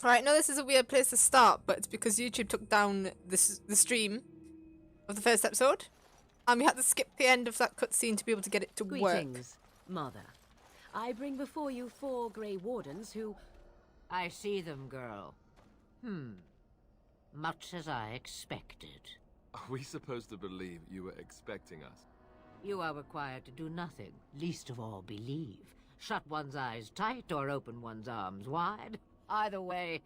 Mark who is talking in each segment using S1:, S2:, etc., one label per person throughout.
S1: Alright, I know this is a weird place to start, but it's because YouTube took down the stream of the first episode. And we had to skip the end of that cutscene to be able to get it to work.
S2: Greetings, Mother. I bring before you 4 Grey Wardens who...
S3: I see them, girl. Much as I expected.
S4: Are we supposed to believe you were expecting us?
S3: You are required to do nothing, least of all believe. Shut one's eyes tight or open one's arms wide. Either way,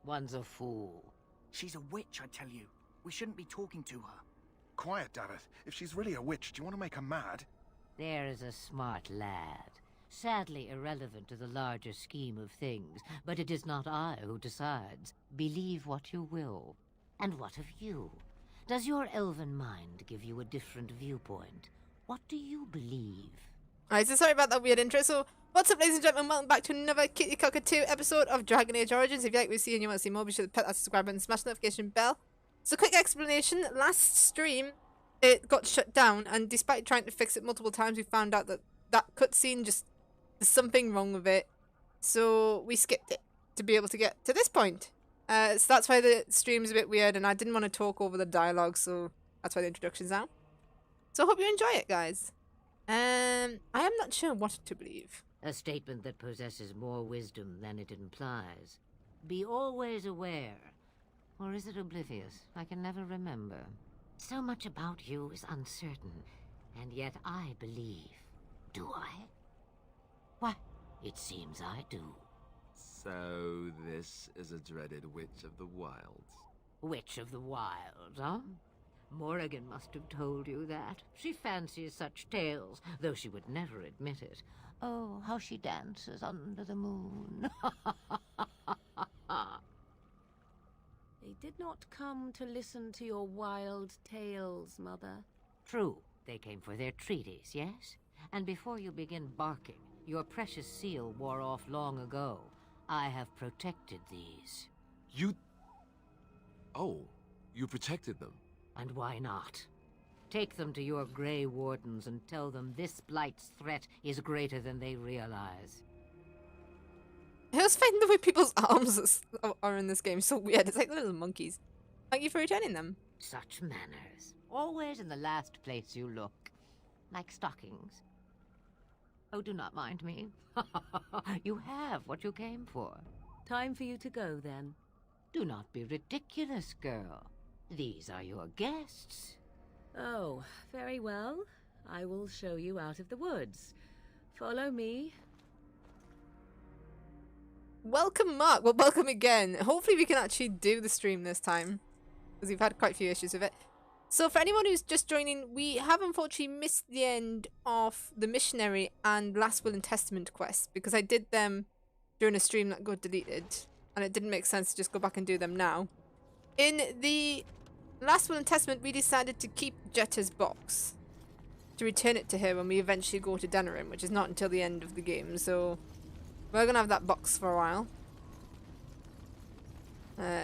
S3: one's a fool.
S5: She's a witch, I tell you. We shouldn't be talking to her.
S6: Quiet, Dareth. If she's really a witch, do you want to make her mad?
S3: There is a smart lad. Sadly irrelevant to the larger scheme of things, but it is not I who decides. Believe what you will. And what of you? Does your elven mind give you a different viewpoint? What do you believe?
S1: Alright, so sorry about that weird intro. So, what's up, ladies and gentlemen? Welcome back to another KittyTheCockatoo episode of Dragon Age Origins. If you like what you see and you want to see more, be sure to hit that subscribe button, smash the notification bell. So, quick explanation. Last stream, it got shut down, and despite trying to fix it multiple times, we found out that that cutscene just... there's something wrong with it. So, we skipped it to be able to get to this point. So that's why the stream's a bit weird, and I didn't want to talk over the dialogue, so that's why the introduction's out. So I hope you enjoy it, guys. I am not sure what to believe.
S3: A statement that possesses more wisdom than it implies. Be always aware. Or is it oblivious? I can never remember. So much about you is uncertain, and yet I believe. Do I? Why, it seems I do.
S4: So, this is a dreaded Witch of the Wilds.
S3: Witch of the Wilds, huh? Morrigan must have told you that. She fancies such tales, though she would never admit it. Oh, how she dances under the moon.
S2: They did not come to listen to your wild tales, Mother.
S3: True, they came for their treaties, yes? And before you begin barking, your precious seal wore off long ago. I have protected these.
S4: You... Oh, you protected them?
S3: And why not? Take them to your Grey Wardens and tell them this blight's threat is greater than they realize.
S1: I was finding the way people's arms are in this game so weird. It's like little monkeys. Thank you for returning them.
S3: Such manners. Always in the last place you look. Like stockings. Oh, do not mind me. You have what you came for.
S2: Time for you to go, then.
S3: Do not be ridiculous, girl. These are your guests.
S2: Oh, very well. I will show you out of the woods. Follow me.
S1: Welcome, Mark. Well, welcome again. Hopefully we can actually do the stream this time, because we've had quite a few issues with it. So for anyone who's just joining, we have unfortunately missed the end of the Missionary and Last Will and Testament quests, because I did them during a stream that got deleted, and it didn't make sense to just go back and do them now. In the Last Will and Testament, we decided to keep Jetta's box, to return it to her when we eventually go to Denerim, which is not until the end of the game, so we're going to have that box for a while.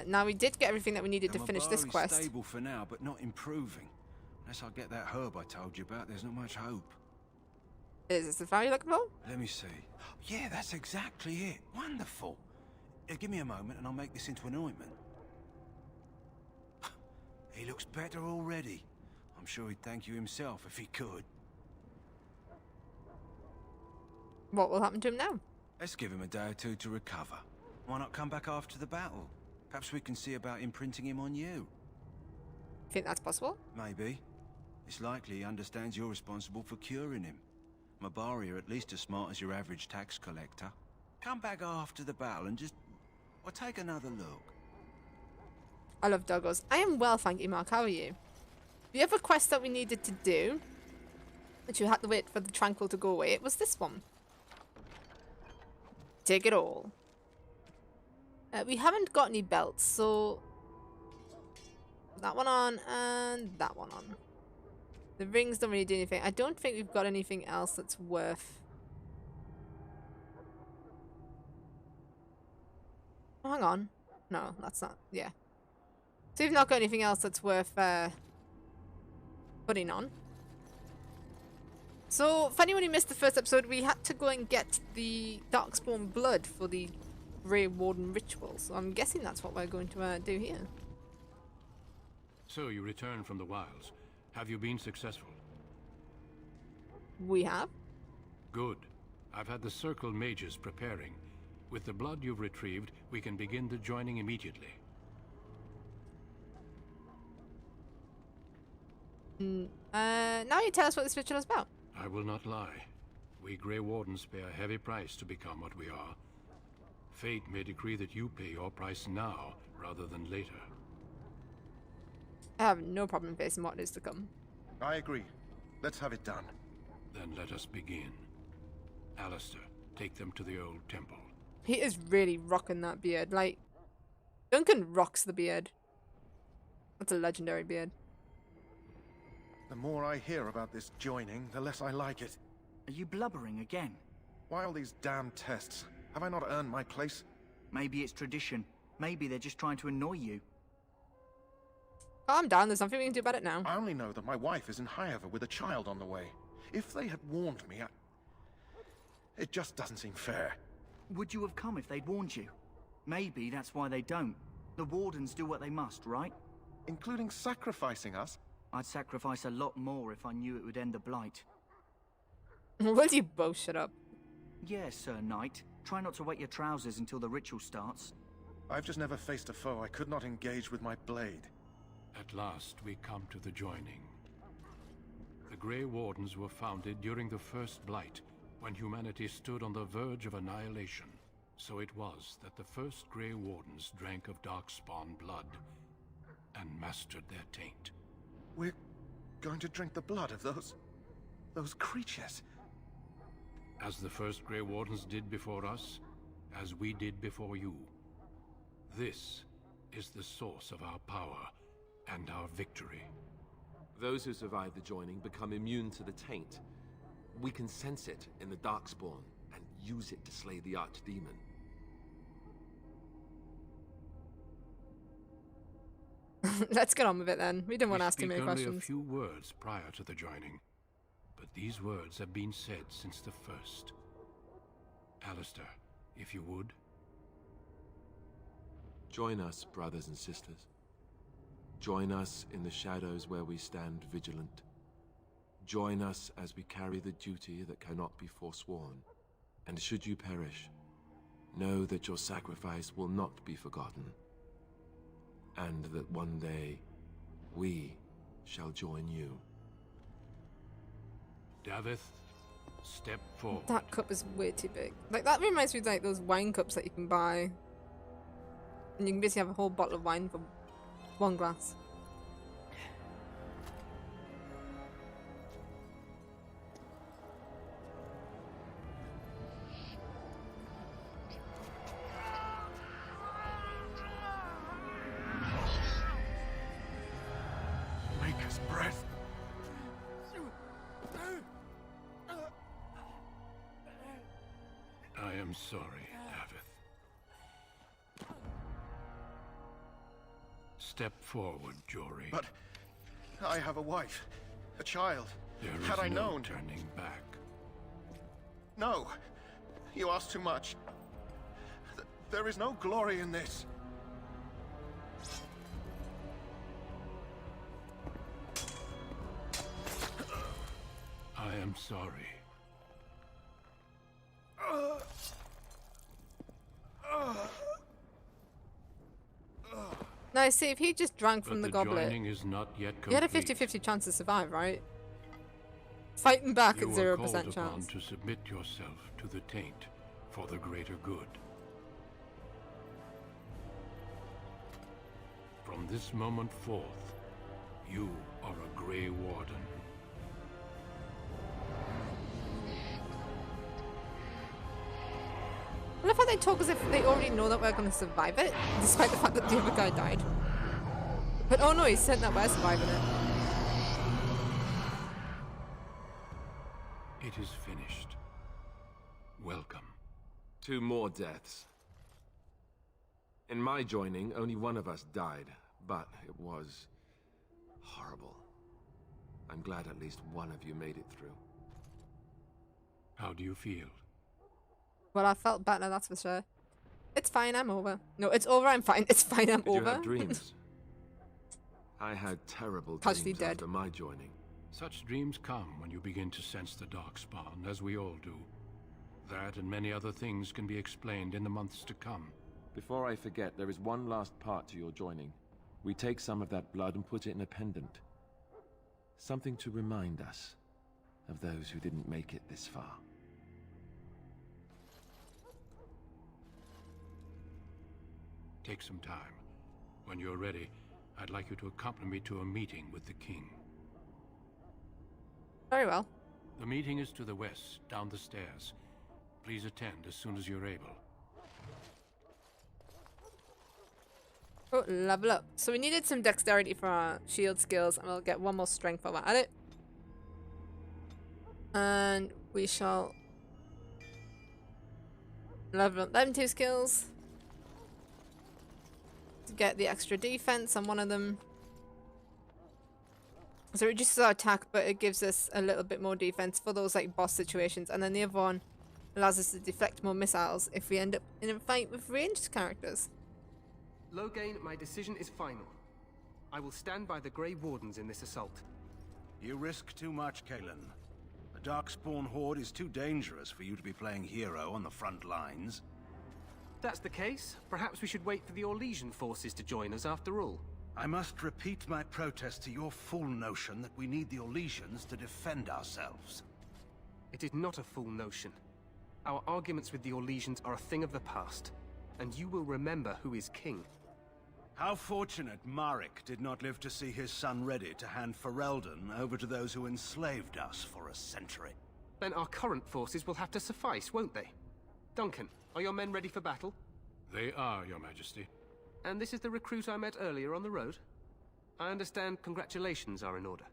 S1: Now we did get everything that we needed to finish this quest.
S7: Stable for now, but not improving. Unless I get that herb I told you about, there's not much hope.
S1: Is this the fire you're looking for?
S7: Let me see. Yeah, that's exactly it. Wonderful. Give me a moment and I'll make this into an ointment. He looks better already. I'm sure he'd thank you himself if he could.
S1: What will happen to him now?
S7: Let's give him a day or two to recover. Why not come back after the battle? Perhaps we can see about imprinting him on you.
S1: Think that's possible?
S7: Maybe. It's likely he understands you're responsible for curing him. Mabari are at least as smart as your average tax collector. Come back after the battle and just... well, take another look.
S1: I love doggos. I am well, thank you, Mark. How are you? The other quest that we needed to do, which you had to wait for the tranquil to go away, it was this one. Take it all. We haven't got any belts, so that one on and that one on. The rings don't really do anything. I don't think we've got anything else that's worth... oh, hang on. No, that's not... yeah. So we've not got anything else that's worth putting on. So, for anyone who missed the first episode, we had to go and get the Darkspawn blood for the Grey Warden ritual, so I'm guessing that's what we're going to do here.
S8: So you return from the wilds. Have you been successful?
S1: We have.
S8: Good. I've had the Circle mages preparing. With the blood you've retrieved, we can begin the joining immediately.
S1: Now you tell us what this ritual is about.
S8: I will not lie. We Grey Wardens pay a heavy price to become what we are. Fate may decree that you pay your price now, rather than later.
S1: I have no problem facing what is to come.
S6: I agree. Let's have it done.
S8: Then let us begin. Alistair, take them to the old temple.
S1: He is really rocking that beard. Like, Duncan rocks the beard. That's a legendary beard.
S6: The more I hear about this joining, the less I like it.
S5: Are you blubbering again?
S6: Why all these damn tests? Have I not earned my place?
S5: Maybe it's tradition. Maybe they're just trying to annoy you.
S1: Calm down, there's nothing we can do about it now.
S6: I only know that my wife is in Highover with a child on the way. If they had warned me, it just doesn't seem fair.
S5: Would you have come if they'd warned you? Maybe that's why they don't. The Wardens do what they must, right?
S6: Including sacrificing us?
S5: I'd sacrifice a lot more if I knew it would end the Blight.
S1: Will you both shut up?
S5: Yes, Sir Knight. Try not to wet your trousers until the ritual starts.
S6: I've just never faced a foe I could not engage with my blade.
S8: At last, we come to the joining. The Grey Wardens were founded during the First Blight, when humanity stood on the verge of annihilation. So it was that the first Grey Wardens drank of Darkspawn blood and mastered their taint.
S6: We're going to drink the blood of those creatures.
S8: As the first Grey Wardens did before us, as we did before you. This is the source of our power and our victory.
S4: Those who survive the joining become immune to the taint. We can sense it in the Darkspawn and use it to slay the archdemon.
S1: Let's get on with it then. We didn't want to ask too many
S8: We speak only
S1: questions.
S8: a few words prior to the joining, but these words have been said since the first. Alistair, if you would.
S4: Join us, brothers and sisters. Join us in the shadows where we stand vigilant. Join us as we carry the duty that cannot be forsworn. And should you perish, know that your sacrifice will not be forgotten. And that one day, we shall join you.
S8: Davith, step forward.
S1: That cup is way too big. Like, that reminds me of like those wine cups that you can buy. And you can basically have a whole bottle of wine for one glass.
S6: Maker's breath.
S8: I am sorry, Davith. Step forward, Jory.
S6: But I have a wife, a child.
S8: There is
S6: Had I
S8: no
S6: known...
S8: turning back.
S6: No, you ask too much. There is no glory in this.
S8: I am sorry.
S1: Now, see, if he just drank from
S8: But
S1: the
S8: the
S1: goblet,
S8: joining is not yet complete.
S1: he had a 50-50 chance to survive, right? Fighting back
S8: You
S1: at
S8: are
S1: 0%
S8: called upon
S1: chance.
S8: to submit yourself to the taint for the greater good. From this moment forth, you are a Grey Warden.
S1: I love how they talk as if they already know that we're going to survive it, despite the fact that the other guy died. But oh no, he said that we're surviving it.
S8: It is finished. Welcome.
S4: 2 more deaths. In my joining, only one of us died, but it was horrible. I'm glad at least one of you made it through.
S8: How do you feel?
S1: Well, I felt better, that's for sure. It's fine, I'm over. No, it's over, I'm fine. It's fine, I'm
S4: Did you
S1: over.
S4: have dreams? I had terrible
S1: Partially
S4: dreams
S1: dead.
S4: after my joining.
S8: Such dreams come when you begin to sense the darkspawn, as we all do. That and many other things can be explained in the months to come.
S4: Before I forget, there is one last part to your joining. We take some of that blood and put it in a pendant. Something to remind us of those who didn't make it this far.
S8: Take some time. When you're ready, I'd like you to accompany me to a meeting with the king.
S1: Very well.
S8: The meeting is to the west, down the stairs. Please attend as soon as you're able.
S1: Oh, level up. So we needed some dexterity for our shield skills, and we'll get one more strength while we're at it. And we shall level up them 2 skills to get the extra defense on one of them. So it reduces our attack, but it gives us a little bit more defense for those like boss situations. And then the other one allows us to deflect more missiles if we end up in a fight with ranged characters.
S9: Loghain, my decision is final. I will stand by the Grey Wardens in this assault.
S7: You risk too much, Kalen. The Darkspawn Horde is too dangerous for you to be playing hero on the front lines.
S9: If that's the case, perhaps we should wait for the Orlesian forces to join us after all.
S7: I must repeat my protest to your fool notion that we need the Orlesians to defend ourselves.
S9: It is not a fool notion. Our arguments with the Orlesians are a thing of the past, and you will remember who is king.
S7: How fortunate Marek did not live to see his son ready to hand Ferelden over to those who enslaved us for a century.
S9: Then our current forces will have to suffice, won't they? Duncan, are your men ready for battle?
S8: They are, Your Majesty.
S9: And this is the recruit I met earlier on the road? I understand congratulations are in order.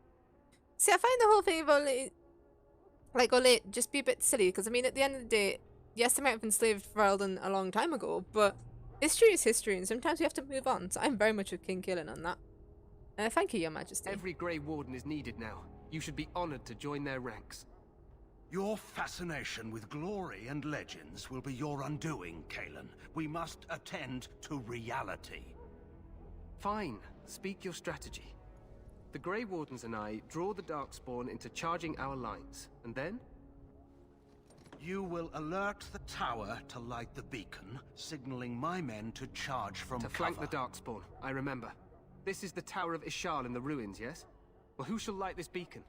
S1: See, I find the whole thing of Ole just be a bit silly, because I mean, at the end of the day, yes, they might have enslaved Ferelden a long time ago, but history is history, and sometimes we have to move on, so I'm very much with King Kalen on that. Thank you, Your Majesty.
S9: Every Grey Warden is needed now. You should be honored to join their ranks.
S7: Your fascination with glory and legends will be your undoing, Kalen. We must attend to reality.
S9: Fine. Speak your strategy. The Grey Wardens and I draw the Darkspawn into charging our lines, and then?
S7: You will alert the tower to light the beacon, signaling my men to charge from cover.
S9: To flank the Darkspawn, I remember. This is the Tower of Ishal in the ruins, yes? Well, who shall light this beacon?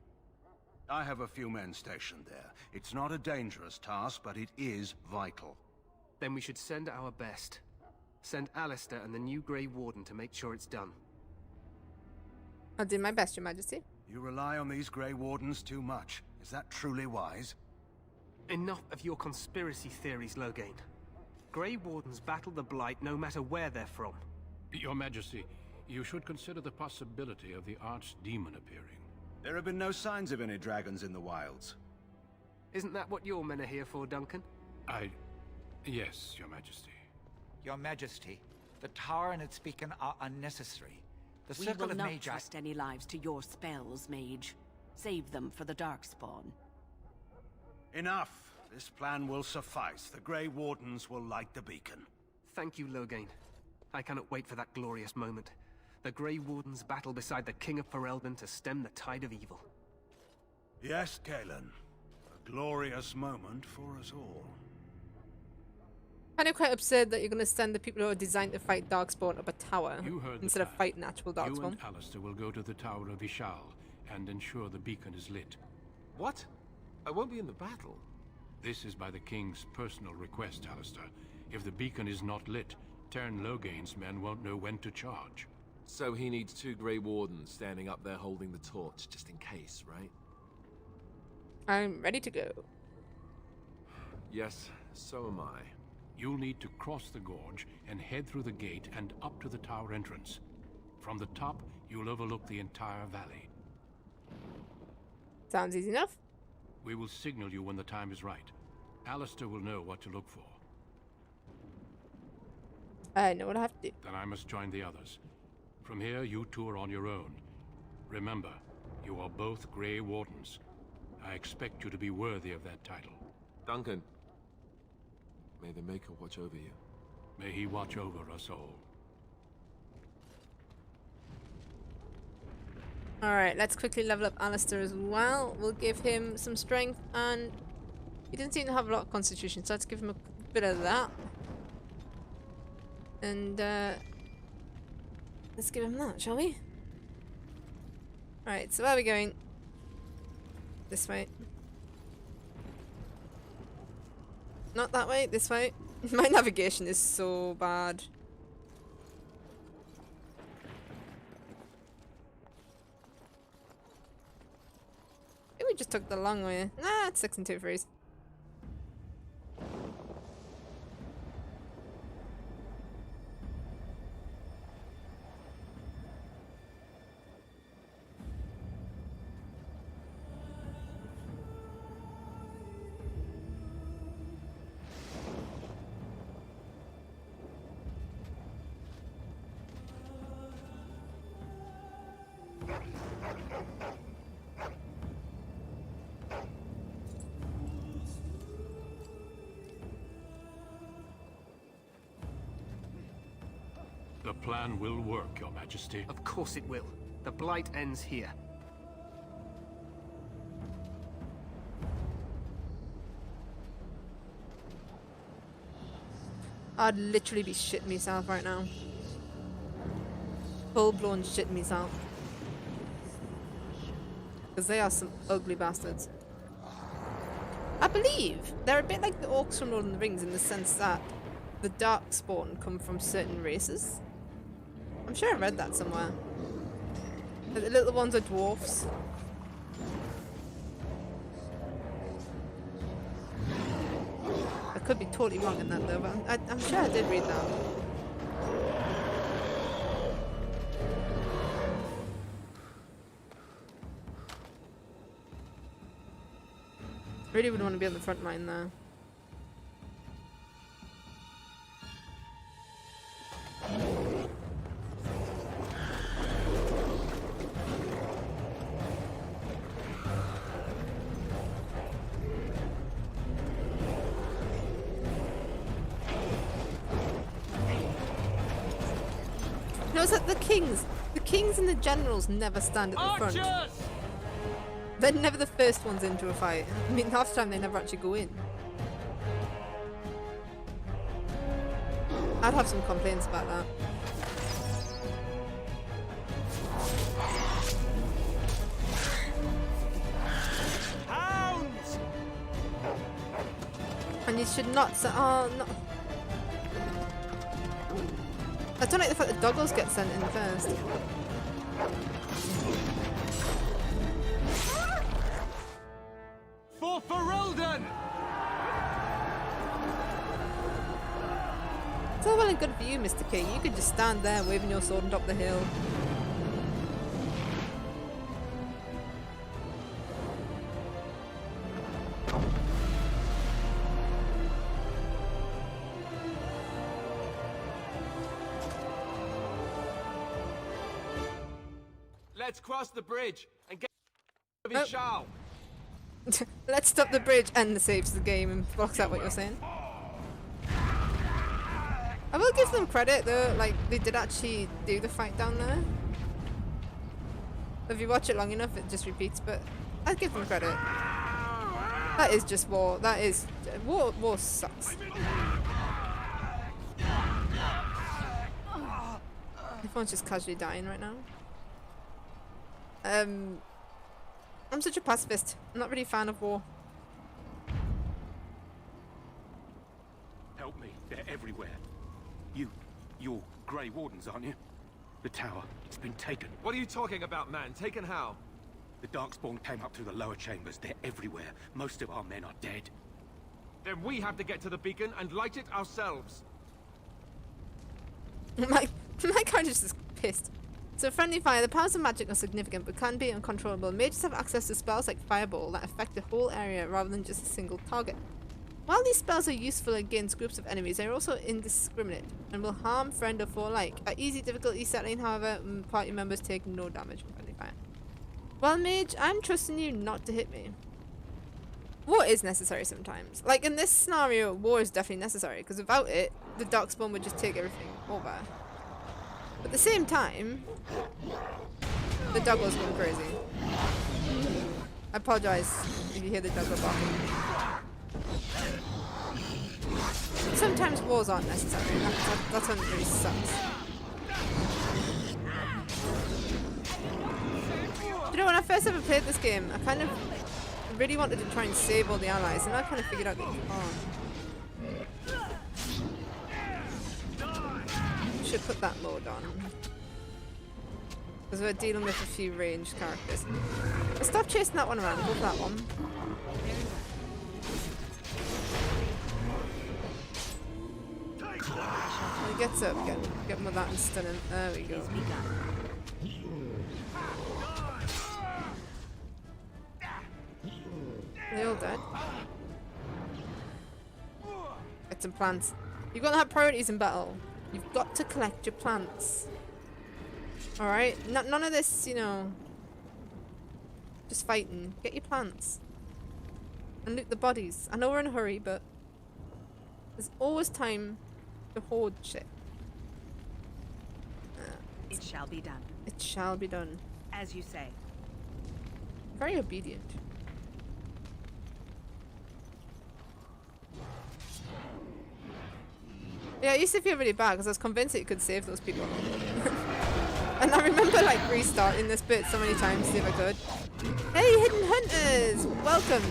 S7: I have a few men stationed there. It's not a dangerous task, but it is vital.
S9: Then we should send our best. Send Alistair and the new Grey Warden to make sure it's done.
S1: I'll do my best, Your Majesty.
S7: You rely on these Grey Wardens too much. Is that truly wise?
S9: Enough of your conspiracy theories, Loghain. Grey Wardens battle the Blight no matter where they're from.
S8: Your Majesty, you should consider the possibility of the archdemon appearing.
S7: There have been no signs of any dragons in the wilds.
S9: Isn't that what your men are here for, Duncan?
S8: Yes, Your Majesty.
S10: Your Majesty, the tower and its beacon are unnecessary. The
S2: We
S10: circle
S2: will
S10: of
S2: not
S10: Magi...
S2: trust any lives to your spells, mage. Save them for the Darkspawn.
S7: Enough. This plan will suffice. The Grey Wardens will light the beacon.
S9: Thank you, Loghain. I cannot wait for that glorious moment. The Grey Wardens battle beside the King of Ferelden to stem the tide of evil.
S7: Yes, Kalen. A glorious moment for us all.
S1: Kind of quite absurd that you're going to send the people who are designed to fight Darkspawn up a tower
S8: You heard the
S1: instead of
S8: plan.
S1: fighting actual
S8: You
S1: Darkspawn.
S8: and Alistair will go to the Tower of Ishal and ensure the beacon is lit.
S4: What? I won't be in the battle.
S8: This is by the King's personal request, Alistair. If the beacon is not lit, Tern Loghain's men won't know when to charge.
S4: So he needs 2 Grey Wardens standing up there holding the torch, just in case, right?
S1: I'm ready to go.
S4: Yes, so am I.
S8: You'll need to cross the gorge and head through the gate and up to the tower entrance. From the top, you'll overlook the entire valley.
S1: Sounds easy enough.
S8: We will signal you when the time is right. Alistair will know what to look for.
S1: I know what I have to do.
S8: Then I must join the others. From here, you two are on your own. Remember, you are both Grey Wardens. I expect you to be worthy of that title.
S4: Duncan, may the Maker watch over you.
S8: May he watch over us all.
S1: Alright, let's quickly level up Alistair as well. We'll give him some strength, and he doesn't seem to have a lot of constitution, so let's give him a bit of that. And let's give him that, shall we? Alright, so where are we going? This way. Not that way, this way. My navigation is so bad. Maybe we just took the long way. Nah, it's 6 and 2 freeze.
S8: The plan will work, Your Majesty.
S9: Of course it will. The blight ends here.
S1: I'd literally be shitting myself right now. Full blown shitting myself. Because they are some ugly bastards. I believe they're a bit like the orcs from Lord of the Rings in the sense that the darkspawn come from certain races. I'm sure I read that somewhere. The little ones are dwarfs. I could be totally wrong in that though, but I'm sure I did read that. Really wouldn't want to be on the front line there. Notice that the kings and the generals never stand at the front. They're never the first ones into a fight. I mean, half the time they never actually go in. I'd have some complaints about that.
S9: Hounds!
S1: And you should not say, oh, no. I don't like the fact that doggos get sent in first.
S9: For Ferelden!
S1: It's all well and good for you, Mr. King. You could just stand there waving your sword and up the hill.
S11: Let's cross the bridge and get of his shawl.
S1: Let's stop the bridge and saves the game and blocks out what you're saying. I will give them credit though, like they did actually do the fight down there. If you watch it long enough it just repeats, but I'd give them credit. That is just war. That is war sucks. Everyone's just casually dying right now. I'm such a pacifist. I'm not really a fan of war.
S6: Help me. They're everywhere. You're Grey Wardens, aren't you? The tower. It's been taken.
S11: What are you talking about, man? Taken how?
S6: The Darkspawn came up through the lower chambers. They're everywhere. Most of our men are dead.
S11: Then we have to get to the beacon and light it ourselves.
S1: my character's just pissed. So friendly fire, the powers of magic are significant but can be uncontrollable. Mages have access to spells like Fireball that affect the whole area rather than just a single target. While these spells are useful against groups of enemies, they are also indiscriminate and will harm friend or foe alike. At easy difficulty setting, however, party members take no damage from friendly fire. Well, mage, I'm trusting you not to hit me. war is necessary sometimes. Like in this scenario, war is definitely necessary because without it, the Darkspawn would just take everything over. But at the same time, the doggo's going crazy. I apologize if you hear the doggo barking. Sometimes wars aren't necessary. That's when it really sucks. You know, when I first ever played this game, I kind of really wanted to try and save all the allies, and I kind of figured out that you can't. Should put that mode on. Because we're dealing with a few ranged characters. But stop chasing that one around, go for that one. When he gets up, get him with that and stun him. There we go. Are they all dead? Get some plants. You've got to have priorities in battle. You've got to collect your plants. Alright? None of this, you know, just fighting. Get your plants. And loot the bodies. I know we're in a hurry, but there's always time to hoard shit.
S12: It shall be done.
S1: It shall be done.
S12: As you say.
S1: Very obedient. Yeah, I used to feel really bad because I was convinced it could save those people. And I remember like restarting this bit so many times to see if I could. Hey, Hidden Hunters! Welcome!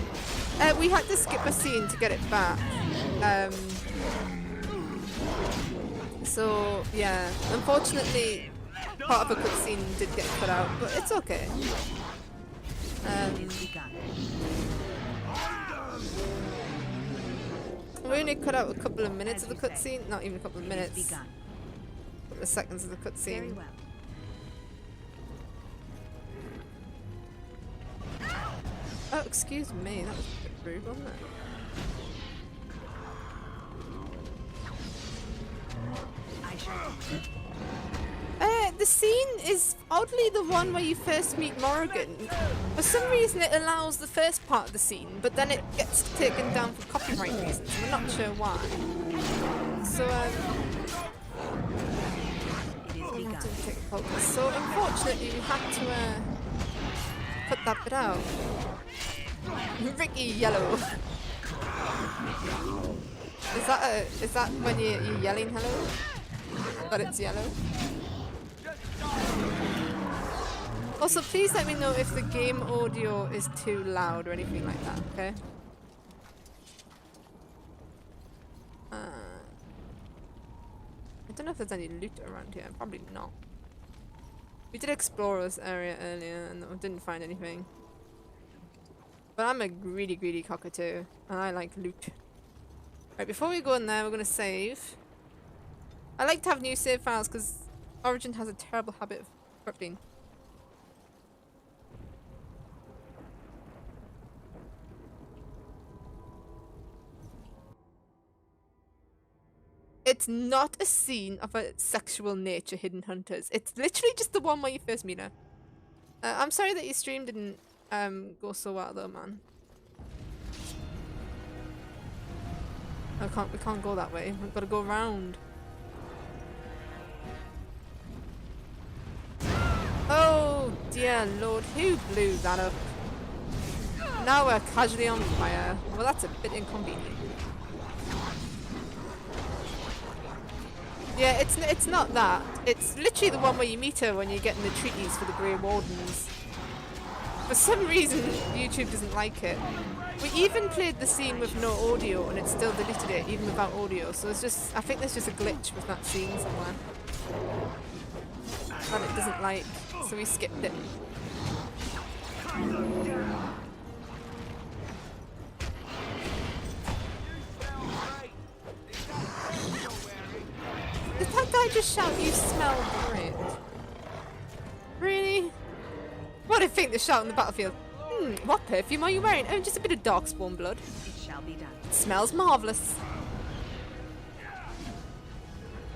S1: We had to skip a scene to get it back. So, yeah. Unfortunately, part of a cutscene did get cut out, but it's okay. We only cut out a couple of minutes of the cutscene, not even a couple of minutes. A couple of seconds of the cutscene. Oh, excuse me, that was a bit rude, wasn't it? The scene is oddly the one where you first meet Morrigan. For some reason it allows the first part of the scene, but then it gets taken down for copyright reasons. We're not sure why. So, so unfortunately we had to cut that bit out. Ricky Yellow. Is that when you're yelling hello? But it's yellow. Also, please let me know if the game audio is too loud or anything like that, okay? I don't know if there's any loot around here. Probably not. We did explore this area earlier and didn't find anything. But I'm a greedy cockatoo, and I like loot. Right, before we go in there, we're going to save. I like to have new save files because Origin has a terrible habit of corrupting. It's not a scene of a sexual nature, Hidden Hunters. It's literally just the one where you first meet her. I'm sorry that your stream didn't go so well though, man. We can't go that way. We've got to go around. Oh dear lord, who blew that up? Now we're casually on fire. Well, that's a bit inconvenient. Yeah, it's not that. It's literally the one where you meet her when you're getting the treaties for the Grey Wardens. For some reason, YouTube doesn't like it. We even played the scene with no audio and it still deleted it, even without audio. So it's just, I think there's just a glitch with that scene somewhere that it doesn't like. So we skipped it. Did that guy just shout, "You smell great"? Really? What a thing to shout on the battlefield. What perfume are you wearing? Oh, just a bit of Darkspawn blood.
S12: It shall be done.
S1: It smells marvellous.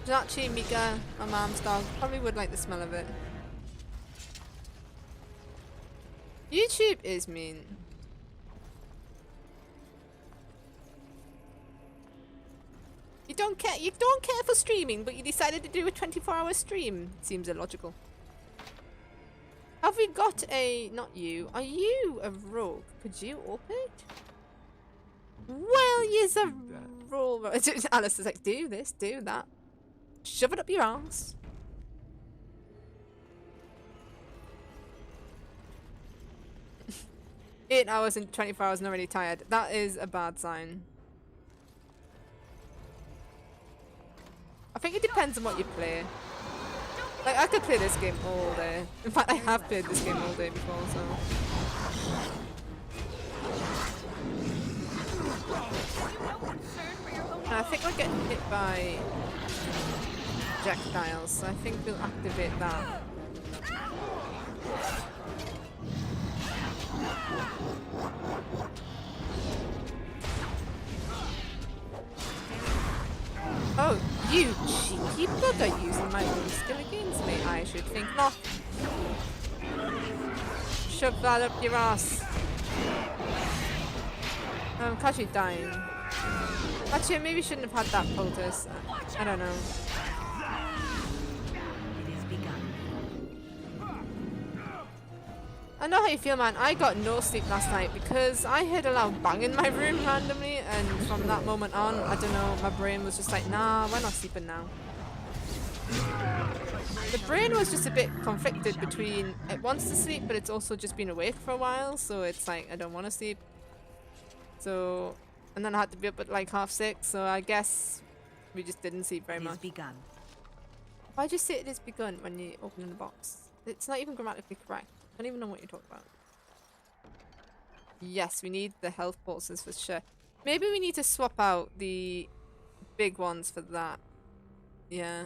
S1: Chantry, Mika, my mom's dog, probably would like the smell of it. YouTube is mean. don't care for streaming, but you decided to do a 24-hour stream. Seems illogical. Have we got a... Not you. Are you a rogue? Could you open it? Well, you's a rogue. Alice is like, do this, do that. Shove it up your ass. 8 hours and 24 hours and already tired. That is a bad sign. I think it depends on what you play. Like, I could play this game all day. In fact, I have played this game all day before, so... I think we're getting hit by projectiles, so I think we'll activate that. Oh, you cheeky bugger using my own skill against me. I should think not. Shove that up your ass. Cause you're dying. Actually, maybe shouldn't have had that poultice. I don't know. I know how you feel, man. I got no sleep last night because I heard a loud bang in my room randomly, and from that moment on, I don't know, my brain was just like, nah, we're not sleeping now. The brain was just a bit conflicted between it wants to sleep, but it's also just been awake for a while, so it's like, I don't want to sleep. So, and then I had to be up at like 6:30, so I guess we just didn't sleep very much. Why'd you say it is begun when you open the box? It's not even grammatically correct. I don't even know what you're talking about. Yes, we need the health pulses for sure. Maybe we need to swap out the big ones for that. Yeah.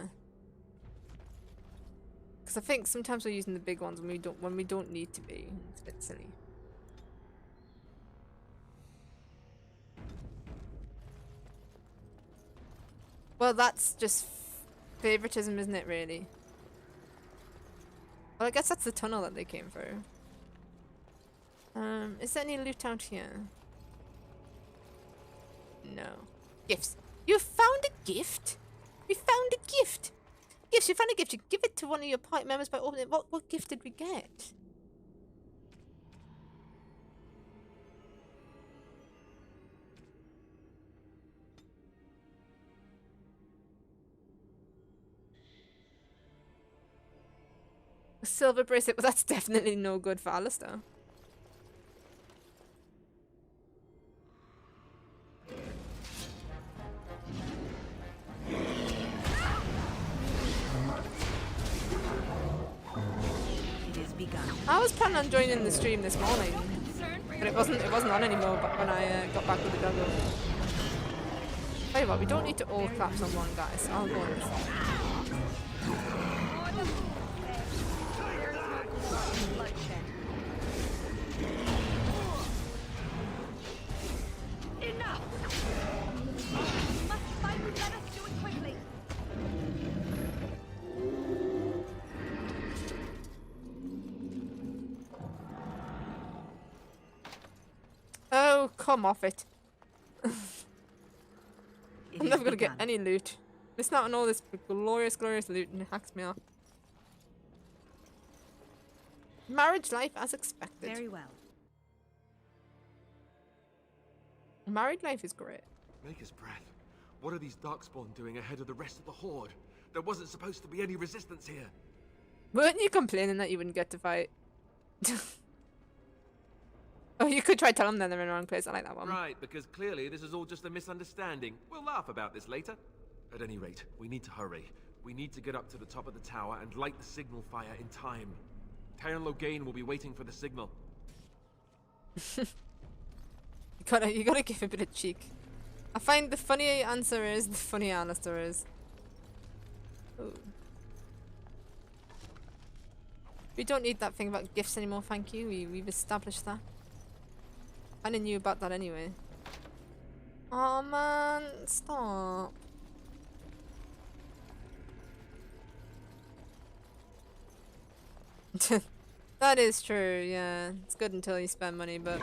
S1: Because I think sometimes we're using the big ones when we don't need to be. It's a bit silly. Well, that's just favoritism, isn't it, really? Well, I guess that's the tunnel that they came through. Is there any loot out here? No. Gifts. You found a gift? We found a gift! Gifts, you found a gift. You give it to one of your party members by opening it. What gift did we get? A silver bracelet, but that's definitely no good for Alistair. I was planning on joining the stream this morning, but it wasn't on anymore. But when I got back with the doggo. Tell you what, we don't need to all collapse on one guy, so I'll go on this one. Oh, come off it. I'm never gonna get any loot. Missing out on all this glorious, glorious loot and it hacks me off. Marriage life as expected.
S12: Very well.
S1: Married life is great.
S4: Maker's breath. What are these darkspawn doing ahead of the rest of the horde? There wasn't supposed to be any resistance here.
S1: Weren't you complaining that you wouldn't get to fight? Oh, you could try telling them they're in the wrong place. I like that one.
S4: Right, because clearly this is all just a misunderstanding. We'll laugh about this later. At any rate, we need to hurry. We need to get up to the top of the tower and light the signal fire in time. Taron Logain will be waiting for the signal.
S1: you gotta give a bit of cheek. I find the funnier answer is, the funnier Alistair is. Ooh. We don't need that thing about gifts anymore, thank you. We've established that. I knew about that anyway. Oh man, stop. That is true, yeah. It's good until you spend money, but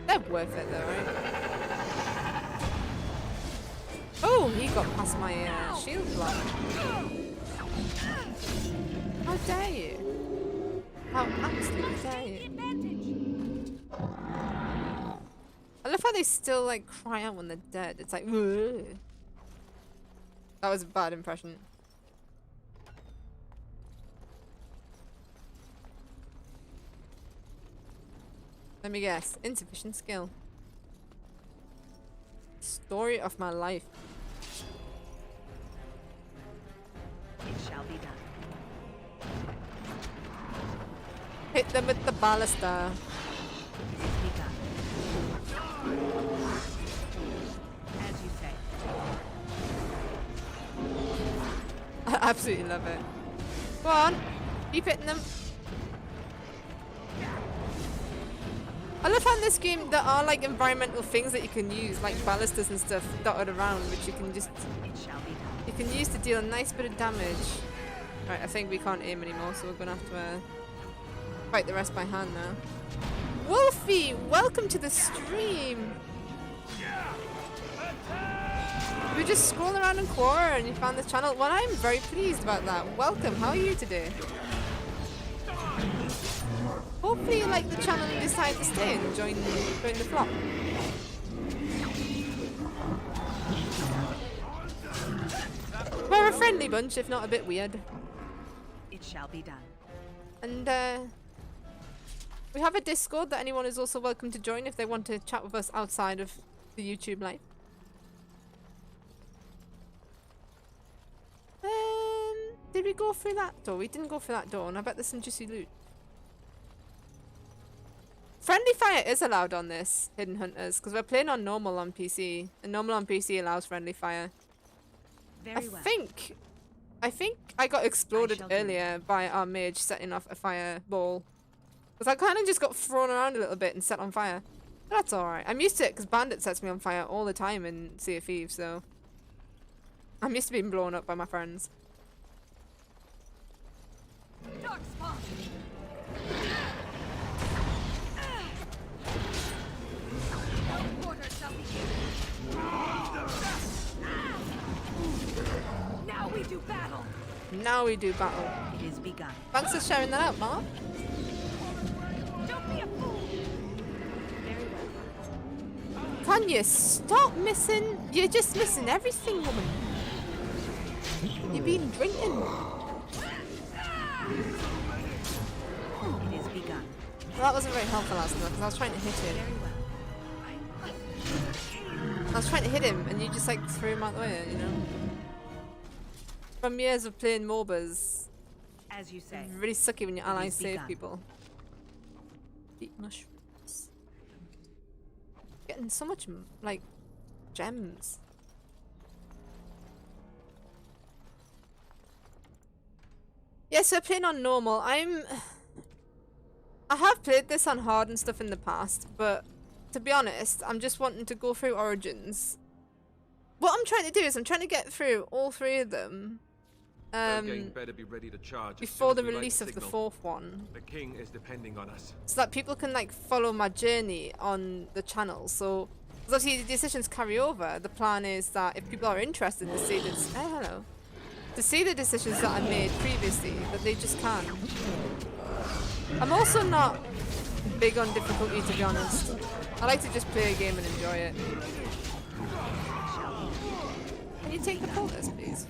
S1: they're worth it though, right? Oh, he got past my shield block. How dare you? How absolutely dare you? I love how they still like cry out when they're dead. It's like, ugh. That was a bad impression. Let me guess. Insufficient skill. Story of my life.
S12: It shall be done.
S1: Hit them with the ballista.
S12: It is begun. As you say.
S1: I absolutely love it. Go on. Keep hitting them. I love how in this game there are like environmental things that you can use, like ballistas and stuff dotted around, which you can just you can use to deal a nice bit of damage. Right, I think we can't aim anymore, so we're gonna have to fight the rest by hand now. Wolfie, welcome to the stream. We just scrolling around in Quora and you found this channel. Well, I'm very pleased about that. Welcome. How are you today? Hopefully you like the channel and decide to stay and join the flock. We're a friendly bunch, if not a bit weird.
S12: It shall be done.
S1: And we have a Discord that anyone is also welcome to join if they want to chat with us outside of the YouTube live. Did we go through that door? We didn't go through that door, and I bet there's some juicy loot. Friendly fire is allowed on this, Hidden Hunters, because we're playing on normal on PC, and normal on PC allows friendly fire.
S12: Very well.
S1: I think I got exploded earlier by our mage setting off a fireball. Because I kind of just got thrown around a little bit and set on fire. But that's alright. I'm used to it because Bandit sets me on fire all the time in Sea of Thieves, so... I'm used to being blown up by my friends.
S13: Dark spot.
S12: Now we do battle.
S1: Now we do battle.
S12: It is begun.
S1: Thanks for sharing that out, Mark.
S12: Don't be a fool. Very well.
S1: Can you stop missing? You're just missing everything, woman. You've been drinking.
S12: It is begun.
S1: Well, that wasn't very helpful last night because I was trying to hit him.
S12: Very well.
S1: I was trying to hit him and you just like threw him out the way, you know? From years of playing MOBAs,
S12: as you say,
S1: it's really sucky when your allies save
S12: begun.
S1: people. Eat mushrooms. Getting so much, like, gems. Yes, we're playing on normal. I have played this on hard and stuff in the past, but to be honest, I'm just wanting to go through Origins. What I'm trying to do is I'm trying to get through all three of them
S4: better be ready to charge
S1: before the release of the fourth one.
S4: The king is depending on us.
S1: So that people can like follow my journey on the channel. So, because obviously the decisions carry over. The plan is that if people are interested to see this, to see the decisions that I made previously, that they just can. I'm also not big on difficulty, to be honest. I like to just play a game and enjoy it. Can you take the poultice, please?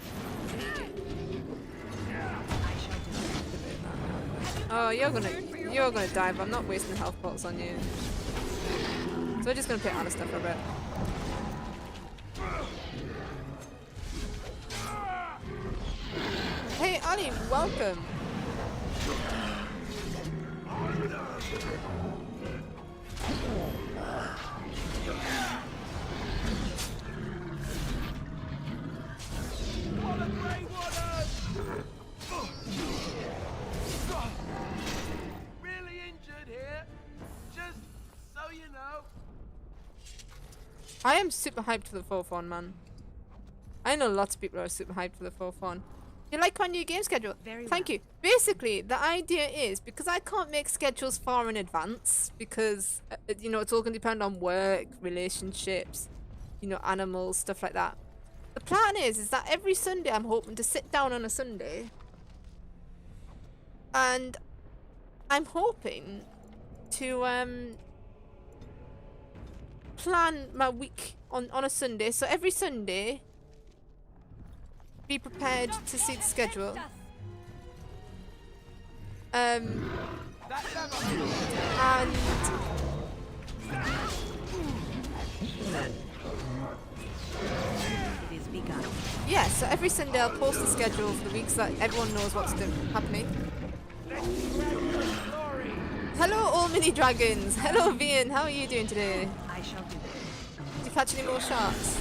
S1: Oh, you're gonna die, but I'm not wasting health pots on you. So we're just gonna play Alistair for a bit. Hey, Ali, welcome.
S13: Grey Warden! Really injured here, just so you know.
S1: I am super hyped for the fourth one, man. I know lots of people are super hyped for the fourth one. You like our new game schedule? Thank you. Basically, the idea is, because I can't make schedules far in advance, because, you know, it's all going to depend on work, relationships, you know, animals, stuff like that. The plan is that every Sunday I'm hoping to sit down on a Sunday and I'm hoping to plan my week on a Sunday. So every Sunday, be prepared to see the schedule. And
S12: It is begun.
S1: yeah, so every Sunday I'll post the schedule for the weeks that everyone knows what's happening. Hello, all mini dragons. Hello, Vian. How are you doing today?
S12: I shall do it.
S1: Did you catch any more sharks?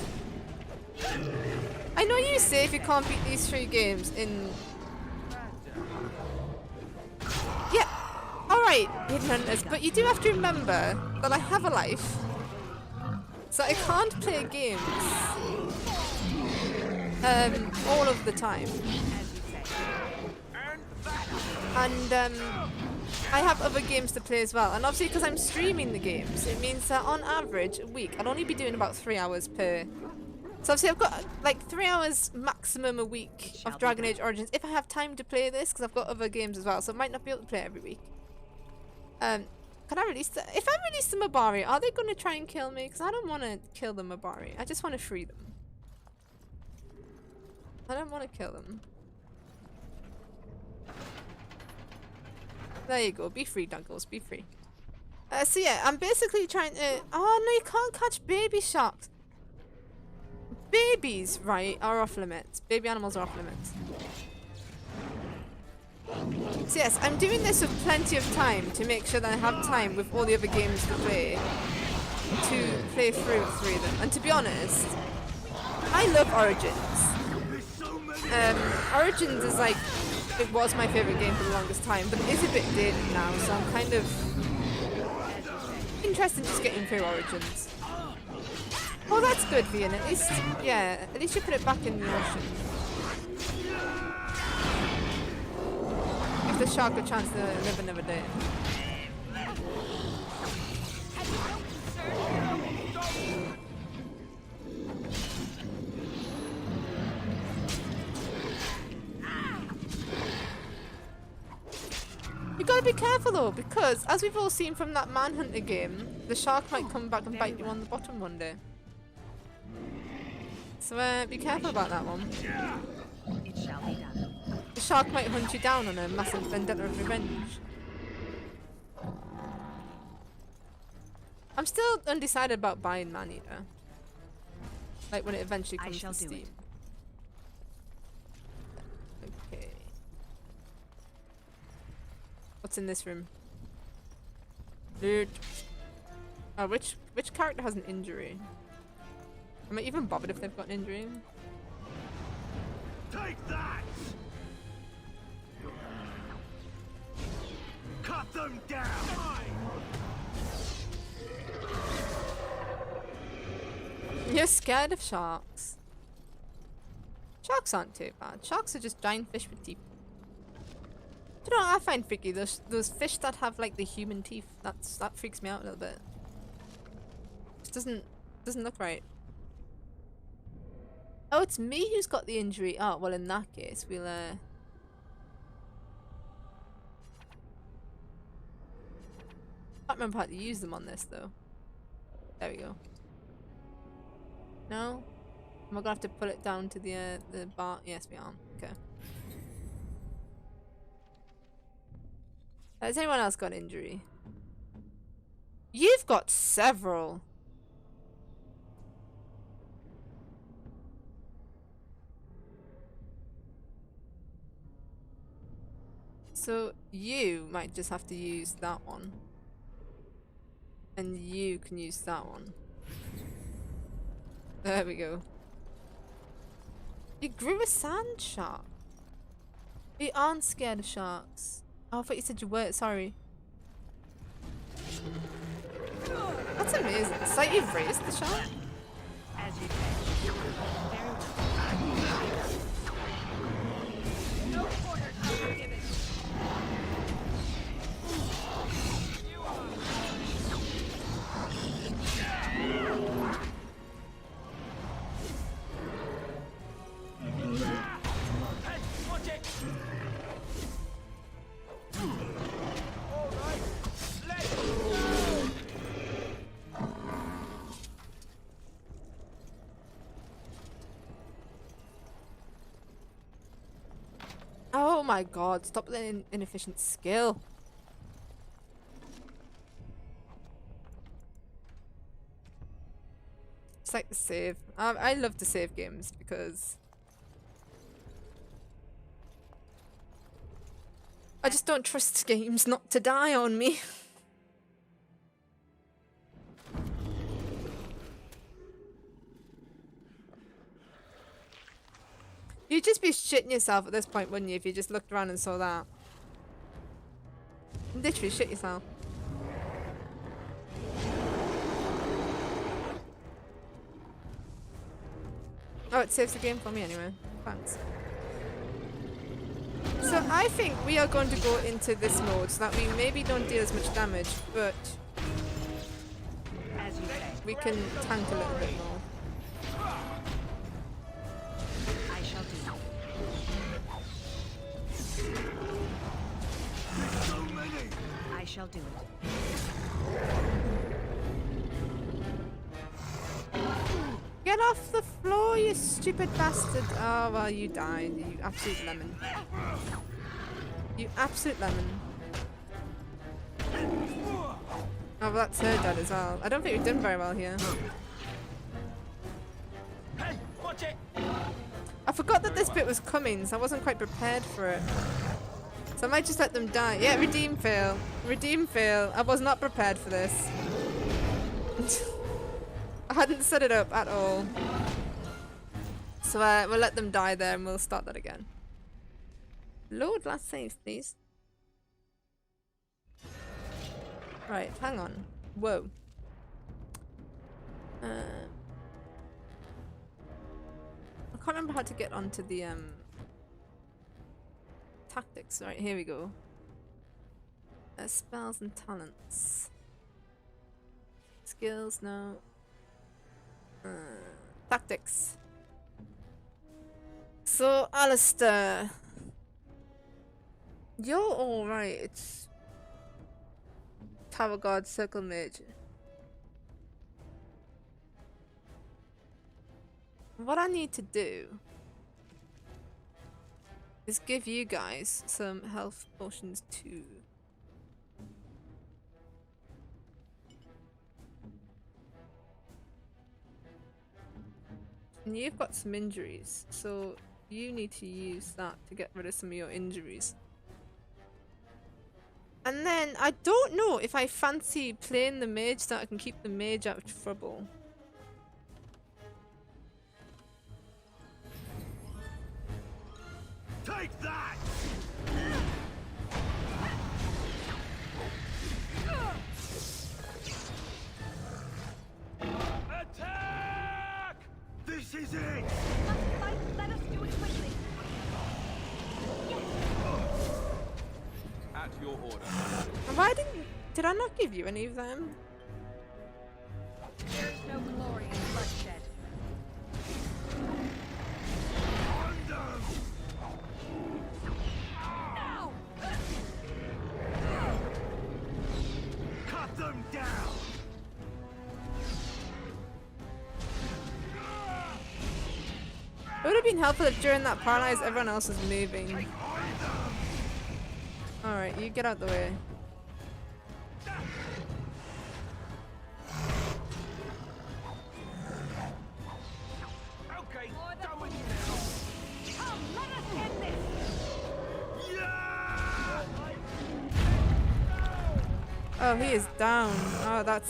S1: I know you say if you can't beat these 3 games in... Yeah, alright, ignoranters, but you do have to remember that I have a life. So I can't play games all of the time. And I have other games to play as well. And obviously because I'm streaming the games, it means that on average a week I'll only be doing about 3 hours per. So obviously I've got like 3 hours maximum a week of Dragon Age Origins if I have time to play this, because I've got other games as well, so I might not be able to play it every week. Can I release the... If I release the Mabari, are they going to try and kill me? Because I don't want to kill the Mabari. I just want to free them. I don't want to kill them. There you go. Be free, Douglas. Be free. So yeah, I'm basically trying to... Oh no, you can't catch baby sharks. Babies, right, are off limits. Baby animals are off limits. So yes, I'm doing this with plenty of time to make sure that I have time with all the other games to play through 3 of them. And to be honest, I love Origins. Origins is like, it was my favourite game for the longest time, but it is a bit dated now, so I'm kind of interested in just getting through Origins. Oh, that's good, Vian. At least, yeah, at least you put it back in the ocean. Give the shark a chance to live another day. You gotta be careful though, because as we've all seen from that Manhunter game, the shark might come back and bite you on the bottom one day. So be careful about that one.
S12: It shall be done.
S1: The shark might hunt you down on a massive vendetta of revenge. I'm still undecided about buying Maneater. Like when it eventually comes to Steam. Okay. What's in this room? Loot. Oh, which character has an injury? Am I even bothered if they've got an injury?
S13: Take that! Cut them down!
S1: You're scared of sharks. Sharks aren't too bad. Sharks are just giant fish with teeth. Do you know what I find freaky? Those fish that have like the human teeth. That freaks me out a little bit. Just doesn't look right. Oh, it's me who's got the injury. Oh, well in that case we'll I can't remember how to use them on this though. There we go. No? Am I gonna have to put it down to the bar? Yes, we are. Okay. Has anyone else got an injury? You've got several. So you might just have to use that one. And you can use that one. There we go. You grew a sand shark. You aren't scared of sharks. Oh, I thought you said you were. Sorry. That's amazing. It's like you've raised the shark.
S12: As you said. No orders are given.
S1: Oh my god, stop the inefficient skill. It's like the save. I love to save games because I just don't trust games not to die on me. You'd just be shitting yourself at this point, wouldn't you, if you just looked around and saw that? Literally shit yourself. Oh, it saves the game for me anyway. Thanks. So I think we are going to go into this mode so that we maybe don't deal as much damage, but
S12: As you say.
S1: we can tank a little bit more.
S12: I shall do. I shall do it.
S1: Get off the floor, you stupid bastard! Oh, well, you died, you absolute lemon. You absolute lemon. Oh, well, that's her dead as well. I don't think we've done very well here.
S13: Hey, watch it!
S1: I forgot that this bit was coming, so I wasn't quite prepared for it. So I might just let them die. Yeah, redeem fail. Redeem fail. I was not prepared for this. I hadn't set it up at all. So we'll let them die there and we'll start that again. Load last save, please. Right, hang on. Whoa. I can't remember how to get onto the tactics. Right, here we go. Spells and talents. Skills, no. Tactics. So, Alistair. You're alright. It's Tower Guard, Circle Mage. What I need to do is give you guys some health potions too. And you've got some injuries, so you need to use that to get rid of some of your injuries. And then, I don't know if I fancy playing the mage so that I can keep the mage out of trouble.
S13: Take that! Attack! This is it!
S12: Let us do it quickly.
S11: At your order.
S1: Why did I not give you any of them?
S12: There's no glory in bloodshed. No!
S13: Cut them down!
S1: It would have been helpful if during that paralyze everyone else was moving. Alright, you get out the way.
S13: Okay, done with you now.
S12: Come, let us end this!
S13: Yeah!
S1: Oh, he is down. Oh, that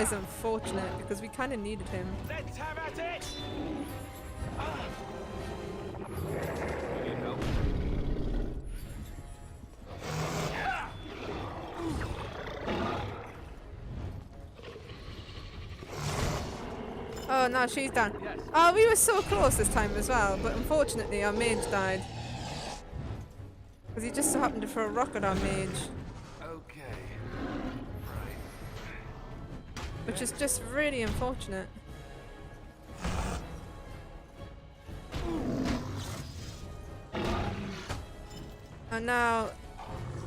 S1: is unfortunate because we kind of needed him.
S13: Let's have at it!
S11: You need help?
S1: Oh no, she's down. Oh, we were so close this time as well, but unfortunately our mage died. Because he just so happened to throw a rock at our mage.
S10: Okay.
S1: Which is just really unfortunate. And now,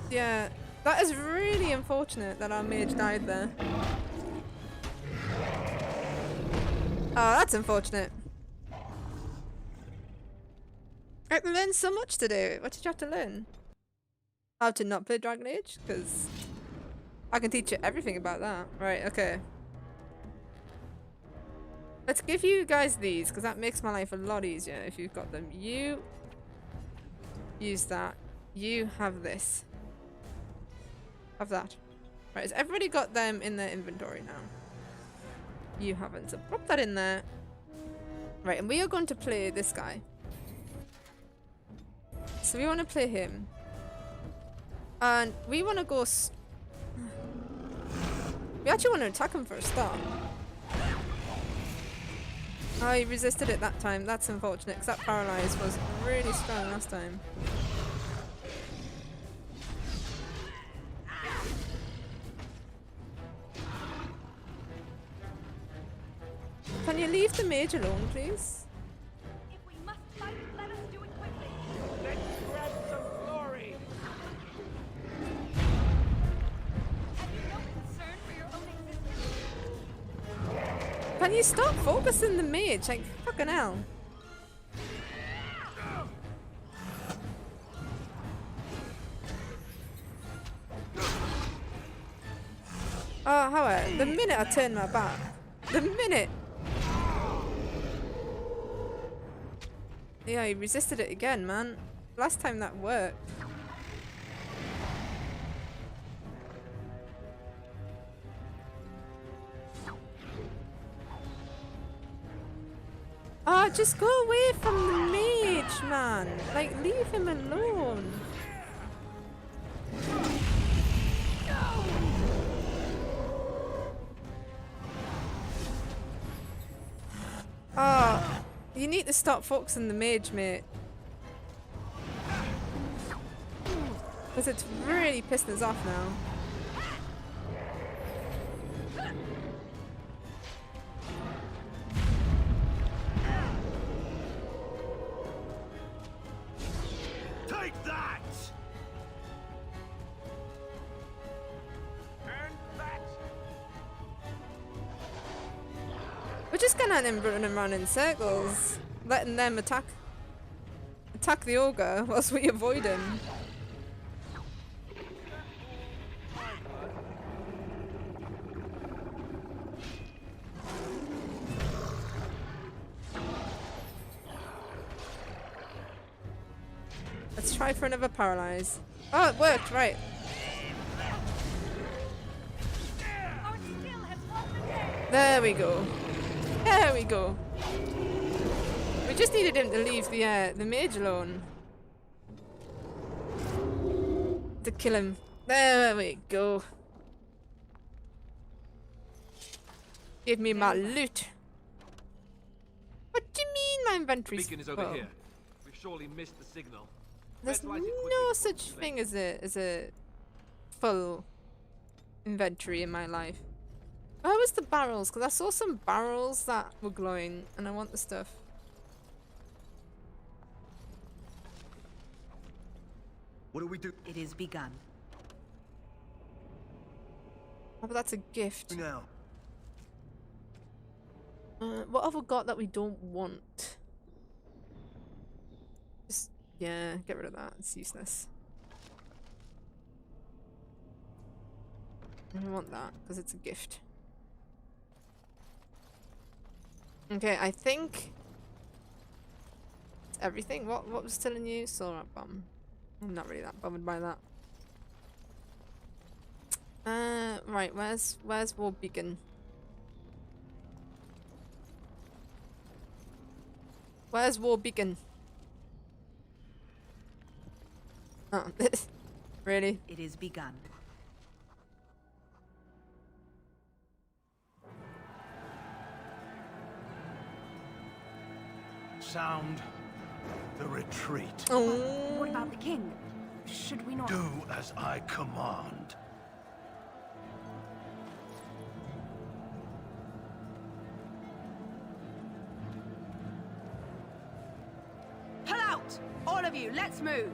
S1: yeah, that is really unfortunate that our mage died there. Oh, that's unfortunate. I learned so much today. What did you have to learn? How to not play Dragon Age? Because I can teach you everything about that. Right, okay. Let's give you guys these, because that makes my life a lot easier if you've got them. You use that. You have this. Have that. Right, has everybody got them in their inventory now? You haven't, so pop that in there. Right, and we are going to play this guy. So we want to play him. And we want to go... we actually want to attack him for a start. Oh, he resisted it that time. That's unfortunate, because that paralyze was really strong last time. Can you leave the mage alone, please?
S12: If we must fight, let us do it quickly.
S13: Let's grab some glory.
S12: Have you no concern for your own existence?
S1: Can you stop focusing the mage? Like, fucking hell. Oh, Howard, the minute I turn my back. The minute! Yeah, he resisted it again, man. Last time that worked. Oh, just go away from the mage, man. Like, leave him alone. Oh, you need to stop focusing the mage, mate. Because it's really pissing us off now.
S13: Take that! And that!
S1: We're just gonna let him run around in circles, letting them attack the ogre whilst we avoid him. Let's try for another paralyze. Oh, it worked, right.
S12: Our skill has won the day.
S1: There we go. There we go. We just needed him to leave the mage alone. To kill him. There we go. Give me my loot. What do you mean my inventory's
S11: Beacon is over
S1: full?
S11: here. We've surely missed the signal.
S1: There's
S11: Let's light it
S1: no
S11: quickly.
S1: such thing as a full inventory in my life. Where was the barrels? Because I saw some barrels that were glowing and I want the stuff.
S5: What do we do
S12: It is begun.
S1: Oh, but that's a gift.
S5: now?
S1: What have we got that we don't want? Just, yeah, get rid of that. It's useless. I don't want that because it's a gift. Okay, I think it's everything. What was telling you? Solar bomb. I'm not really that bothered by that. Right, where's War Beacon? Where's War Beacon? Oh, really?
S12: It is begun.
S6: Sound the retreat.
S1: Oh.
S12: What about the king? Should we not...
S6: Do as I command.
S12: Pull out! All of you, let's move!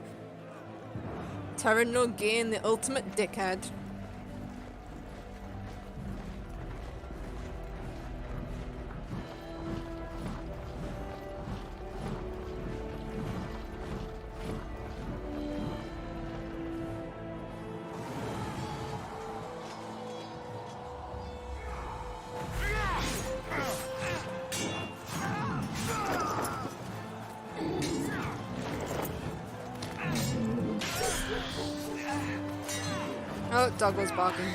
S1: Terra no gain, the ultimate dickhead. Oh, dog was barking.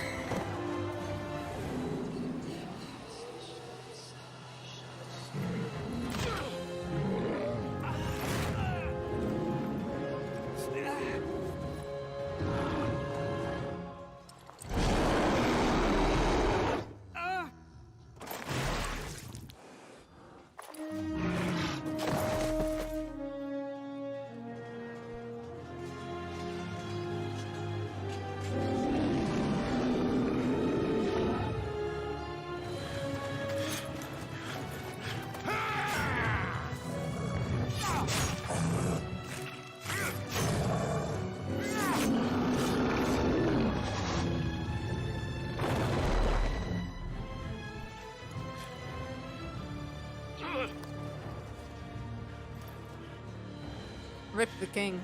S1: Rip the king.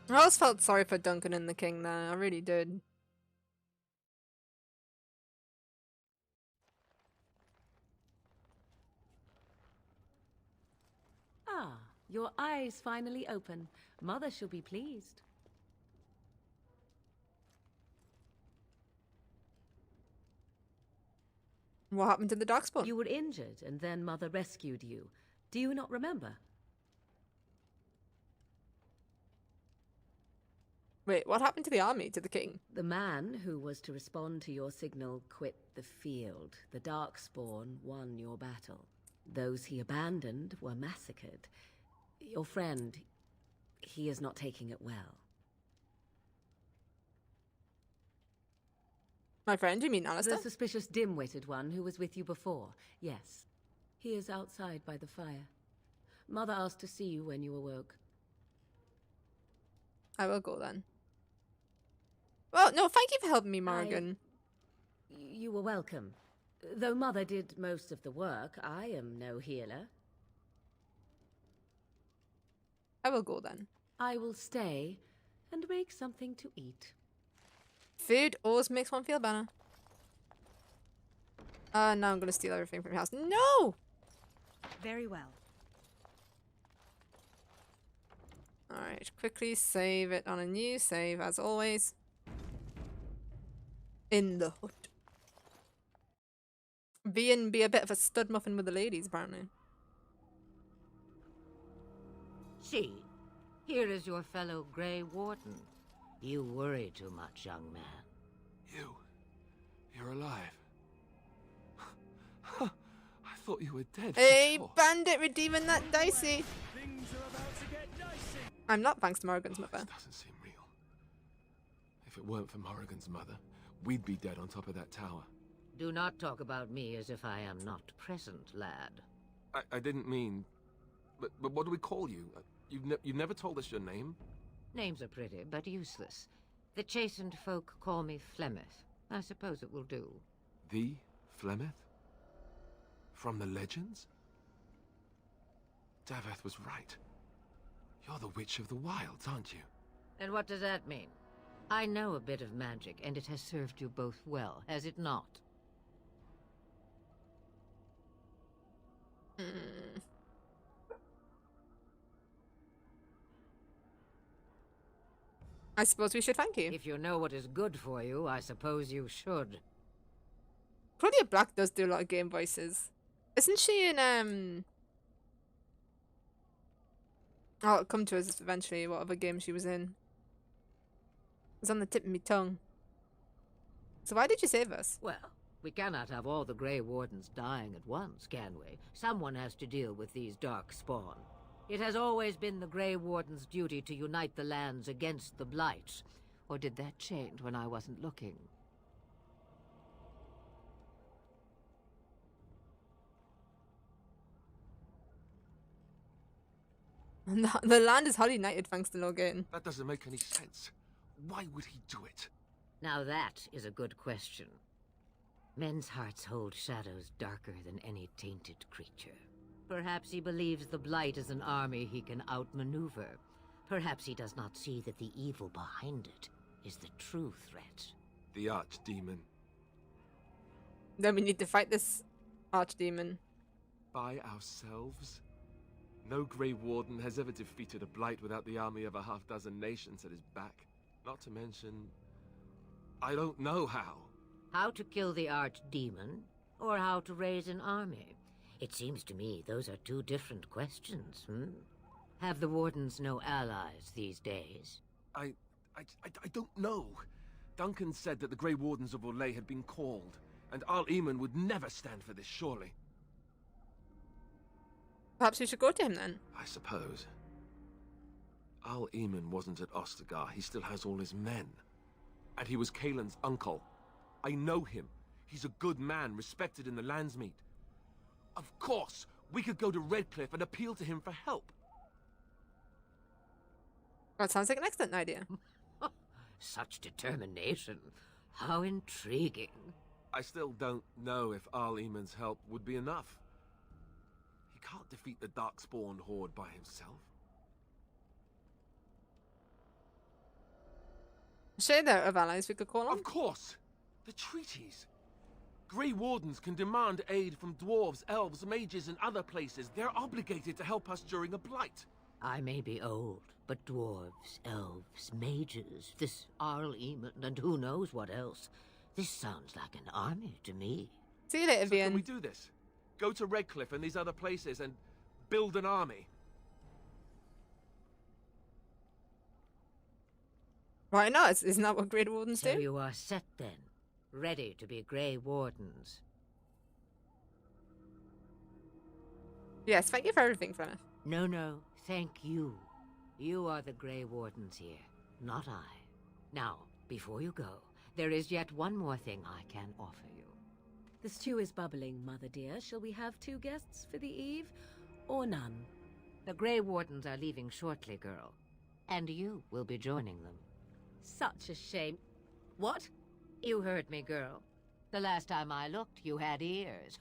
S1: I always felt sorry for Duncan and the king there, I really did.
S2: Ah, your eyes finally open. Mother shall be pleased.
S1: What happened to the Darkspawn?
S2: You were injured, and then Mother rescued you. Do you not remember?
S1: Wait, what happened to the army, to the king?
S2: The man who was to respond to your signal quit the field. The Darkspawn won your battle. Those he abandoned were massacred. Your friend, he is not taking it well.
S1: My friend, you mean Alistair?
S2: The suspicious dim-witted one who was with you before. Yes. He is outside by the fire. Mother asked to see you when you awoke.
S1: I will go then. Well, no, thank you for helping me, Morrigan.
S2: You were welcome. Though Mother did most of the work, I am no healer.
S1: I will go then.
S2: I will stay and make something to eat.
S1: Food always makes one feel better. Now I'm gonna steal everything from your house. No!
S12: Very well.
S1: Alright, quickly save it on a new save, as always. In the hut. Be a bit of a stud muffin with the ladies, apparently.
S3: See, here is your fellow Grey Warden. You worry too much, young man.
S4: You're alive. I thought you were dead.
S1: Hey,
S4: for sure.
S1: bandit redeeming that dicey. I'm not, thanks to Morrigan's mother.
S4: This doesn't seem real. If it weren't for Morrigan's mother, we'd be dead on top of that tower.
S3: Do not talk about me as if I am not present, lad.
S4: I didn't mean... But what do we call you? You've never told us your name?
S3: Names are pretty, but useless. The chastened folk call me Flemeth. I suppose it will do.
S4: The Flemeth? From the legends? Daveth was right. You're the Witch of the Wilds, aren't you?
S3: And what does that mean? I know a bit of magic, and it has served you both well, has it not?
S1: I suppose we should thank you.
S3: If you know what is good for you, I suppose you should.
S1: Claudia Black does do a lot of game voices. Isn't she in, Oh, it'll come to us eventually, whatever game she was in. It's on the tip of my tongue. So why did you save us?
S3: Well, we cannot have all the Grey Wardens dying at once, can we? Someone has to deal with these dark spawn. It has always been the Grey Warden's duty to unite the lands against the Blight. Or did that change when I wasn't looking?
S1: The land is Holly United thanks to Logan.
S4: That doesn't make any sense. Why would he do it?
S3: Now that is a good question. Men's hearts hold shadows darker than any tainted creature. Perhaps he believes the Blight is an army he can outmaneuver. Perhaps he does not see that the evil behind it is the true threat.
S4: The archdemon.
S1: Then we need to fight this archdemon.
S4: By ourselves? No Grey Warden has ever defeated a Blight without the army of a half-dozen nations at his back. Not to mention... I don't know how.
S3: How to kill the archdemon, or how to raise an army? It seems to me those are two different questions, Have the Wardens no allies these days?
S4: I don't know. Duncan said that the Grey Wardens of Orlais had been called, and Al-Eamon would never stand for this, surely.
S1: Perhaps we should go to him then.
S4: I suppose. Al-Eamon wasn't at Ostagar. He still has all his men. And he was Kaelin's uncle. I know him. He's a good man, respected in the Landsmeet. Of course, we could go to Redcliffe and appeal to him for help.
S1: That sounds like an excellent idea.
S3: Such determination. How intriguing.
S4: I still don't know if Al-Eamon's help would be enough. He can't defeat the Darkspawn horde by himself.
S1: Sure, there of allies we could call on.
S4: Of course! The treaties! Grey Wardens can demand aid from dwarves, elves, mages, and other places. They're obligated to help us during a blight.
S3: I may be old, but dwarves, elves, mages, this Al-Eamon, and who knows what else. This sounds like an army to me.
S1: See you later,
S4: So
S1: Vian.
S4: can we do this? Go to Redcliffe and these other places and build an army?
S1: Why not? Isn't that what Grey Wardens
S3: So
S1: do?
S3: you are set then, ready to be Grey Wardens.
S1: Yes, thank you for everything, Fenna.
S3: No, thank you. You are the Grey Wardens here, not I. Now, before you go, there is yet one more thing I can offer you.
S2: The stew is bubbling, Mother dear. Shall we have 2 guests for the eve, or none?
S3: The Grey Wardens are leaving shortly, girl. And you will be joining them.
S2: Such a shame. What?
S3: You heard me, girl. The last time I looked, you had ears.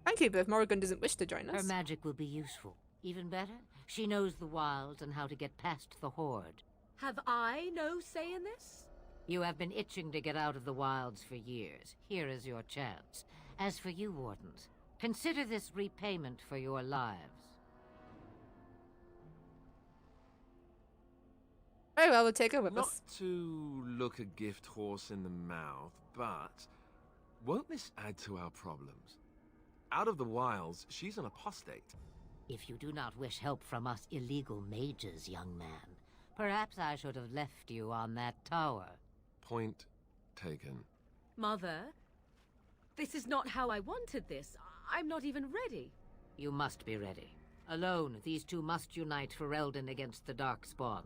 S1: Thank you, but if Morrigan doesn't wish to join us...
S3: Her magic will be useful. Even better, she knows the wilds and how to get past the horde.
S2: Have I no say in this?
S3: You have been itching to get out of the wilds for years. Here is your chance. As for you, Wardens, consider this repayment for your lives.
S1: Very well, we'll take her with
S4: Not
S1: us.
S4: to look a gift horse in the mouth, but won't this add to our problems? Out of the wilds, she's an apostate.
S3: If you do not wish help from us illegal mages, young man, perhaps I should have left you on that tower.
S4: Point taken.
S2: Mother, this is not how I wanted this. I'm not even ready.
S3: You must be ready. Alone, these two must unite for Eldon against the Darkspawn.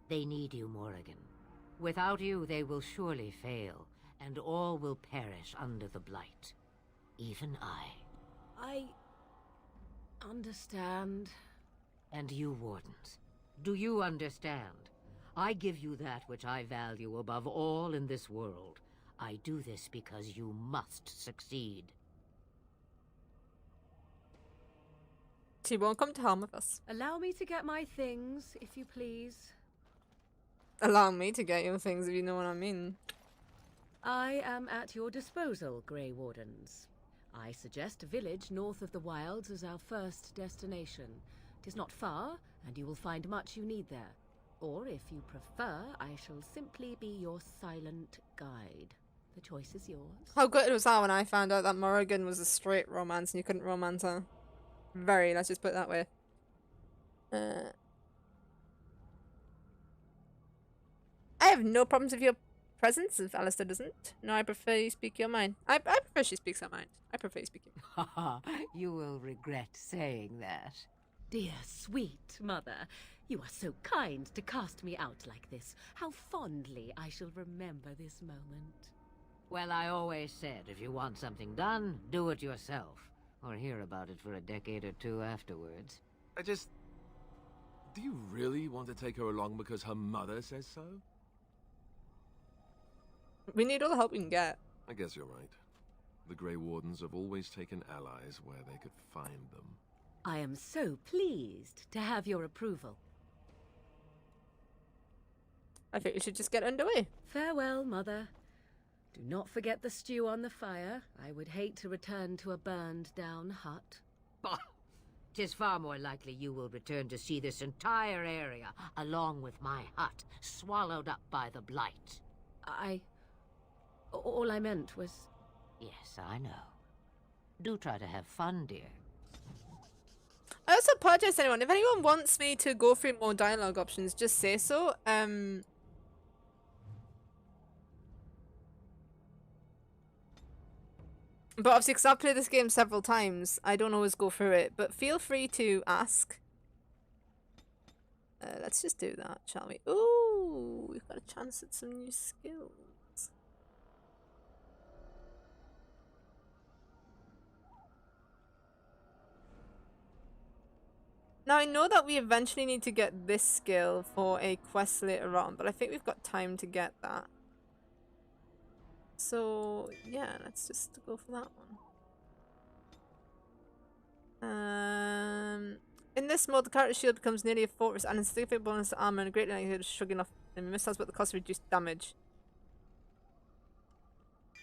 S3: They need you, Morrigan. Without you, they will surely fail, and all will perish under the Blight. Even I
S2: understand.
S3: And you, Wardens, do you understand? I give you that which I value above all in this world. I do this because you must succeed.
S1: She won't come to harm with us.
S2: Allow me to get my things, if you please.
S1: Allow me to get your things, if you know what I mean.
S2: I am at your disposal, Grey Wardens. I suggest a village north of the wilds as our first destination. 'Tis not far, and you will find much you need there. Or, if you prefer, I shall simply be your silent guide. The choice is yours.
S1: How good was that when I found out that Morrigan was a straight romance and you couldn't romance her? Very, let's just put it that way. I have no problems with your presence if Alistair doesn't. No, I prefer you speak your mind. I prefer she speaks her mind. I prefer you speak your mind.
S3: Ha you will regret saying that.
S2: Dear, sweet mother, you are so kind to cast me out like this. How fondly I shall remember this moment.
S3: Well, I always said if you want something done, do it yourself. or hear about it for a decade or two afterwards.
S4: Do you really want to take her along because her mother says so?
S1: We need all the help we can get.
S4: I guess you're right. The Grey Wardens have always taken allies where they could find them.
S2: I am so pleased to have your approval.
S1: I think we should just get underway.
S2: Farewell, Mother. Do not forget the stew on the fire. I would hate to return to a burned-down hut.
S3: Bah! 'Tis far more likely you will return to see this entire area, along with my hut, swallowed up by the blight.
S2: All I meant was...
S3: Yes, I know. Do try to have fun, dear.
S1: I also apologize to anyone. If anyone wants me to go through more dialogue options, just say so. But obviously, because I've played this game several times, I don't always go through it. But feel free to ask. Let's just do that, shall we? Ooh, we've got a chance at some new skills. Now, I know that we eventually need to get this skill for a quest later on, but I think we've got time to get that. So, yeah, let's just go for that one. In this mode, the character's shield becomes nearly a fortress and a significant bonus to armor and a great likelihood of shrugging off missiles, but the cost of reduced damage.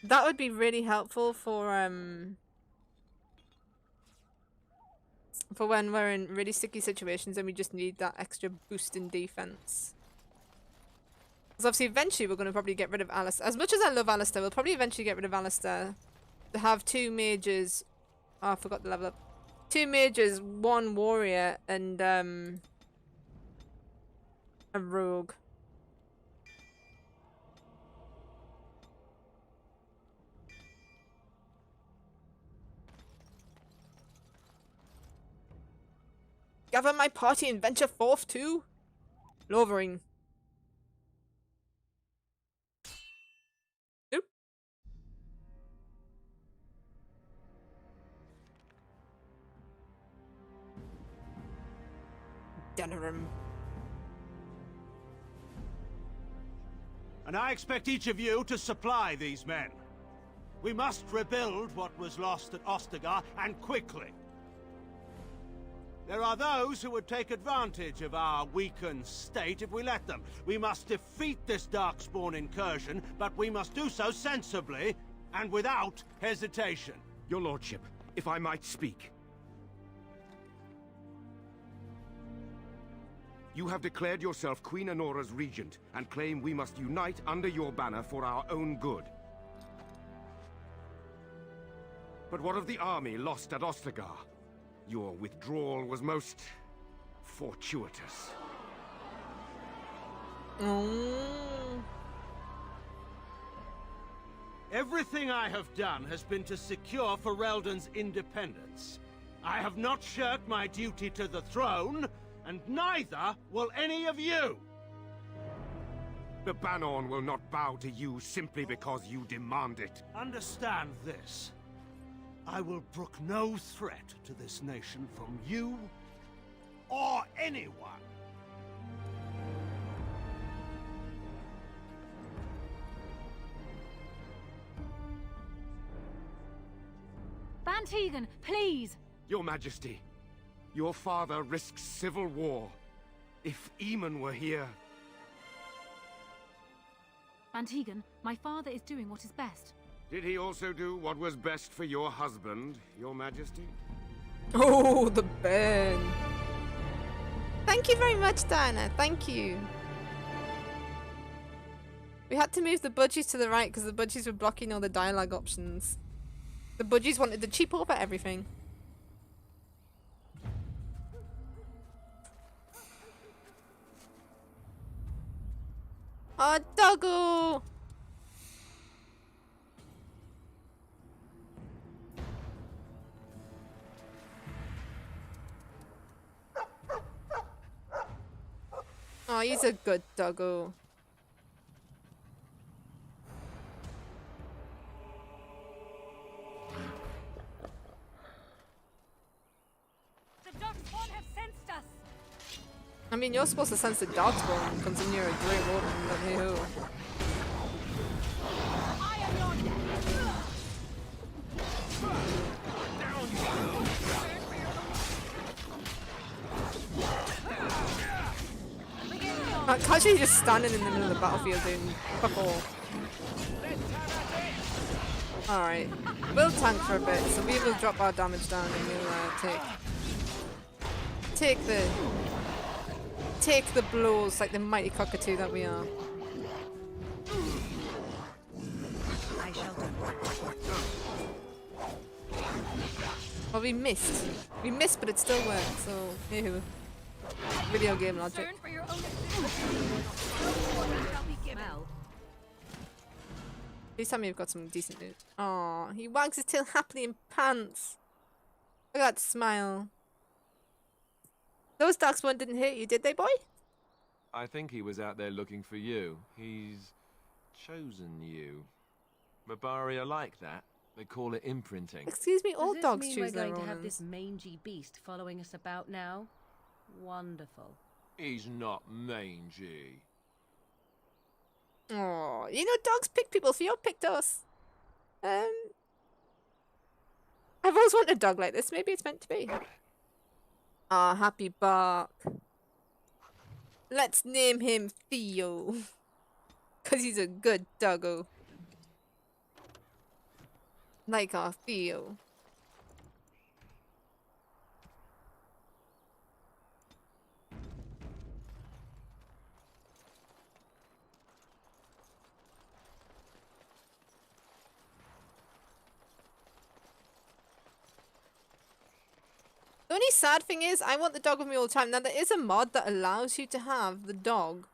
S1: That would be really helpful for when we're in really sticky situations and we just need that extra boost in defense. Because obviously eventually we're going to probably get rid of Alistair. As much as I love Alistair, we'll probably eventually get rid of Alistair. To have 2 mages... Oh, I forgot the level up. 2 mages, 1 warrior, and a rogue. Gather my party and venture forth to Lovering. Nope. Denerim.
S14: And I expect each of you to supply these men. We must rebuild what was lost at Ostagar, and quickly. There are those who would take advantage of our weakened state if we let them. We must defeat this Darkspawn incursion, but we must do so sensibly and without hesitation.
S11: Your lordship, if I might speak. You have declared yourself Queen Honora's regent, and claim we must unite under your banner for our own good. But what of the army lost at Ostagar? Your withdrawal was most fortuitous.
S14: Everything I have done has been to secure Ferelden's independence. I have not shirked my duty to the throne, and neither will any of you!
S11: The Banorn will not bow to you simply because you demand it.
S14: Understand this. I will brook no threat to this nation from you or anyone.
S15: Van Tegan, please!
S11: Your Majesty, your father risks civil war. If Eamon were here...
S15: Van Tegan, my father is doing what is best.
S11: Did he also do what was best for your husband, Your Majesty?
S1: Oh, the burn. Thank you very much, Diana. Thank you. We had to move the budgies to the right because the budgies were blocking all the dialogue options. The budgies wanted to cheap over everything. Oh, doggo! Oh, he's a good doggo.
S12: sensed us.
S1: I mean, you're supposed to sense the darkspawn comes in near a Grey Warden, but hey ho.
S12: I am your
S1: Actually, just standing in the middle of the battlefield doing fuck all. Alright, we'll tank for a bit, so we will drop our damage down and we'll take the blows like the mighty cockatoo that we are.
S12: I shall do.
S1: Well, we missed. We missed, but it still worked, so ew. Video game logic.
S12: For your own
S2: Well,
S1: Please tell me you've got some decent loot. Aw, he wags his tail happily in pants. Look at that smile. Those darkspawn didn't hurt you, did they, boy?
S4: I think he was out there looking for you. He's chosen you. Mabari are like that. They call it imprinting.
S1: Excuse me, all
S2: does
S1: dogs
S2: this mean
S1: choose
S2: we're
S1: their
S2: going to have
S1: owners.
S2: this mangy beast following us about now? Wonderful.
S4: He's not mangy.
S1: Oh, you know dogs pick people, so you picked us. I've always wanted a dog like this. Maybe it's meant to be. Ah, happy bark. Let's name him Theo. Because he's a good doggo. Like our Theo. The only sad thing is, I want the dog with me all the time. Now, there is a mod that allows you to have the dog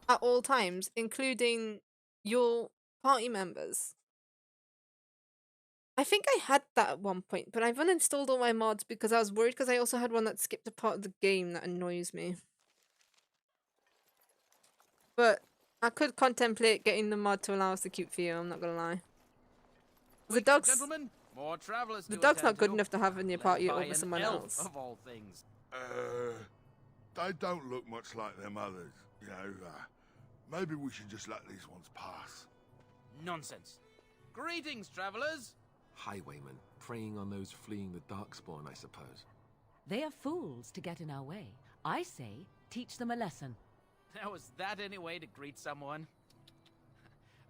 S1: at all times, including your party members. I think I had that at one point, but I've uninstalled all my mods because I was worried because I also had one that skipped a part of the game that annoys me. But I could contemplate getting the mod to allow us to keep Theo, I'm not gonna lie. The dog's...
S13: Gentlemen, more travelers
S1: The
S13: to
S1: dog's not
S13: attend
S1: good
S13: to,
S1: enough to have in your party
S13: led by
S1: over
S13: an
S1: someone
S13: elf,
S1: else.
S13: Of all things.
S16: They don't look much like them others, you know. Maybe we should just let these ones pass.
S13: Nonsense. Greetings, travelers.
S4: Highwaymen, preying on those fleeing the darkspawn, I suppose.
S2: They are fools to get in our way. I say, teach them a lesson.
S13: Now, is that any way to greet someone?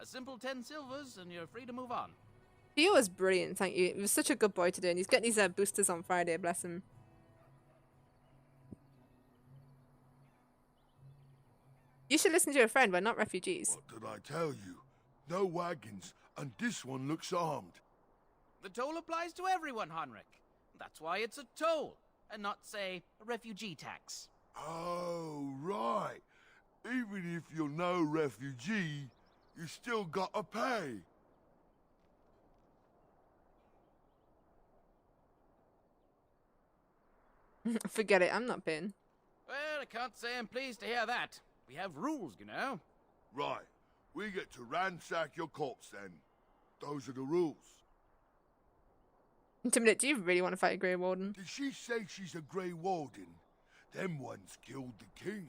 S13: A simple 10 silvers and you're free to move on.
S1: Theo was brilliant, thank you. He was such a good boy today, and he's getting his boosters on Friday, bless him. You should listen to your friend, we're not refugees.
S16: What did I tell you? No wagons, and this one looks armed.
S13: The toll applies to everyone, Heinrich. That's why it's a toll, and not, say, a refugee tax.
S16: Oh, right. Even if you're no refugee, you still gotta pay.
S1: Forget it, I'm not paying.
S13: Well, I can't say I'm pleased to hear that. We have rules, you know.
S16: Right. We get to ransack your corpse then. Those are the rules.
S1: Intimidate, do you really want to fight a Grey Warden?
S16: Did she say she's a Grey Warden? Them ones killed the king.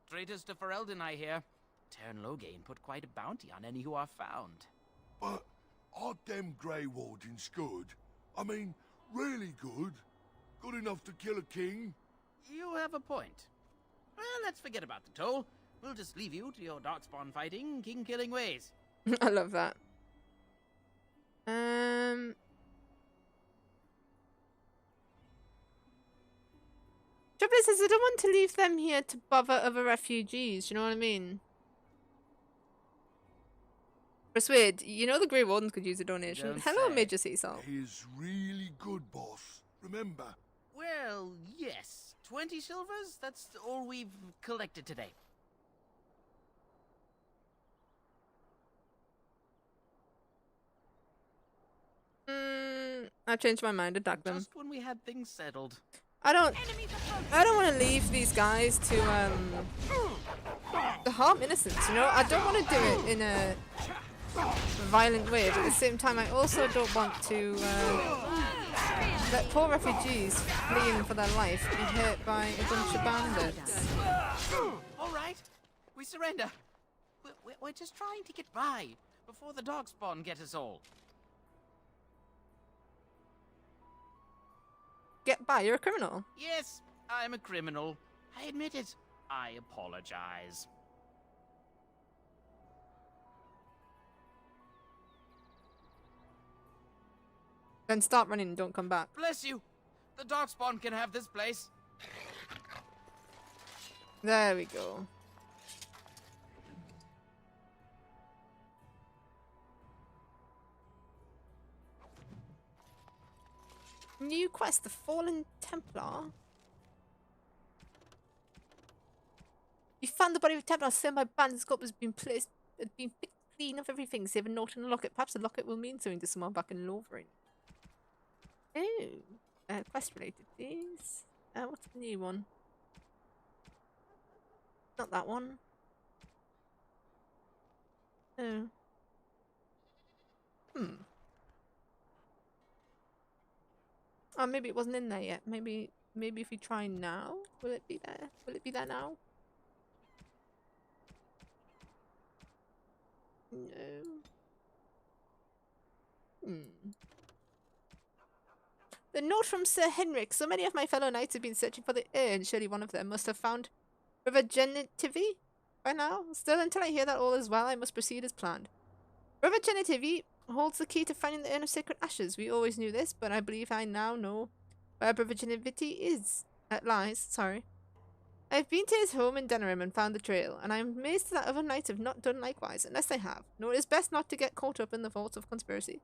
S13: Traitors to Ferelden, I hear. Tern Loghain put quite a bounty on any who are found.
S16: But aren't them Grey Wardens good? I mean, really good? Good enough to kill a king?
S13: You have a point. Well, let's forget about the toll. We'll just leave you to your darkspawn fighting, king-killing ways.
S1: I love that. Trouble is, I don't want to leave them here to bother other refugees, you know what I mean? Persuade, you know the Grey Wardens could use a donation.
S13: Don't
S1: Hello,
S13: say.
S1: Major Sea Salt.
S16: He is really good, boss. Remember?
S13: Well, yes. 20 silvers? That's all we've collected today.
S1: I've changed my mind. Attack them.
S13: Just when we had things settled.
S1: I don't want to leave these guys to harm innocents, you know? I don't want to do it in a violent way, but at the same time I also don't want to let poor refugees fleeing for their life be hurt by a bunch of bandits.
S13: All right, we surrender. We're just trying to get by before the darkspawn get us all.
S1: Get by, you're a criminal.
S13: Yes, I'm a criminal. I admit it. I apologize.
S1: Then start running and don't come back.
S13: Bless you. The darkspawn can have this place.
S1: There we go. New quest, the Fallen Templar. You found the body of a Templar slain by bandits. Scope has been picked clean of everything, save a note in the locket. Perhaps the locket will mean something to someone back in Lovering. Oh, quest related, please. What's the new one? Not that one. Oh. Oh, maybe it wasn't in there yet. Maybe if we try now, will it be there? Will it be there now? No. The note from Sir Henrik. So many of my fellow knights have been searching for the urn. Surely one of them must have found Regenerativity by now. Still, until I hear that all is well, I must proceed as planned. Regenerativity holds the key to finding the urn of sacred ashes. We always knew this, but I believe I now know where Regenerativity lies. Sorry. I've been to his home in Denerim and found the trail, and I am amazed that other knights have not done likewise, unless they have. No, it is best not to get caught up in the faults of conspiracy.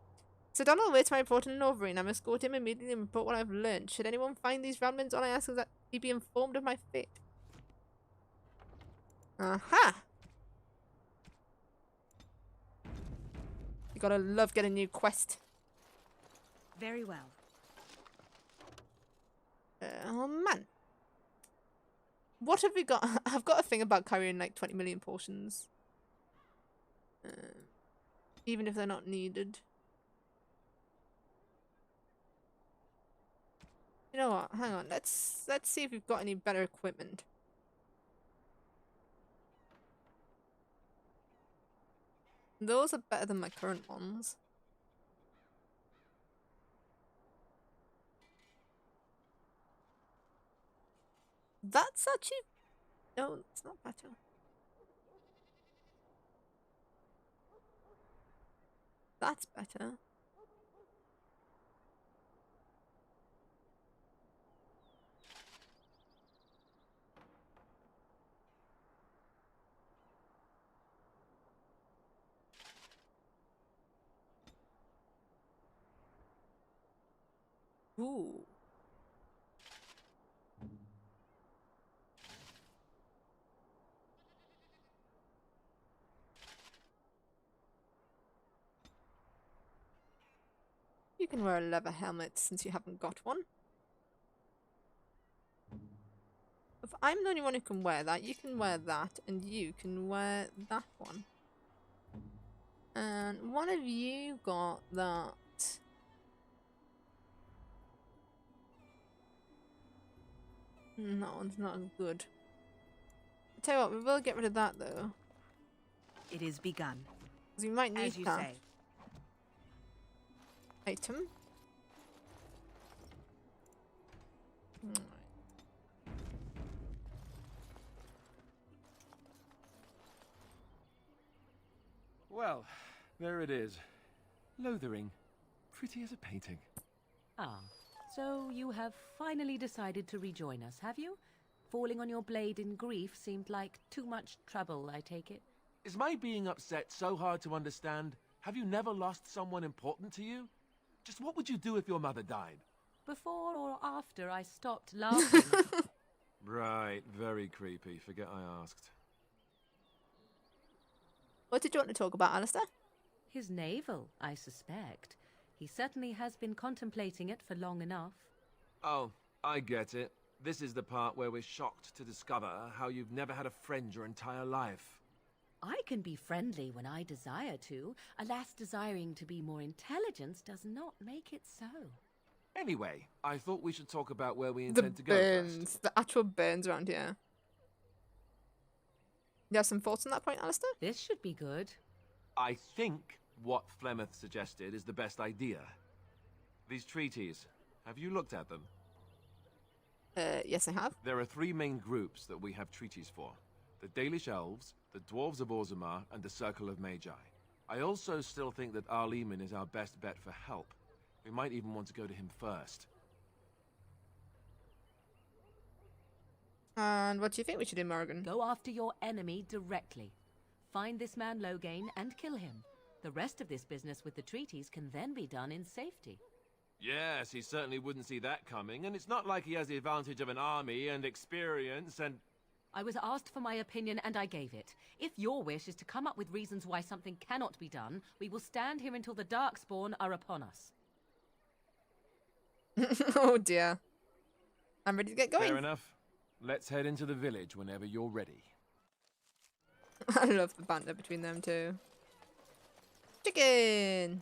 S1: Sir Donald waits my report in Overeem. I must go to him immediately and report what I've learned. Should anyone find these ramblings, all I ask is that he be informed of my fate. Aha! You gotta love getting a new quest.
S12: Very well.
S1: Oh man. What have we got? I've got a thing about carrying like 20 million potions. Even if they're not needed. You know what? Hang on. Let's see if we've got any better equipment. Those are better than my current ones. That's actually... No, it's not better. That's better. Ooh. You can wear a leather helmet since you haven't got one. If I'm the only one who can wear that, you can wear that, and you can wear that one. And one of you got that. That one's not as good. I'll tell you what, we will get rid of that though.
S12: It is begun.
S1: Because we might need
S12: As you
S1: that.
S12: say.
S1: Item.
S4: Well, there it is. Lothering. Pretty as a painting.
S2: Ah, so you have finally decided to rejoin us, have you? Falling on your blade in grief seemed like too much trouble, I take it.
S4: Is my being upset so hard to understand? Have you never lost someone important to you? Just what would you do if your mother died?
S2: Before or after I stopped laughing.
S4: Right, very creepy. Forget I asked.
S1: What did you want to talk about, Alistair?
S2: His navel, I suspect. He certainly has been contemplating it for long enough.
S4: Oh, I get it. This is the part where we're shocked to discover how you've never had a friend your entire life.
S2: I can be friendly when I desire to. Alas, desiring to be more intelligent does not make it so.
S4: Anyway, I thought we should talk about where we
S1: The
S4: intend to go first.
S1: burns. The actual burns around here. You have some thoughts on that point, Alistair?
S2: This should be good.
S4: I think what Flemeth suggested is the best idea. These treaties, have you looked at them?
S1: Yes, I have.
S4: There are three main groups that we have treaties for. The Dalish Elves, the Dwarves of Orzammar, and the Circle of Magi. I also still think that Arleman is our best bet for help. We might even want to go to him first.
S1: And what do you think we should do, Morrigan?
S2: Go after your enemy directly. Find this man Loghain and kill him. The rest of this business with the treaties can then be done in safety.
S4: Yes, he certainly wouldn't see that coming, and it's not like he has the advantage of an army and experience and...
S2: I was asked for my opinion and I gave it. If your wish is to come up with reasons why something cannot be done, we will stand here until the Darkspawn are upon us.
S1: Oh dear. I'm ready to get going.
S4: Fair enough. Let's head into the village whenever you're ready.
S1: I love the banter between them two. Chicken!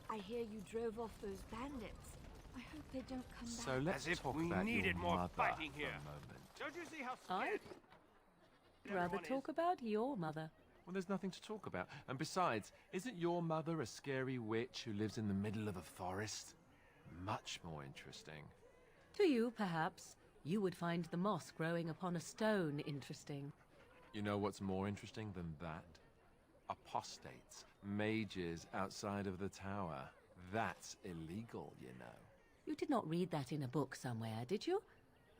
S17: I hear you drove off those bandits. I hope they don't come back.
S4: So let's talk about your mother
S14: fighting here.
S4: for a moment.
S14: Don't you see how
S2: I'd rather talk about your mother.
S4: Well, there's nothing to talk about. And besides, isn't your mother a scary witch who lives in the middle of a forest? Much more interesting.
S2: To you, perhaps. You would find the moss growing upon a stone interesting.
S4: You know what's more interesting than that? Apostates, mages outside of the tower. That's illegal, you know.
S2: You did not read that in a book somewhere, did you?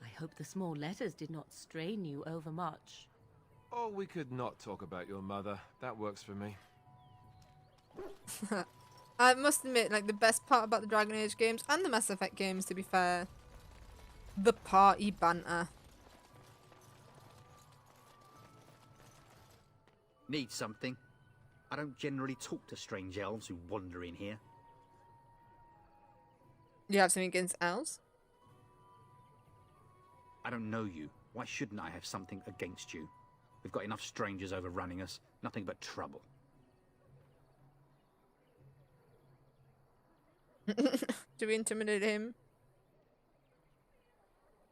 S2: I hope the small letters did not strain you overmuch.
S4: Oh, we could not talk about your mother. That works for me.
S1: I must admit, like, the best part about the Dragon Age games, and the Mass Effect games, to be fair, the party banter.
S18: Need something? I don't generally talk to strange elves who wander in here.
S1: You have something against elves?
S18: I don't know you. Why shouldn't I have something against you? We've got enough strangers overrunning us. Nothing but trouble.
S1: Do we intimidate him?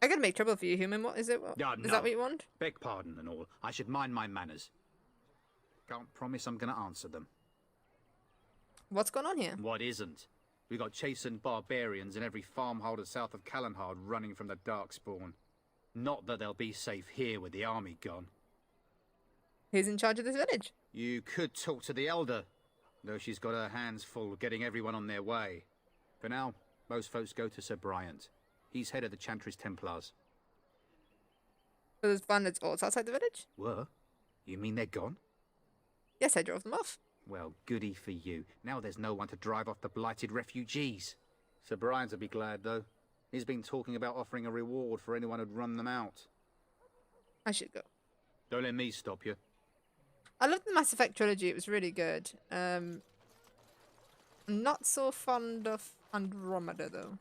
S1: I gotta make trouble for you, human. What is it? What,
S18: No.
S1: is that what you want?
S18: Beg pardon and all. I should mind my manners. Can't promise I'm gonna answer them.
S1: What's going on here?
S18: What isn't? We got chastened barbarians in every farmholder south of Callanhard running from the Darkspawn. Not that they'll be safe here with the army gone.
S1: Who's in charge of this village?
S18: You could talk to the Elder, though she's got her hands full getting everyone on their way. For now, most folks go to Sir Bryant. He's head of the Chantry's Templars.
S1: So there's bandits all outside the village?
S18: Were? You mean they're gone?
S1: Yes, I drove them off.
S18: Well, goody for you. Now there's no one to drive off the blighted refugees. Sir Bryant will be glad, though. He's been talking about offering a reward for anyone who'd run them out.
S1: I should go.
S18: Don't let me stop you.
S1: I loved the Mass Effect trilogy. It was really good. I'm not so fond of Andromeda, though.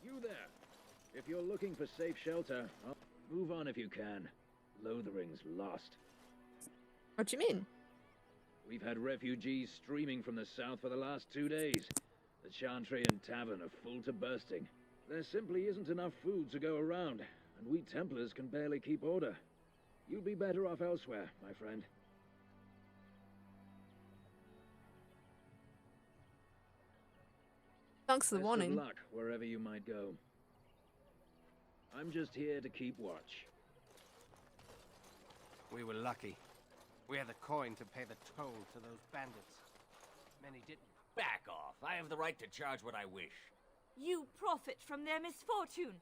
S19: You there. If you're looking for safe shelter, move on if you can. Lothering's lost.
S1: What do you mean?
S19: We've had refugees streaming from the south for the last 2 days. The Chantry and Tavern are full to bursting. There simply isn't enough food to go around, and we Templars can barely keep order. You'd be better off elsewhere, my friend.
S1: Thanks for the warning.
S19: Best of luck wherever you might go. I'm just here to keep watch.
S9: We were lucky. We had the coin to pay the toll to those bandits. Many didn't.
S20: Back off. I have the right to charge what I wish.
S17: You profit from their misfortune.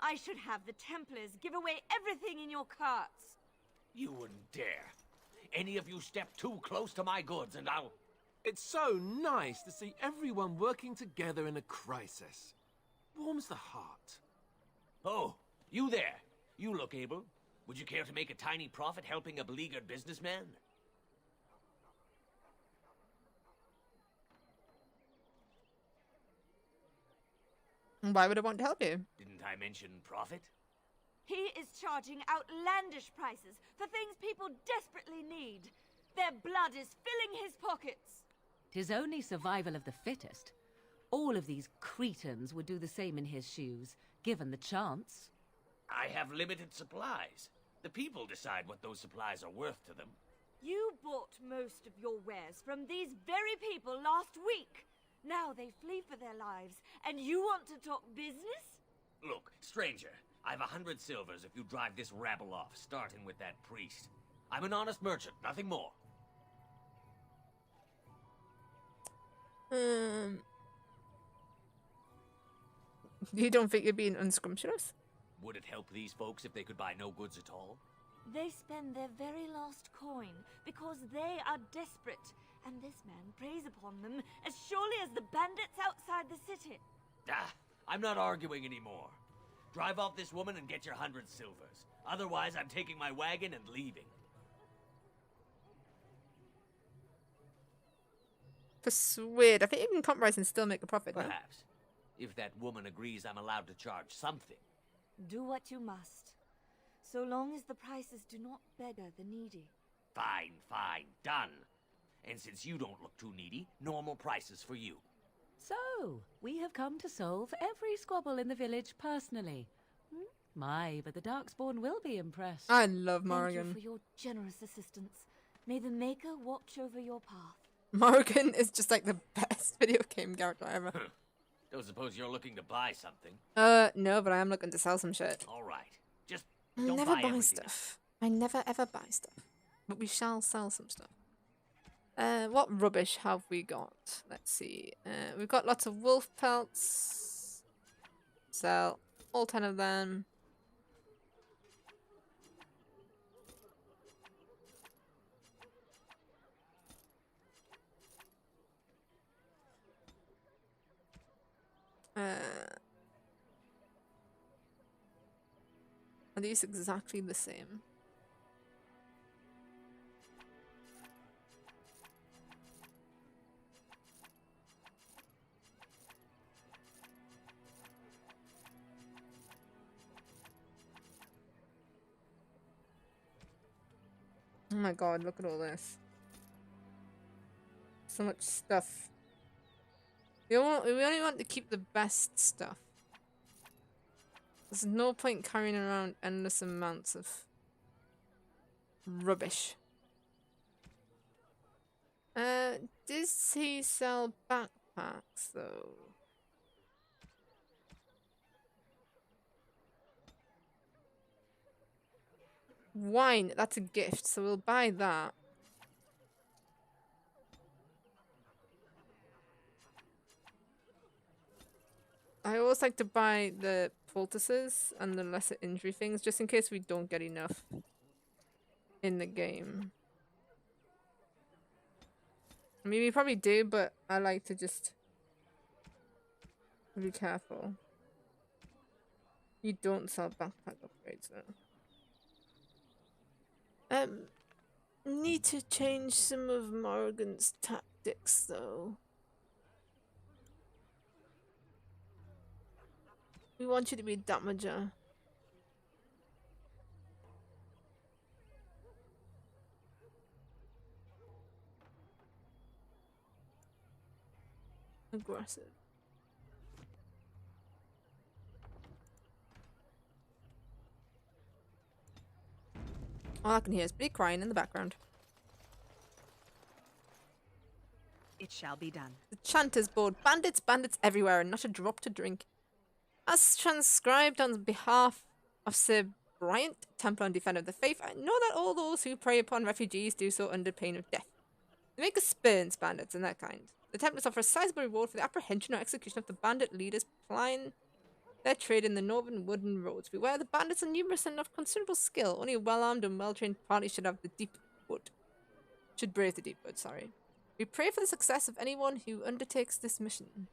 S17: I should have the Templars give away everything in your carts.
S20: You wouldn't dare. Any of you step too close to my goods and I'll...
S4: It's so nice to see everyone working together in a crisis. Warms the heart.
S20: Oh, you there. You look able. Would you care to make a tiny profit helping a beleaguered businessman?
S1: Why would I want to help you?
S20: Didn't I mention profit?
S17: He is charging outlandish prices for things people desperately need. Their blood is filling his pockets.
S2: 'Tis only survival of the fittest. All of these cretins would do the same in his shoes, given the chance.
S20: I have limited supplies. The people decide what those supplies are worth to them.
S17: You bought most of your wares from these very people last week. Now they flee for their lives, and you want to talk business?
S20: Look, stranger, I've 100 silvers if you drive this rabble off, starting with that priest. I'm an honest merchant, nothing more.
S1: You don't think you're being unscrumptious?
S20: Would it help these folks if they could buy no goods at all?
S17: They spend their very last coin because they are desperate, and this man preys upon them as surely as the bandits outside the city.
S20: Ah, I'm not arguing anymore. Drive off this woman and get your 100 silvers. Otherwise, I'm taking my wagon and leaving.
S1: Persuade. I think you can compromise and still make a profit.
S20: Perhaps. If that woman agrees I'm allowed to charge something.
S17: Do what you must, so long as the prices do not beggar the needy.
S20: Fine, fine, done. And since you don't look too needy, normal prices for you.
S2: So, we have come to solve every squabble in the village personally. My, but the Darkspawn will be impressed.
S1: I love Morrigan.
S17: Thank you for your generous assistance. May the Maker watch over your path.
S1: Morrigan is just like the best video game character ever.
S20: Don't suppose you're looking to buy something?
S1: No, but I am looking to sell some shit.
S20: All right. Just
S1: I
S20: don't
S1: never
S20: buy
S1: buy
S20: everything.
S1: stuff. I never ever buy stuff. But we shall sell some stuff. What rubbish have we got? Let's see. We've got lots of wolf pelts. Sell all 10 of them. Are these exactly the same? Oh my god, look at all this. So much stuff. We only want to keep the best stuff. There's no point carrying around endless amounts of rubbish. Does he sell backpacks though? Wine, that's a gift, so we'll buy that. I always like to buy the poultices and the lesser injury things, just in case we don't get enough in the game. I mean, we probably do, but I like to just be careful. You don't sell backpack upgrades though. Need to change some of Morrigan's tactics though. We want you to be a damager. Aggressive. All I can hear is Big crying in the background.
S12: It shall be done.
S1: The Chanter's board. Bandits, bandits everywhere, and not a drop to drink. As transcribed on behalf of Sir Bryant, Templar and Defender of the Faith, I know that all those who prey upon refugees do so under pain of death. The Maker spurns bandits and that kind. The Templars offer a sizable reward for the apprehension or execution of the bandit leaders plying their trade in the northern wooden roads. Beware, the bandits are numerous and of considerable skill. Only a well-armed and well-trained party should have the deep wood. Should brave the deep wood, sorry. We pray for the success of anyone who undertakes this mission.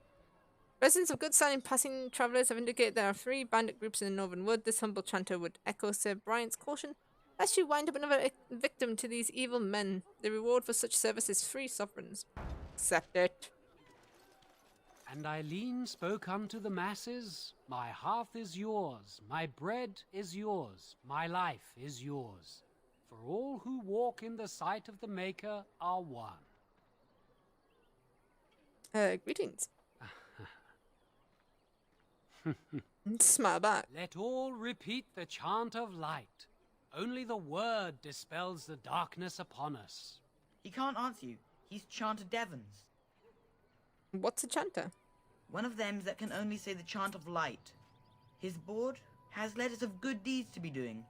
S1: Residents of good standing passing travellers have indicated there are 3 bandit groups in the northern wood. This humble chanter would echo Sir Bryant's caution. Lest you wind up another victim to these evil men, the reward for such service is 3 sovereigns. Accept it.
S21: And Eileen spoke unto the masses, my hearth is yours, my bread is yours, my life is yours. For all who walk in the sight of the Maker are one.
S1: Greetings. Smile back.
S21: Let all repeat the chant of light. Only the word dispels the darkness upon us.
S22: He can't answer you. He's Chanter Devons.
S1: What's a chanter?
S22: One of them that can only say the chant of light. His board has letters of good deeds to be doing.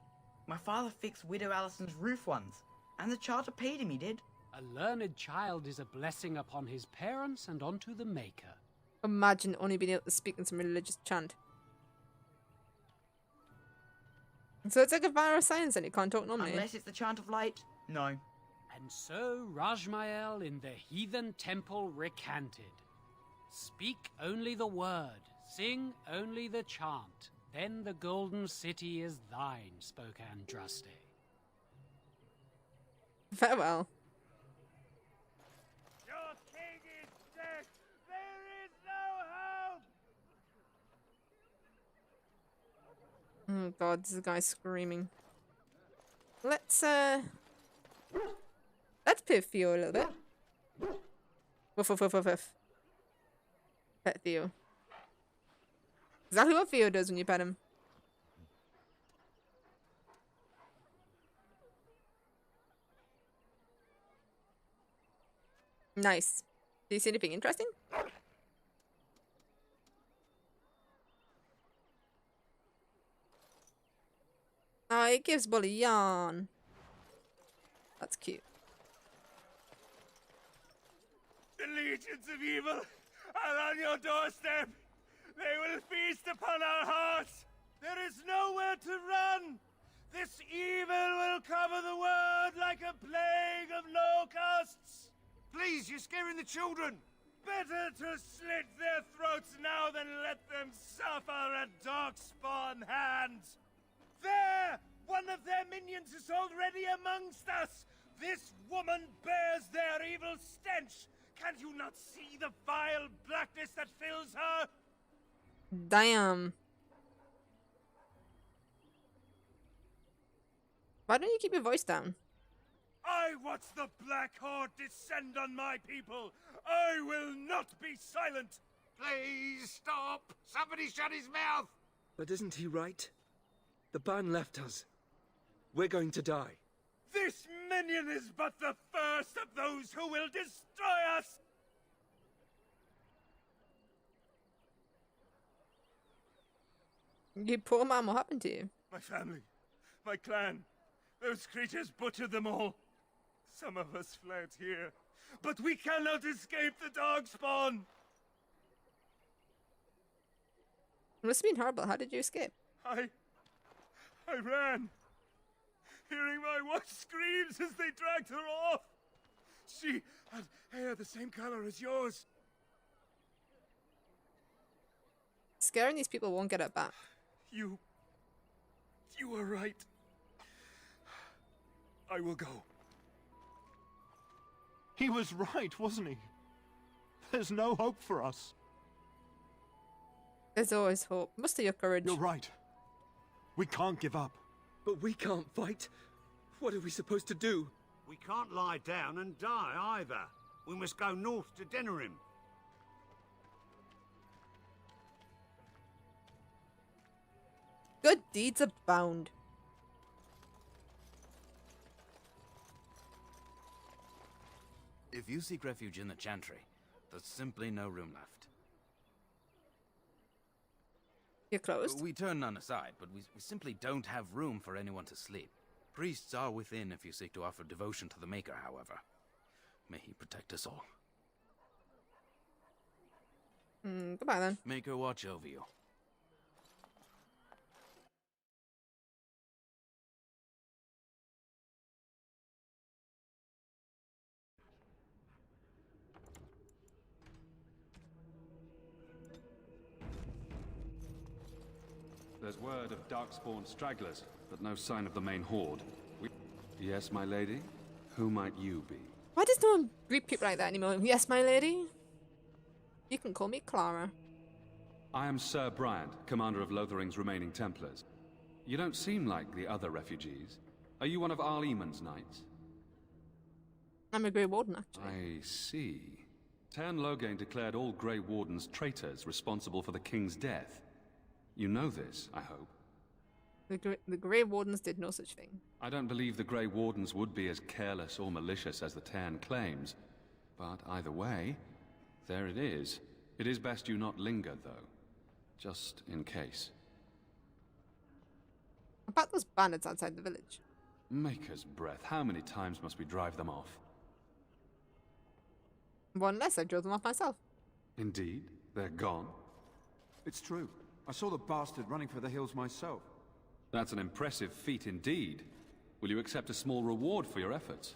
S22: My father fixed Widow Allison's roof once, and the charter paid him, he did.
S21: A learned child is a blessing upon his parents and onto the Maker.
S1: Imagine only being able to speak in some religious chant. So it's like a virus science and you can't talk normally.
S22: Unless it's the chant of light, no.
S21: And so Rajmael in the heathen temple recanted. Speak only the word, sing only the chant, then the golden city is thine, spoke Andraste.
S1: Farewell.
S14: Your king is dead! There is no hope!
S1: Oh god, this guy screaming. Let's pet Theo a little bit. Woof woof woof woof woof. Pet Theo. Exactly what Theo does when you pet him. Nice. Do you see anything interesting? Oh, it gives Bully yarn. That's cute.
S14: The legions of evil are on your doorstep. They will feast upon our hearts. There is nowhere to run. This evil will cover the world like a plague of locusts.
S11: Please, you're scaring the children.
S14: Better to slit their throats now than let them suffer at Darkspawn hands. There! One of their minions is already amongst us! This woman bears their evil stench! Can you not see the vile blackness that fills her?
S1: Damn. Why don't you keep your voice down?
S14: I watch the Black Horde descend on my people! I will not be silent!
S11: Please stop! Somebody shut his mouth!
S23: But isn't he right? The ban left us. We're going to die.
S14: This minion is but the first of those who will destroy us!
S1: You poor man, what happened to you?
S14: My family, my clan, those creatures butchered them all. Some of us fled here, but we cannot escape the Darkspawn!
S1: It must have been horrible. How did you escape?
S14: I ran, hearing my wife's screams as they dragged her off. She had hair the same color as yours.
S1: Scaring these people won't get it back.
S14: You were right. I will go.
S24: He was right, wasn't he? There's no hope for us.
S1: There's always hope. Muster your courage.
S24: You're right. We can't give up.
S23: But we can't fight. What are we supposed to do?
S14: We can't lie down and die either. We must go north to Denerim.
S1: Good deeds abound.
S25: If you seek refuge in the Chantry, there's simply no room left.
S1: You're closed?
S25: We turn none aside, but we simply don't have room for anyone to sleep. Priests are within if you seek to offer devotion to the Maker, however. May he protect us all.
S1: Goodbye then.
S25: Maker watch over you.
S26: There's word of Darkspawn stragglers, but no sign of the main horde. Yes, my lady? Who might you be?
S1: Why does no one greet people like that anymore? Yes, my lady? You can call me Clara.
S26: I am Sir Bryant, commander of Lothering's remaining Templars. You don't seem like the other refugees. Are you one of Arl Eamon's knights?
S1: I'm a Grey Warden, actually.
S26: I see. Tern Loghain declared all Grey Wardens traitors responsible for the king's death. You know this, I hope.
S1: The Grey Wardens did no such thing.
S26: I don't believe the Grey Wardens would be as careless or malicious as the Tern claims. But either way, there it is. It is best you not linger, though. Just in case.
S1: About those bandits outside the village.
S26: Maker's breath, how many times must we drive them off?
S1: One less, I drove them off myself.
S26: Indeed, they're gone.
S3: It's true. I saw the bastard running for the hills myself.
S26: That's an impressive feat indeed. Will you accept a small reward for your efforts?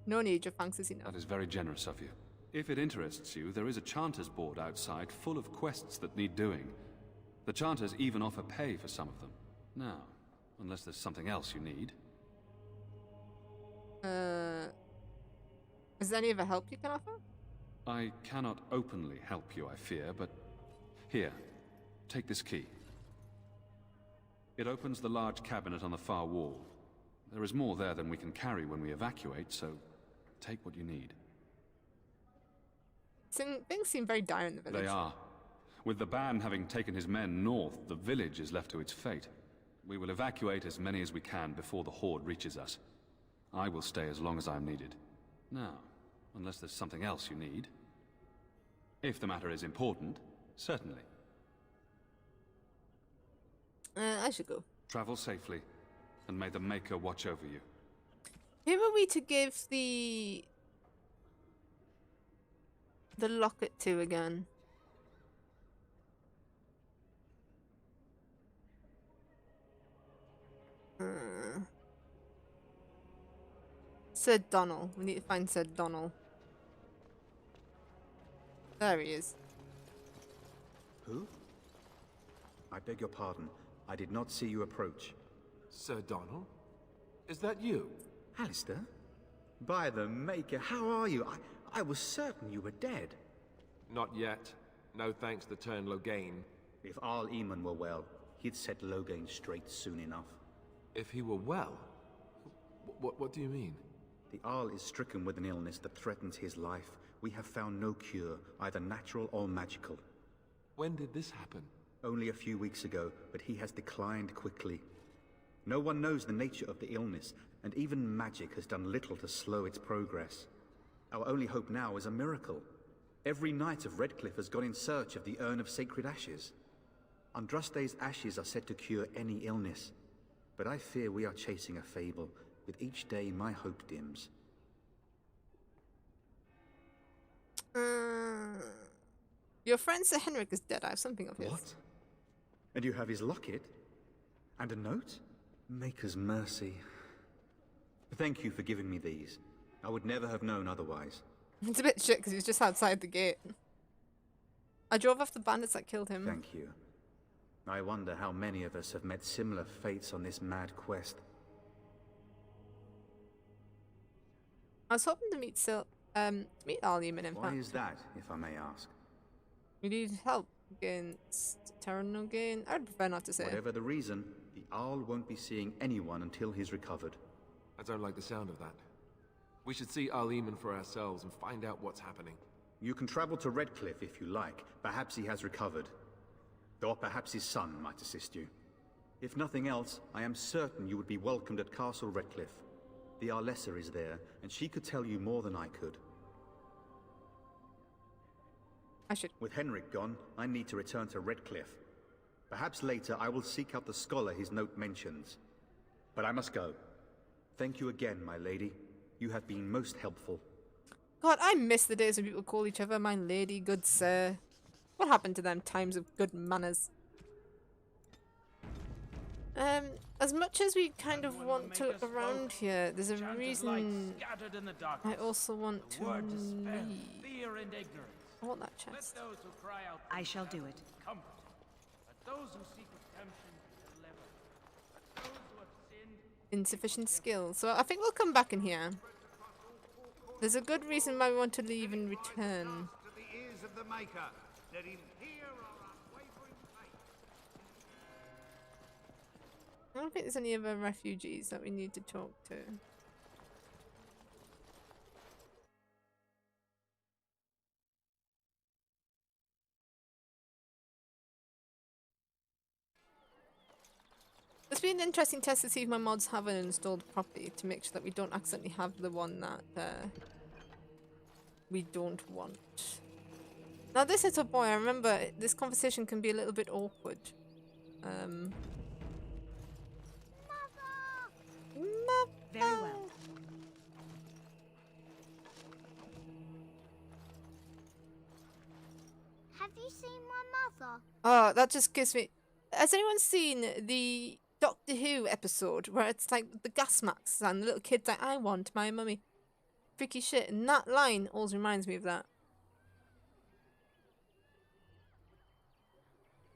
S1: No need, your thanks is enough.
S26: That is very generous of you. If it interests you, there is a Chanter's board outside full of quests that need doing. The Chanters even offer pay for some of them. Now, unless there's something else you need.
S1: Is there any other help you can offer?
S26: I cannot openly help you, I fear, but... Here, take this key. It opens the large cabinet on the far wall. There is more there than we can carry when we evacuate, so take what you need.
S1: Things seem very dire in the village.
S26: They are. With the ban having taken his men north, the village is left to its fate. We will evacuate as many as we can before the Horde reaches us. I will stay as long as I am needed. Now, unless there's something else you need. If the matter is important, certainly.
S1: I should go.
S26: Travel safely, and may the Maker watch over you.
S1: Who are we to give the locket to again? Sir Donald. We need to find Sir Donald. There he is.
S18: Who? I beg your pardon. I did not see you approach.
S4: Sir Donald? Is that you?
S18: Alistair? By the Maker, how are you? I was certain you were dead.
S4: Not yet. No thanks to Tern Loghain.
S18: If Arl Eamon were well, he'd set Loghain straight soon enough.
S4: If he were well? What do you mean?
S18: The Arl is stricken with an illness that threatens his life. We have found no cure, either natural or magical.
S4: When did this happen?
S18: Only a few weeks ago, but he has declined quickly. No one knows the nature of the illness, and even magic has done little to slow its progress. Our only hope now is a miracle. Every knight of Redcliffe has gone in search of the Urn of Sacred Ashes. Andraste's ashes are said to cure any illness, but I fear we are chasing a fable. With each day, my hope dims.
S1: Your friend Sir Henrik is dead. I have something of his.
S18: What? And you have his locket? And a note? Maker's mercy. Thank you for giving me these. I would never have known otherwise.
S1: It's a bit shit because he was just outside the gate. I drove off the bandits that killed him.
S18: Thank you. I wonder how many of us have met similar fates on this mad quest.
S1: I was hoping to meet Arl Eamon, in
S18: Why
S1: fact.
S18: is that, if I may ask?
S1: We need help against Tern Loghain. I'd prefer not to say.
S18: Whatever the reason, the Arl won't be seeing anyone until he's recovered.
S4: I don't like the sound of that. We should see Arl Eamon for ourselves and find out what's happening.
S18: You can travel to Redcliffe if you like. Perhaps he has recovered. Or perhaps his son might assist you. If nothing else, I am certain you would be welcomed at Castle Redcliffe. The Arlessa is there, and she could tell you more than I could.
S1: I should.
S18: With Henrik gone, I need to return to Redcliffe. Perhaps later I will seek out the scholar his note mentions. But I must go. Thank you again, my lady. You have been most helpful.
S1: God, I miss the days when people call each other my lady, good sir. What happened to them times of good manners? As much as we kind of want to look around here, there's a reason I also want to leave. I want that chest.
S12: I shall do it.
S1: Insufficient skill. So I think we'll come back in here. There's a good reason why we want to leave and return.
S14: To the ears of the Maker. Let him hear our unwavering faith.
S1: I don't think there's any other refugees that we need to talk to. It's been an interesting test to see if my mods have it installed properly to make sure that we don't accidentally have the one that we don't want. Now this little boy, I remember this conversation can be a little bit awkward.
S17: Very well.
S5: Have you seen my mother?
S1: Oh, that just gives me... Has anyone seen the Doctor Who episode where it's like the gas masks and the little kid's like, I want my mummy? Freaky shit. And that line always reminds me of that.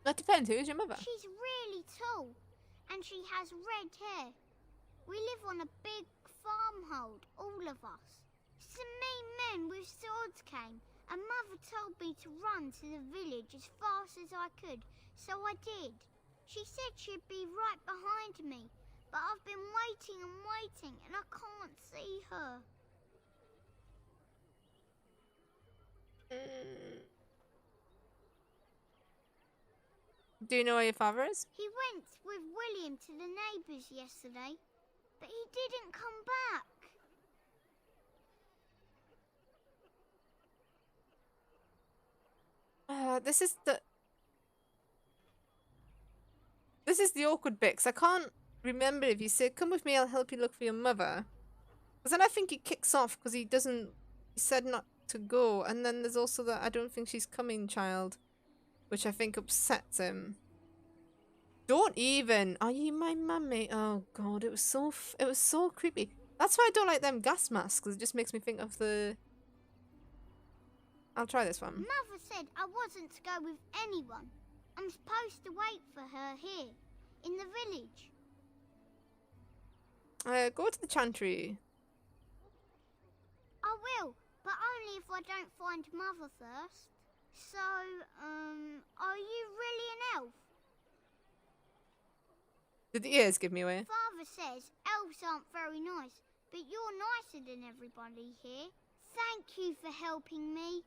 S1: That depends. Who is your mother?
S5: She's really tall, and she has red hair. We live on a big farmhold, all of us. Some mean men with swords came, and Mother told me to run to the village as fast as I could, so I did. She said she'd be right behind me, but I've been waiting and waiting, and I can't see her.
S1: Do you know where your father is?
S5: He went with William to the neighbours yesterday, but he didn't come back.
S1: This is the awkward bit, 'cause I can't remember if you said, come with me, I'll help you look for your mother. Because then I think he kicks off because he said not to go. And then there's also that I don't think she's coming child, which I think upsets him. Don't even. Are you my mummy? Oh god, it was so creepy. That's why I don't like them gas masks, because it just makes me think of the... I'll try this one.
S5: Mother said I wasn't to go with anyone. I'm supposed to wait for her here, in the village.
S1: Go to the Chantry.
S5: I will, but only if I don't find Mother first. So, are you really an elf?
S1: Did the ears give me away?
S5: Father says elves aren't very nice, but you're nicer than everybody here. Thank you for helping me.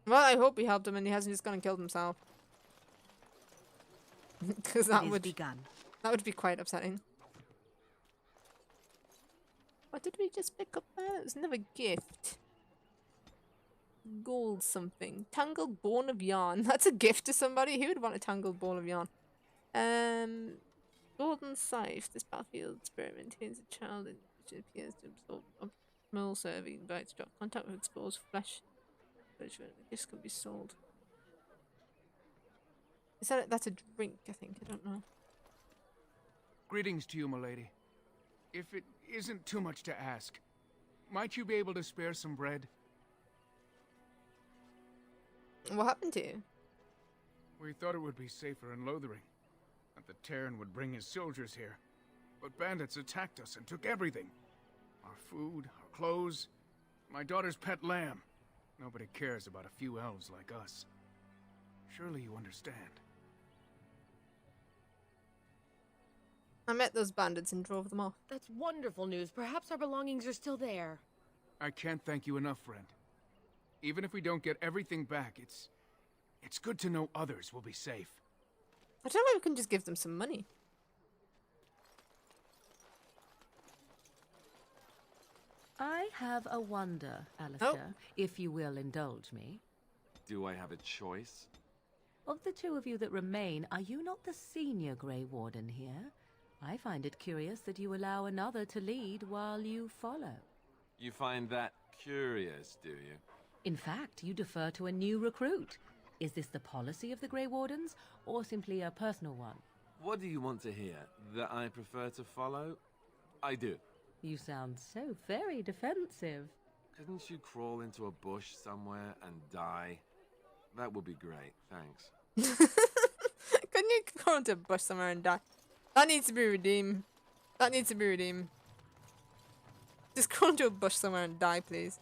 S1: Well, I hope we helped him and he hasn't just gone and killed himself. Because that would be quite upsetting. What did we just pick up there? It was another gift. Gold something. Tangled bone of yarn. That's a gift to somebody. Who would want a tangled ball of yarn? Golden scythe. This battlefield spirit maintains a child which appears to absorb optimal serving bites drop contact with exposed flesh. This could be sold. Is that that's a drink, I think. I don't know.
S11: Greetings to you, milady. If it isn't too much to ask, might you be able to spare some bread?
S1: What happened to you?
S11: We thought it would be safer in Lothering, that the Terran would bring his soldiers here. But bandits attacked us and took everything. Our food, our clothes, my daughter's pet lamb. Nobody cares about a few elves like us. Surely you understand.
S1: I met those bandits and drove them off.
S6: That's wonderful news. Perhaps our belongings are still there.
S11: I can't thank you enough, friend. Even if we don't get everything back, it's good to know others will be safe.
S1: I don't know if we can just give them some money.
S2: I have a wonder, Alistair, if you will indulge me.
S4: Do I have a choice?
S2: Of the two of you that remain, are you not the senior Grey Warden here? I find it curious that you allow another to lead while you follow.
S4: You find that curious, do you?
S2: In fact, you defer to a new recruit. Is this the policy of the Grey Wardens, or simply a personal one?
S4: What do you want to hear? That I prefer to follow? I do.
S2: You sound so very defensive.
S4: Couldn't you crawl into a bush somewhere and die? That would be great, thanks.
S1: Couldn't you crawl into a bush somewhere and die? That needs to be redeemed. That needs to be redeemed. Just crawl into a bush somewhere and die, please.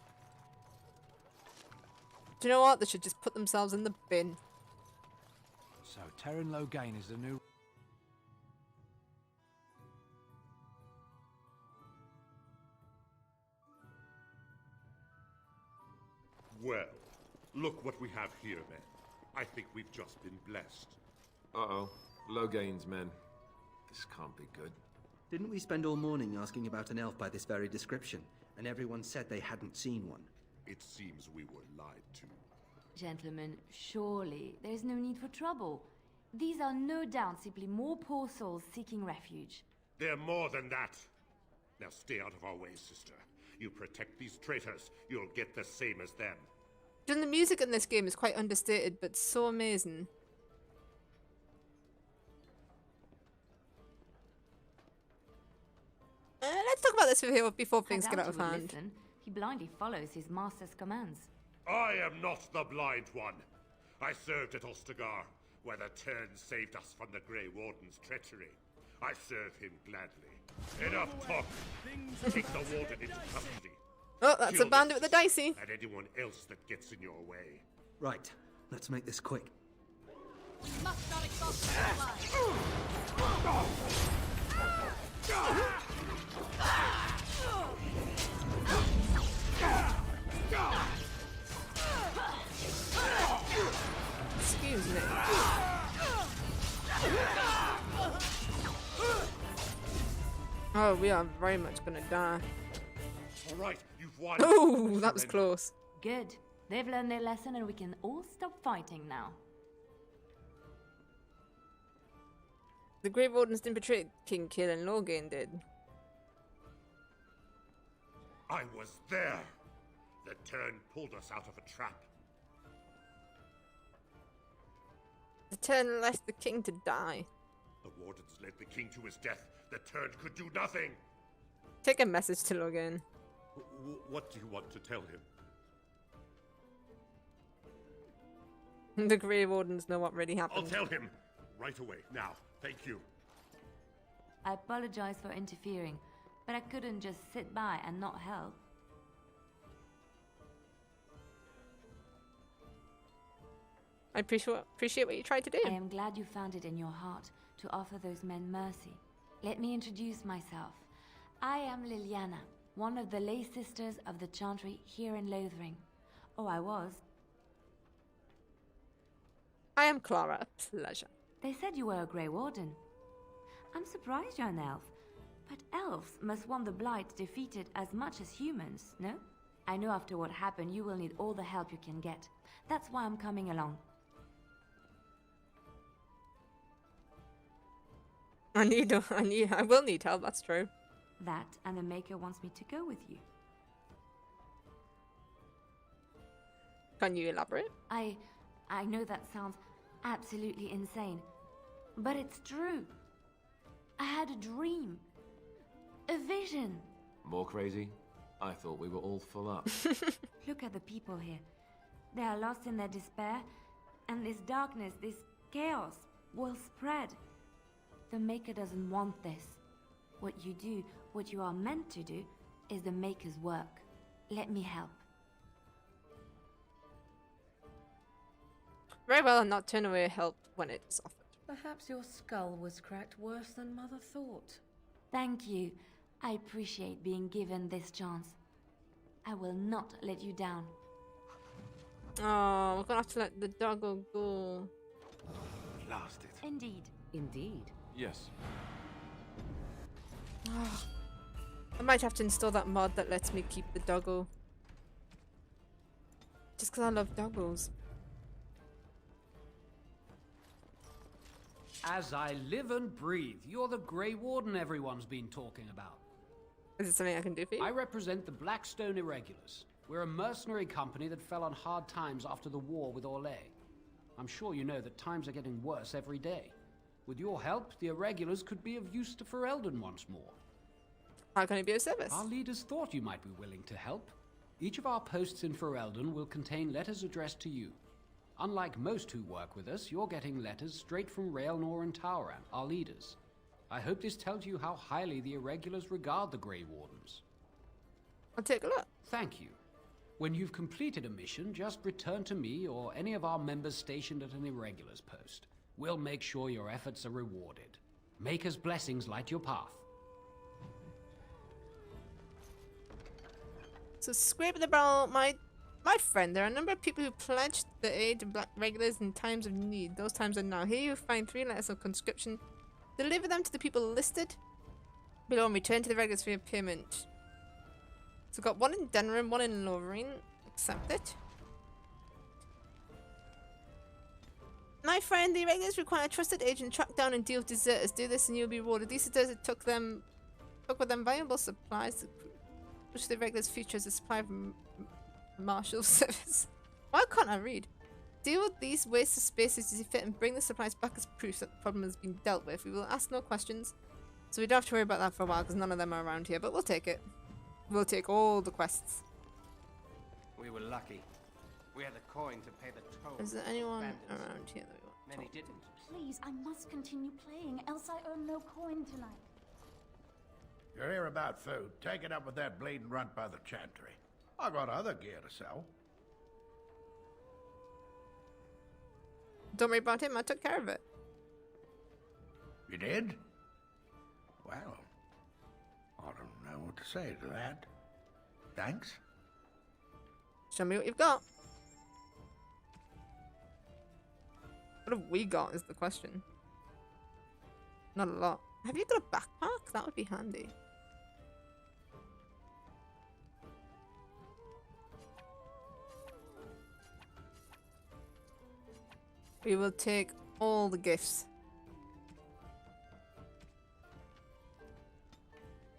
S1: Do you know what? They should just put themselves in the bin.
S3: So, Terran Loghain is the new...
S7: Well, look what we have here, men. I think we've just been blessed.
S4: Uh-oh. Loghain's men. This can't be good.
S8: Didn't we spend all morning asking about an elf by this very description, and everyone said they hadn't seen one?
S7: It seems we were lied to.
S10: Gentlemen, surely there is no need for trouble. These are no doubt simply more poor souls seeking refuge.
S7: They're more than that. Now stay out of our way, sister. You protect these traitors, you'll get the same as them.
S1: And the music in this game is quite understated, but so amazing. Let's talk about this before things get out of hand.
S10: Listen, he blindly follows his master's commands.
S7: I am not the blind one. I served at Ostagar, where the Tern saved us from the Grey Warden's treachery. I serve him gladly. Enough talk. Take the Warden into custody.
S1: Oh, that's
S7: Kill
S1: a bandit with a dicey.
S7: And anyone else that gets in your way.
S8: Right, let's make this quick.
S12: Must not exhaust supply.
S1: Excuse me. Oh, we are very much gonna die.
S7: All right, you've won.
S1: Oh, that was close.
S10: Good. They've learned their lesson and we can all stop fighting now.
S1: The Grey Wardens didn't betray King Kill and Loghain did.
S7: I was there. The Tern pulled us out of a trap.
S1: The Tern left the king to die.
S7: The Wardens led the king to his death. The Tern could do nothing.
S1: Take a message to Loghain.
S7: What do you want to tell him?
S1: The Grey Wardens know what really happened.
S7: I'll tell him. Right away, now. Thank you.
S10: I apologize for interfering, but I couldn't just sit by and not help.
S1: I appreciate what you tried to do.
S10: I am glad you found it in your heart to offer those men mercy. Let me introduce myself. I am Liliana, one of the lay sisters of the Chantry here in Lothering. Oh, I was.
S1: I am Clara. A pleasure.
S10: They said you were a Grey Warden. I'm surprised you're an elf. But elves must want the Blight defeated as much as humans, no? I know after what happened you will need all the help you can get. That's why I'm coming along.
S1: I will need help, that's true.
S10: That and the Maker wants me to go with you.
S1: Can you elaborate?
S10: I know that sounds absolutely insane, but it's true. I had a dream. A vision.
S4: More crazy? I thought we were all full up.
S10: Look at the people here. They are lost in their despair, and this darkness, this chaos, will spread. The Maker doesn't want this. What you do, what you are meant to do, is the Maker's work. Let me help.
S1: Very well, and not turn away help when it is offered.
S6: Perhaps your skull was cracked worse than Mother thought.
S10: Thank you. I appreciate being given this chance. I will not let you down.
S1: Oh, we're gonna have to let the doggo go.
S4: Blast it.
S10: Indeed.
S2: Indeed.
S4: Yes.
S1: I might have to install that mod that lets me keep the doggo. Just because I love doggos.
S21: As I live and breathe, you're the Grey Warden everyone's been talking about.
S1: Is it something I can do for you?
S21: I represent the Blackstone Irregulars. We're a mercenary company that fell on hard times after the war with Orlais. I'm sure you know that times are getting worse every day. With your help, the Irregulars could be of use to Ferelden once more.
S1: How can I be of service?
S21: Our leaders thought you might be willing to help. Each of our posts in Ferelden will contain letters addressed to you. Unlike most who work with us, you're getting letters straight from Raelnor and Tauran, our leaders. I hope this tells you how highly the Irregulars regard the Grey Wardens.
S1: I'll take a look.
S21: Thank you. When you've completed a mission, just return to me or any of our members stationed at an irregulars post. We'll make sure your efforts are rewarded. Maker's blessings light your path.
S1: So scrape the barrel, my friend. There are a number of people who pledged the aid to black regulars in times of need. Those times are now. Here you find 3 letters of conscription. Deliver them to the people listed below and return to the regulars for your payment. So got 1 in Denram, 1 in Lorraine. Accept it. My friend, the irregulars require a trusted agent to track down and deal with deserters. Do this and you'll be rewarded. These deserters took with them valuable supplies, which the irregulars' future as a supply of marshal service. Why can't I read? Deal with these wasted spaces as you fit and bring the supplies back as proof that the problem has been dealt with. We will ask no questions, so we don't have to worry about that for a while because none of them are around here, but we'll take it. We'll take all the quests.
S9: We were lucky. We had a coin to pay the toll.
S1: Is there anyone around here that we want?
S9: Many didn't.
S13: Please, I must continue playing, else I earn no coin tonight.
S15: You're here about food. Take it up with that bleeding runt by the Chantry. I got other gear to sell.
S1: Don't worry about him, I took care of it.
S15: You did? Well, I don't know what to say to that. Thanks.
S1: Show me what you've got. What have we got is the question. Not a lot. Have you got a backpack? That would be handy. We will take all the gifts.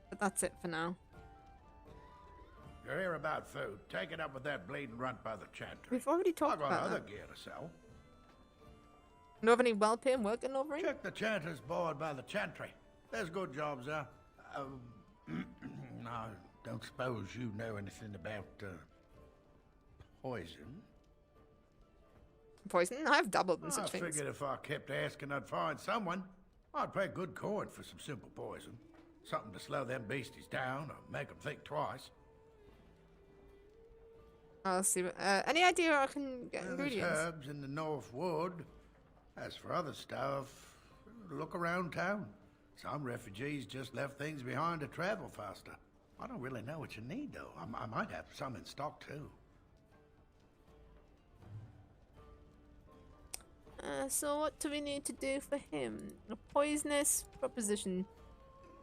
S1: But that's it for now.
S15: You're here about food. Take it up with that bleeding runt by the Chantry.
S1: We've already talked about
S15: I got other
S1: that.
S15: gear to sell.
S1: Know of any well-paying work in over here?
S15: Check the Chanter's board by the Chantry. There's good jobs there. I don't suppose you know anything about poison.
S1: Poison? I've dabbled in such
S15: I
S1: things.
S15: figured if I kept asking, I'd find someone. I'd pay good coin for some simple poison. Something to slow them beasties down or make them think twice.
S1: I'll see. Any idea I can get ingredients?
S15: There's herbs in the North Wood. As for other stuff, look around town. Some refugees just left things behind to travel faster. I don't really know what you need, though. I might have some in stock, too.
S1: So what do we need to do for him? A poisonous proposition.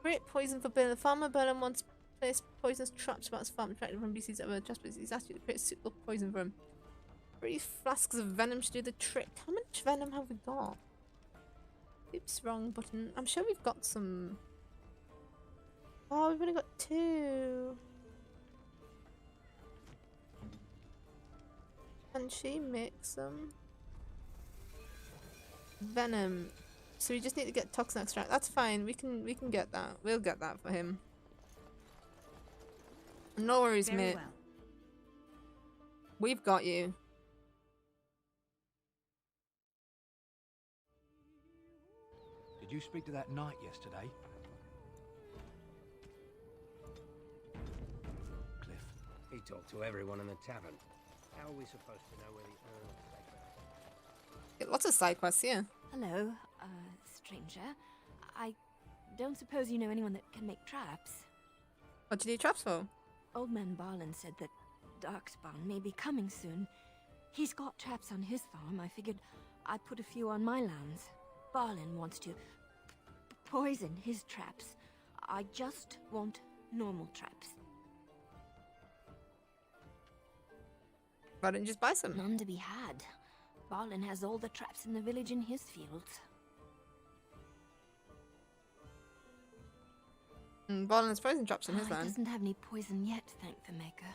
S1: Create poison for Berlin. Farmer Berlin wants to place poisonous traps about his farm, attracted from BC's other justice. He's asked you to create suitable poison for him. 3 flasks of venom should do the trick. How much venom have we got? Oops, wrong button. I'm sure we've got some. Oh, we've only got 2. Can she make some venom? So we just need to get toxin extract. That's fine. We can get that. We'll get that for him. No worries,
S13: Very
S1: mate.
S13: well.
S1: We've got you.
S3: Did you speak to that knight yesterday? Cliff.
S9: He talked to everyone in the tavern. How are we supposed to know where the Earl's safe?
S1: Get lots of side quests here.
S10: Hello, stranger. I don't suppose you know anyone that can make traps?
S1: What do you need traps for?
S10: Old man Barlin said that Darkspawn may be coming soon. He's got traps on his farm. I figured I'd put a few on my lands. Barlin wants to poison his traps. I just want normal traps.
S1: Why didn't you just buy some?
S10: None to be had. Barlin has all the traps in the village in his fields.
S1: Barlin has poison traps in his
S10: He
S1: land.
S10: doesn't have any poison yet, thank the Maker.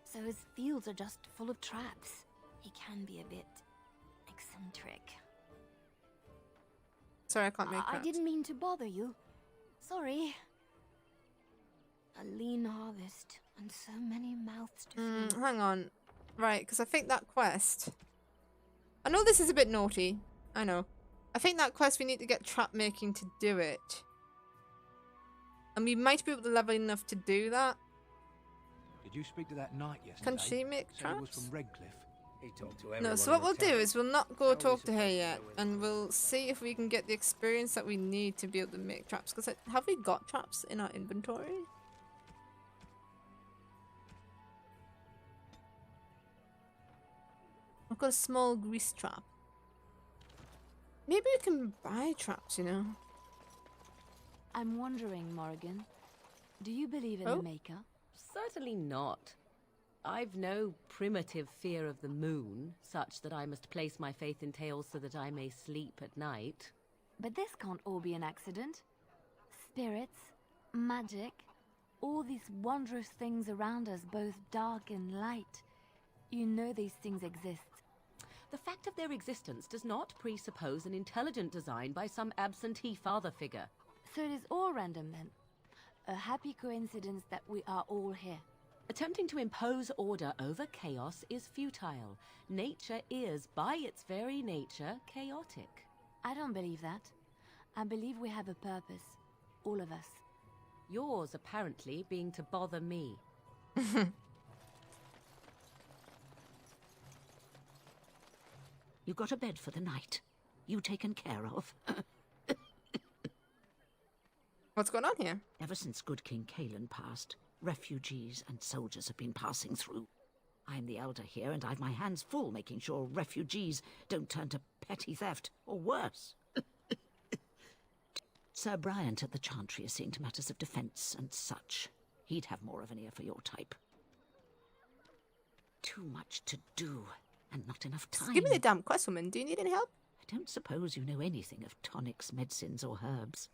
S10: So his fields are just full of traps. He can be a bit eccentric.
S1: Sorry, I can't make
S10: I
S1: traps.
S10: didn't mean to bother you. Sorry. A lean harvest and so many mouths to feed.
S1: Hang on. Right, because I think that quest... I know this is a bit naughty. I know. I think that quest we need to get trap making to do it. And we might be able to level enough to do that.
S14: Did you speak to that knight yesterday?
S1: Can she make
S14: Said he was
S1: traps?
S14: from Redcliffe.
S9: He talked to everyone.
S1: No, so
S9: in
S1: what we'll
S9: the
S1: do
S9: town.
S1: is we'll not go talk to her yet, and we'll see if we can get the experience that we need to be able to make traps. Because have we got traps in our inventory? I've got a small grease trap. Maybe we can buy traps, you know?
S10: I'm wondering, Morrigan, do you believe in
S1: Oh.
S10: the Maker?
S2: Certainly not. I've no primitive fear of the moon, such that I must place my faith in tales so that I may sleep at night.
S10: But this can't all be an accident. Spirits, magic, all these wondrous things around us, both dark and light. You know these things exist.
S2: The fact of their existence does not presuppose an intelligent design by some absentee father figure.
S10: So it is all random then. A happy coincidence that we are all here.
S2: Attempting to impose order over chaos is futile. Nature is, by its very nature, chaotic.
S10: I don't believe that. I believe we have a purpose. All of us.
S2: Yours, apparently, being to bother me.
S16: You got a bed for the night. You taken care of.
S1: What's going on here?
S16: Ever since good King Kalen passed, refugees and soldiers have been passing through. I'm the elder here, and I've my hands full making sure refugees don't turn to petty theft, or worse. Sir Bryant at the Chantry is seeing to matters of defence and such. He'd have more of an ear for your type. Too much to do, and not enough time.
S1: Just give me the damn quest, woman. Do you need any help?
S16: I don't suppose you know anything of tonics, medicines, or herbs.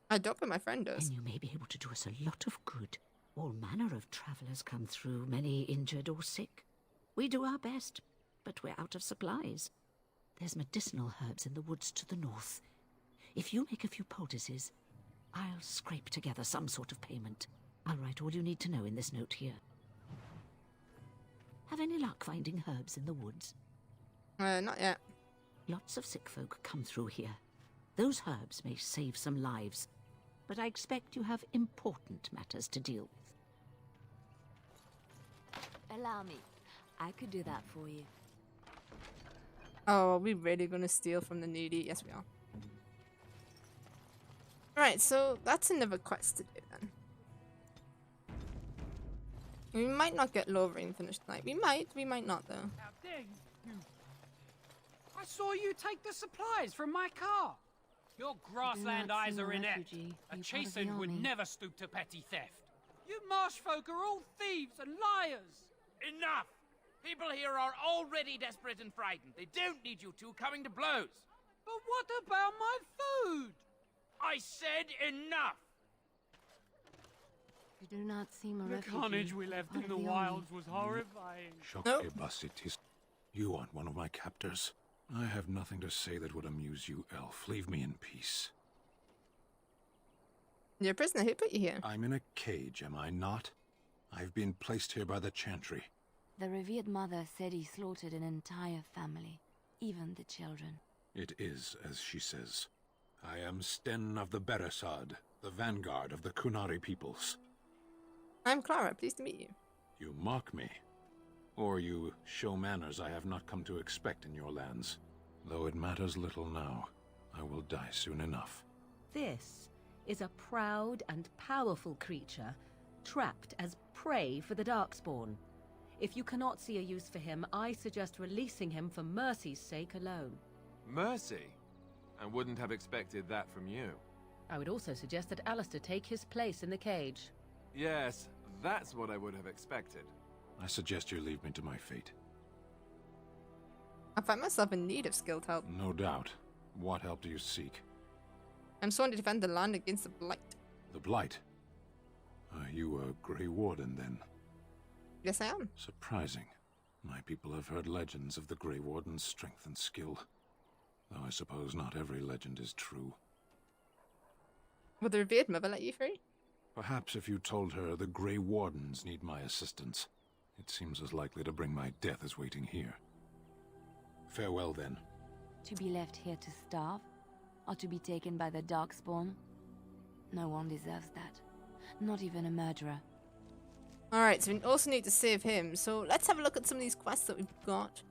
S1: I don't, but my friend does.
S16: Then you may be able to do us a lot of good. All manner of travellers come through, many injured or sick. We do our best, but we're out of supplies. There's medicinal herbs in the woods to the north. If you make a few poultices, I'll scrape together some sort of payment. I'll write all you need to know in this note here. Have any luck finding herbs in the woods?
S1: Not yet.
S16: Lots of sick folk come through here. Those herbs may save some lives, but I expect you have important matters to deal with.
S10: Allow me. I could do that for you.
S1: Oh, are we really gonna steal from the needy? Yes, we are. Alright, so that's another quest to do then. We might not get lowering finished tonight. We might not though.
S21: How dare you! I saw you take the supplies from my car. Your grassland eyes are inept. A chastened would never stoop to petty theft. You marsh folk are all thieves and liars.
S25: Enough! People here are already desperate and frightened. They don't need you two coming to blows.
S21: But what about my food?
S25: I said enough!
S10: You do not seem a
S21: The
S10: refugee.
S21: carnage we left in the wilds was horrifying.
S19: You aren't one of my captors. I have nothing to say that would amuse you, elf. Leave me in peace.
S1: You're a prisoner. Who put you here?
S19: I'm in a cage, am I not? I've been placed here by the Chantry.
S10: The revered mother said he slaughtered an entire family, even the children.
S19: It is as she says. I am Sten of the Beresad, the vanguard of the Kunari peoples.
S1: I'm Clara. Pleased to meet you.
S19: You mock me. Or you show manners I have not come to expect in your lands. Though it matters little now. I will die soon enough.
S2: This is a proud and powerful creature, trapped as prey for the Darkspawn. If you cannot see a use for him, I suggest releasing him for mercy's sake alone.
S4: Mercy? I wouldn't have expected that from you.
S2: I would also suggest that Alistair take his place in the cage.
S4: Yes, that's what I would have expected.
S19: I suggest you leave me to my fate.
S1: I find myself in need of skilled help.
S19: No doubt. What help do you seek?
S1: I'm sworn to defend the land against the Blight.
S19: The Blight? Are you a Grey Warden, then?
S1: Yes, I am.
S19: Surprising. My people have heard legends of the Grey Warden's strength and skill. Though I suppose not every legend is true.
S1: Would the revered mother let you free?
S19: Perhaps if you told her the Grey Wardens need my assistance. It seems as likely to bring my death as waiting here. Farewell, then.
S10: To be left here to starve? Or to be taken by the Darkspawn? No one deserves that. Not even a murderer.
S1: Alright, so we also need to save him. So let's have a look at some of these quests that we've got.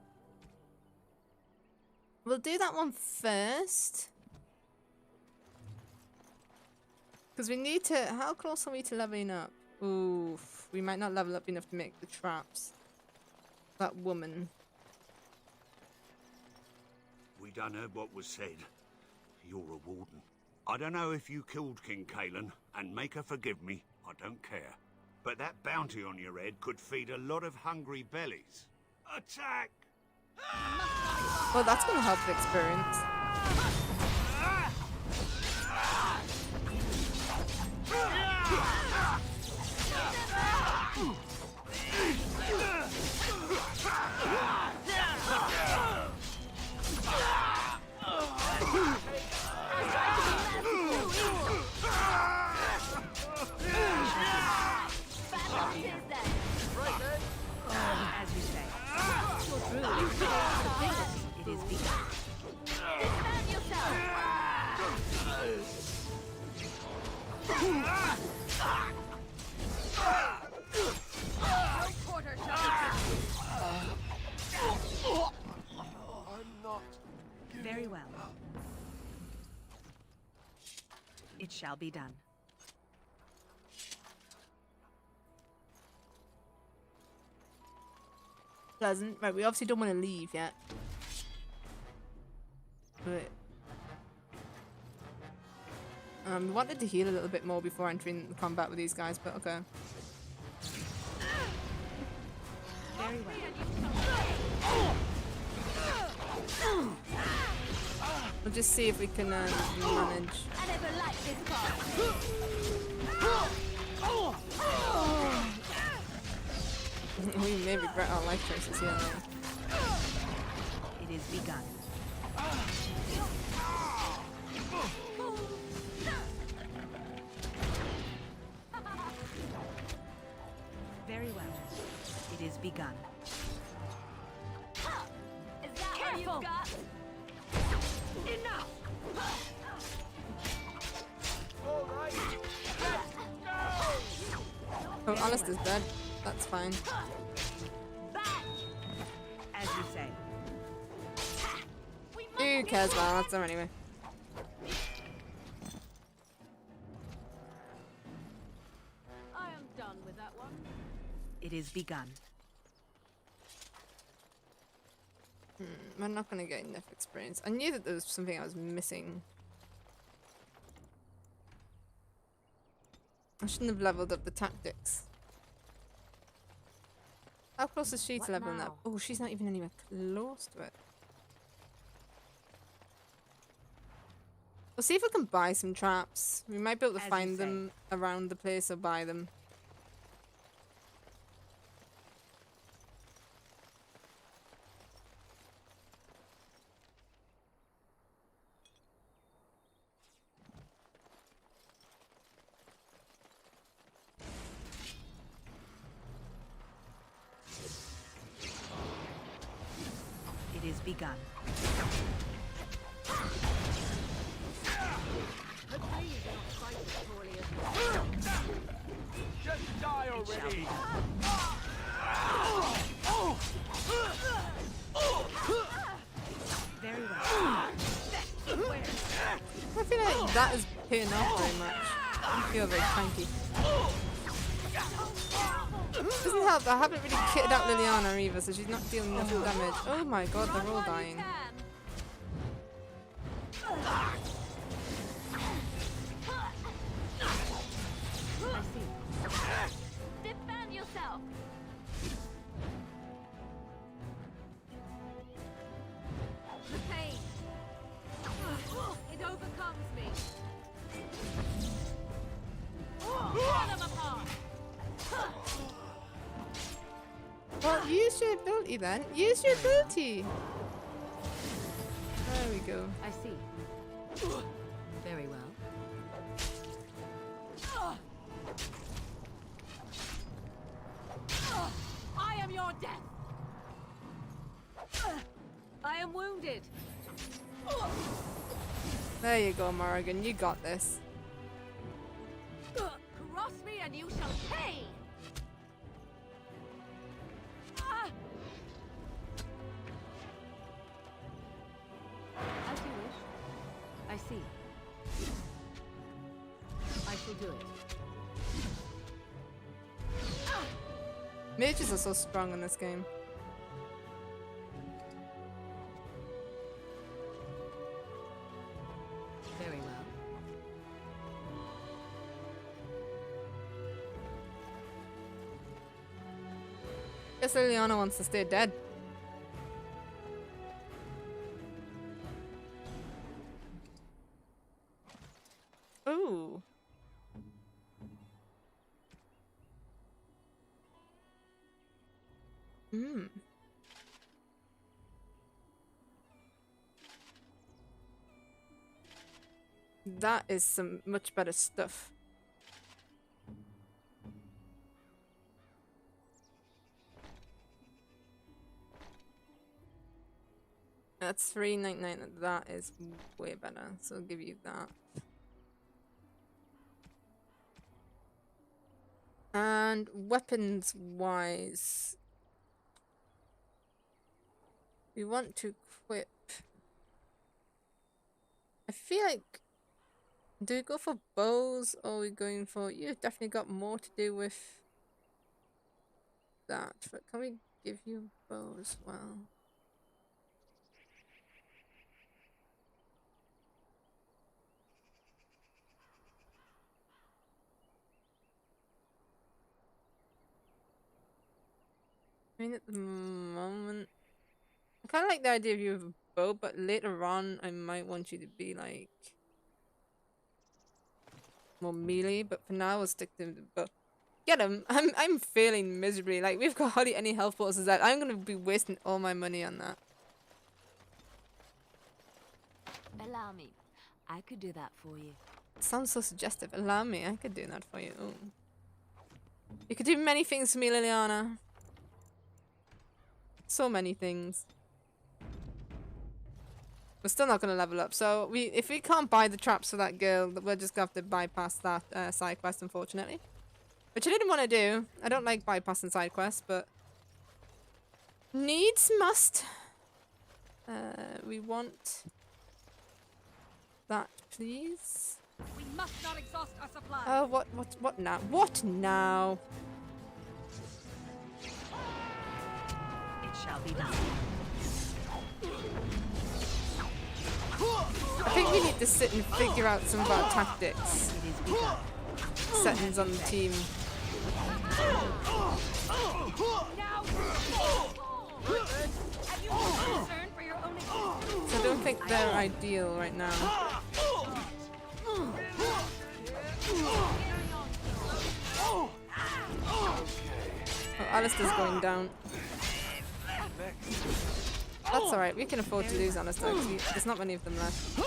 S1: We'll do that one first. Because we need to... How close are we to leveling up? Oof. We might not level up enough to make the traps. That woman.
S18: We done heard what was said. You're a warden. I don't know if you killed King Kalen, and make her forgive me, I don't care. But that bounty on your head could feed a lot of hungry bellies. Attack!
S1: Well, that's going to help the experience.
S12: As you say. It is begun.
S17: Dismount yourself!
S12: Very well. It shall be done.
S1: Pleasant. Right, we obviously don't want to leave yet. But we wanted to heal a little bit more before entering the combat with these guys, but okay.
S12: Very well.
S1: We'll just see if we can manage.
S17: I never liked this part.
S1: We may regret our life choices here now.
S12: It is begun. Very well. It is begun.
S17: Is that all you've got?
S12: Enough!
S1: Oh, Alistair's dead. That's fine.
S12: As you say.
S1: Who cares about Alistair anyway?
S17: I am done with that one.
S12: It is begun.
S1: We're not going to get enough experience. I knew that there was something I was missing. I shouldn't have leveled up the tactics. How close is she to leveling up? Oh, she's not even anywhere close to it. We'll see if we can buy some traps. We might be able to find them around the place or buy them.
S12: It is begun.
S14: Just die already!
S12: Very well.
S1: I feel like that is paying off very much. I feel very tanky. Doesn't help, I haven't really kitted out Liliana either, so she's not dealing enough damage. Oh my god, they're all dying.
S17: Defend yourself. The pain. It overcomes me. Tear them apart.
S1: Well, use your ability then. Use your ability. There we go.
S12: I see. Very well.
S17: I am your death. I am wounded.
S1: There you go, Morrigan. You got this.
S17: Cross me and you shall pay.
S2: see. I shall do it.
S1: Mages are so strong in this game.
S2: Very well.
S1: Guess Liliana wants to stay dead. Ooh. Hmm. That is some much better stuff. That's $3.99. That is way better. So I'll give you that. And weapons wise, we want to equip. I feel like, do we go for bows or are we going for? You've definitely got more to do with that. But can we give you bows as well? I mean, at the moment, I kind of like the idea of you with a bow, but later on, I might want you to be like more melee. But for now, we'll stick to the bow. Get him! I'm failing miserably. Like we've got hardly any health bonuses that I'm gonna be wasting all my money on that.
S2: Allow me. I could do that for you.
S1: Sounds so suggestive. Allow me. I could do that for you. Ooh. You could do many things for me, Liliana. So many things. We're still not going to level up. So if we can't buy the traps for that girl, we're just going to have to bypass that side quest, unfortunately. Which I didn't want to do. I don't like bypassing side quests, but needs must. We want that, please.
S12: We must not exhaust our supply.
S1: Oh, what now? What now?
S12: It shall be done.
S1: I think we need to sit and figure out some of our tactics. Settings on the team. So I don't think they're ideal right now. Oh, Alistair's going down. That's alright, we can afford to lose Alistair because there's not many of them left.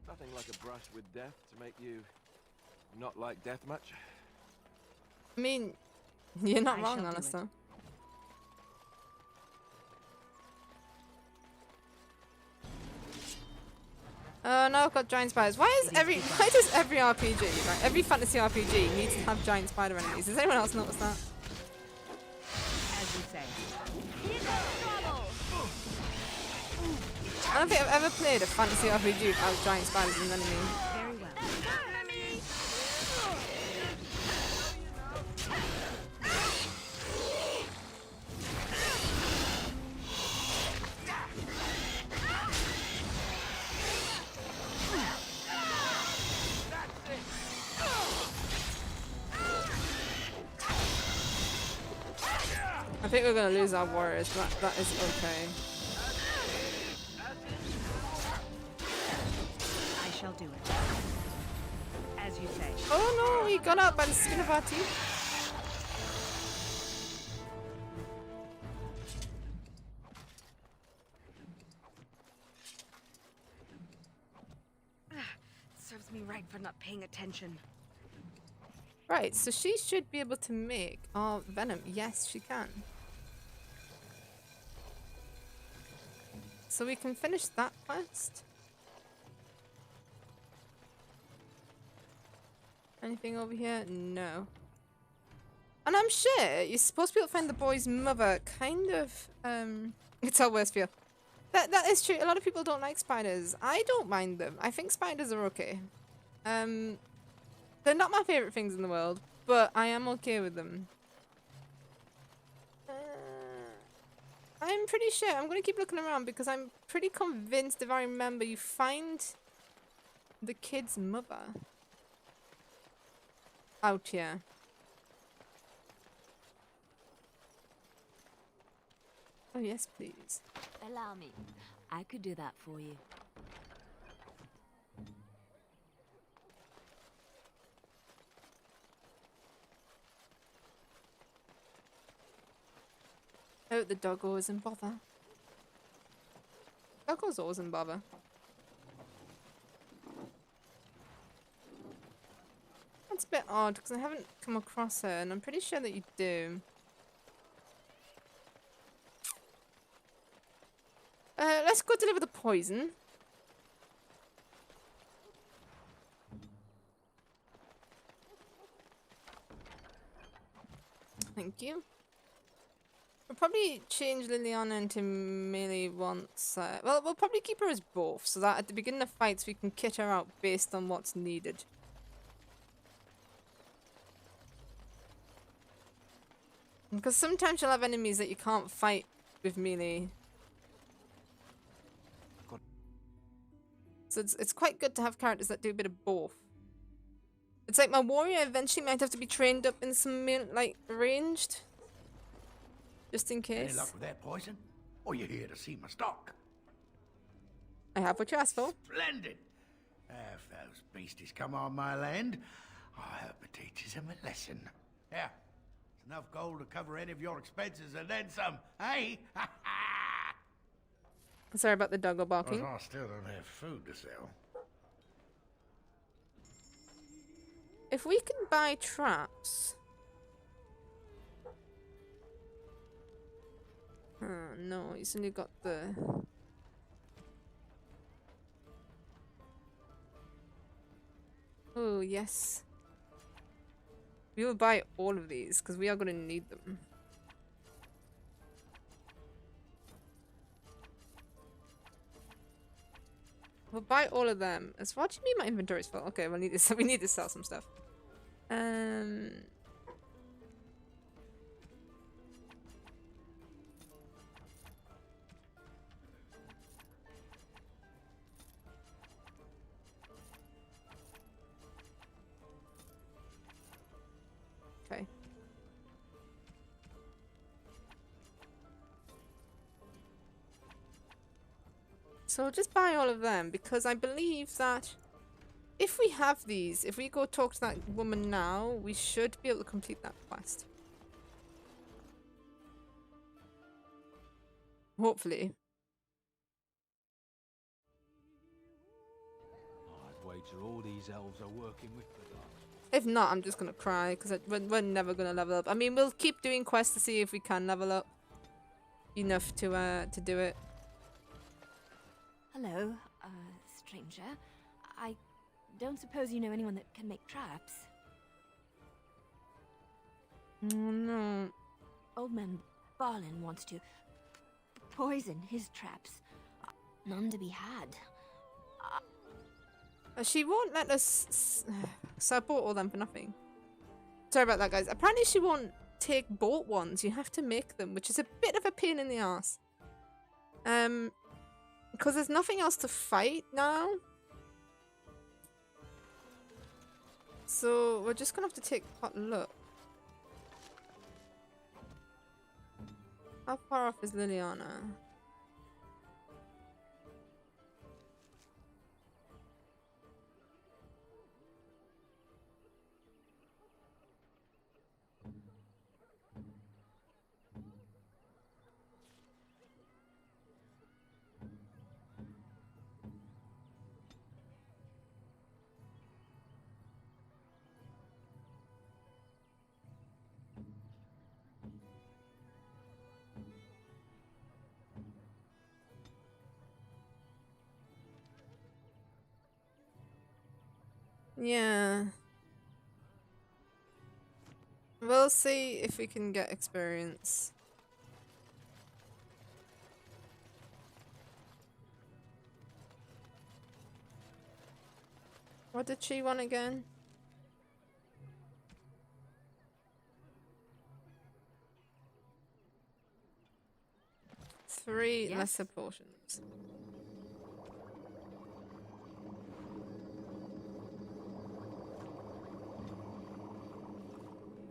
S4: Nothing like a brush with death to make you not like death much.
S1: I mean, you're not wrong, Alistair. Oh no, I've got giant spiders. Why does every RPG, right, every fantasy RPG needs to have giant spider enemies? Does anyone else notice that?
S12: As you say.
S1: I don't think I've ever played a fantasy RPG without giant spiders as an enemy.
S12: Very well.
S1: I think we're gonna lose our warriors, but that is okay.
S12: I shall do it. As you say.
S1: Oh no, we got out by the skin of our teeth.
S12: Serves me right for not paying attention.
S1: Right, so she should be able to make our venom. Yes, she can. So we can finish that quest. Anything over here? No. And I'm sure you're supposed to be able to find the boy's mother. Kind of, it's our worst fear. That is true. A lot of people don't like spiders. I don't mind them. I think spiders are okay. They're not my favorite things in the world, but I am okay with them. I'm pretty sure. I'm going to keep looking around because I'm pretty convinced, if I remember, you find the kid's mother out here. Oh, yes, please.
S2: Allow me. I could do that for you.
S1: Oh, the doggo is in bother. Doggo's always in bother. That's a bit odd because I haven't come across her and I'm pretty sure that you do. Let's go deliver the poison. Thank you. We'll probably change Liliana into melee once. Well, we'll probably keep her as both, so that at the beginning of fights we can kit her out based on what's needed. Because sometimes you'll have enemies that you can't fight with melee. So it's quite good to have characters that do a bit of both. It's like my warrior eventually might have to be trained up in some like ranged. Just in case.
S15: Any luck with that poison? Or you here to see my stock?
S1: I have what you asked for.
S15: Splendid! If those beasties come on my land, I hope it teaches them a lesson. Yeah, it's enough gold to cover any of your expenses and then some, hey?
S1: Sorry about the doggo barking.
S15: Well, I still don't have food to sell.
S1: If we can buy traps... no, he's only got the... Oh, yes. We will buy all of these, because we are going to need them. We'll buy all of them. So what do you mean my inventory is full? Okay, we need to sell some stuff. Okay. So we'll just buy all of them because I believe that if we have these, if we go talk to that woman now, we should be able to complete that quest. Hopefully.
S19: I'd wager all these elves are working with the dogs.
S1: If not, I'm just gonna cry because we're never gonna level up. I mean, we'll keep doing quests to see if we can level up enough to do it.
S10: Hello, stranger. I don't suppose you know anyone that can make traps?
S1: Oh, no.
S10: Old man Barlin wants to poison his traps. None to be had.
S1: She won't let us... So I bought all them for nothing. Sorry about that, guys. Apparently she won't take bought ones. You have to make them, which is a bit of a pain in the ass. Because there's nothing else to fight now. So we're just gonna have to take a hot look. How far off is Liliana? Yeah. We'll see if we can get experience. What did she want again? Three lesser portions.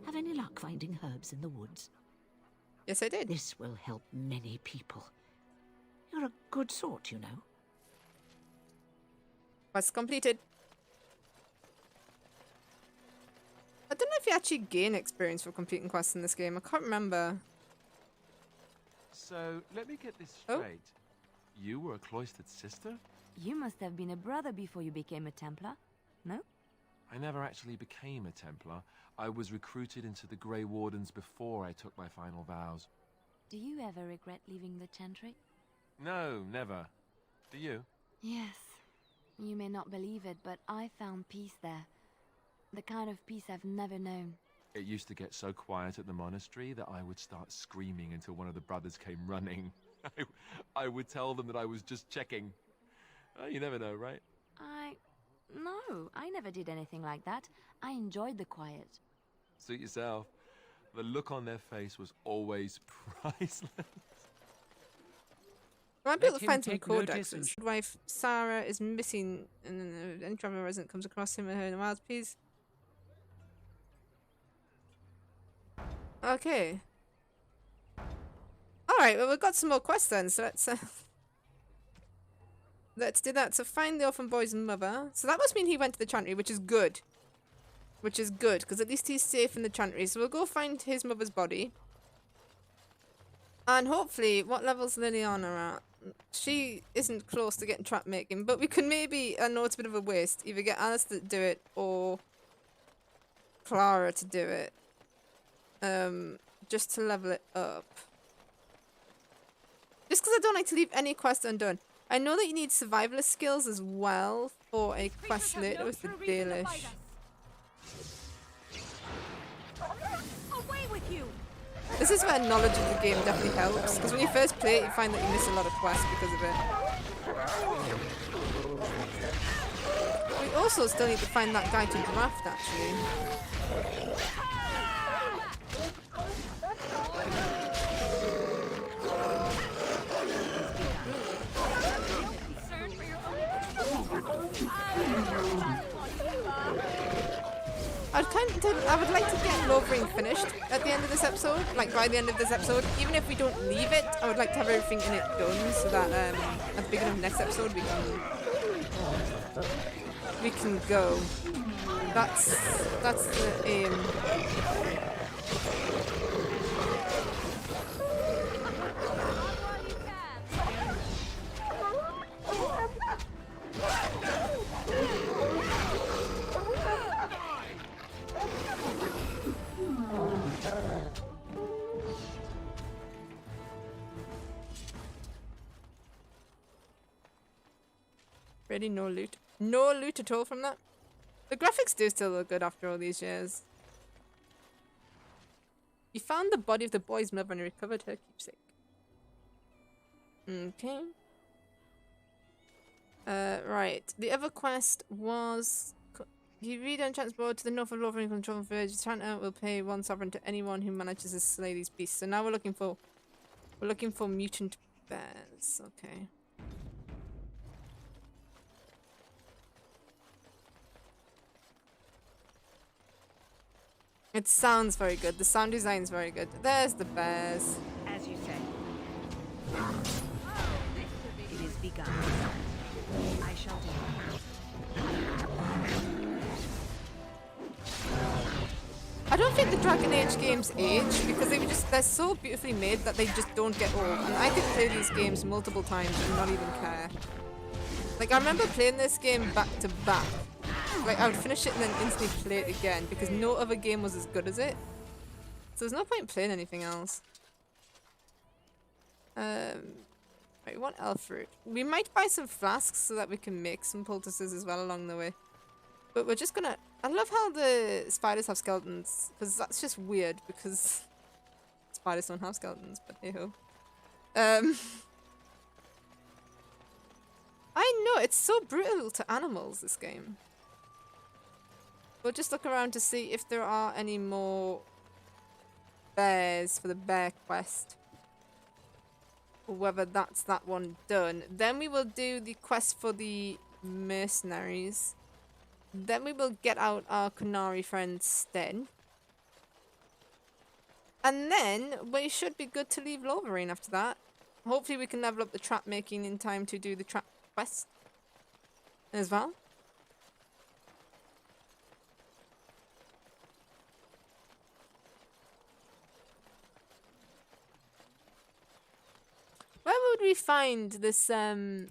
S16: Have any luck finding herbs in the woods?
S1: Yes, I did.
S16: This will help many people. You're a good sort, you know.
S1: Quest completed. I don't know if you actually gain experience for completing quests in this game. I can't remember.
S4: So, let me get this straight. You were a cloistered sister?
S10: You must have been a brother before you became a Templar, no?
S4: I never actually became a Templar. I was recruited into the Grey Wardens before I took my final vows.
S10: Do you ever regret leaving the Chantry?
S4: No, never. Do you?
S10: Yes. You may not believe it, but I found peace there. The kind of peace I've never known.
S4: It used to get so quiet at the monastery that I would start screaming until one of the brothers came running. I would tell them that I was just checking. Oh, you never know, right?
S10: No, I never did anything like that. I enjoyed the quiet.
S4: Suit yourself. The look on their face was always priceless.
S1: I might be able to find some codexes. Wife Sarah is missing, and then any traveler resident comes across him or her in the wilds, please. Okay. Alright, well, we've got some more quests then, so let's do that. So find the orphan boy's mother. So that must mean he went to the Chantry, which is good. Which is good, because at least he's safe in the Chantry. So we'll go find his mother's body. And hopefully, what level's Liliana at? She isn't close to getting trap making, but we can maybe, I know it's a bit of a waste, either get Alice to do it or Clara to do it. Just to level it up. Just because I don't like to leave any quest undone. I know that you need survivalist skills as well for a quest later with the Dalish.
S17: Away with you!
S1: This is where knowledge of the game definitely helps, because when you first play it, you find that you miss a lot of quests because of it. We also still need to find that guy to draft, actually. I would like to get Lovering finished at the end of this episode, like by the end of this episode. Even if we don't leave it, I would like to have everything in it done so that at the beginning of the next episode we can go. That's the aim. Really no loot. No loot at all from that. The graphics do still look good after all these years. You found the body of the boy's mother and recovered her keepsake. Okay. Right. The other quest was... You read Enchant's board to the north of Lovering control village. The Chanter will pay 1 sovereign to anyone who manages to slay these beasts. So now we're looking for mutant bears. Okay. It sounds very good. The sound design's very good. There's the bears.
S6: As you say. It is begun. I shall do it.
S1: I don't think the Dragon Age games age because they're so beautifully made that they just don't get old. And I could play these games multiple times and not even care. Like, I remember playing this game back to back. Like, I would finish it and then instantly play it again because no other game was as good as it. So there's no point playing anything else. Right, we want elf fruit. We might buy some flasks so that we can make some poultices as well along the way. But we're just gonna... I love how the spiders have skeletons, because that's just weird, because spiders don't have skeletons, but hey-ho. I know, it's so brutal to animals, this game. We'll just look around to see if there are any more bears for the bear quest. Or whether that's that one done. Then we will do the quest for the mercenaries. Then we will get out our Canary friend Sten. And then we should be good to leave Lothering after that. Hopefully we can level up the trap making in time to do the trap quest as well. Where would we find this where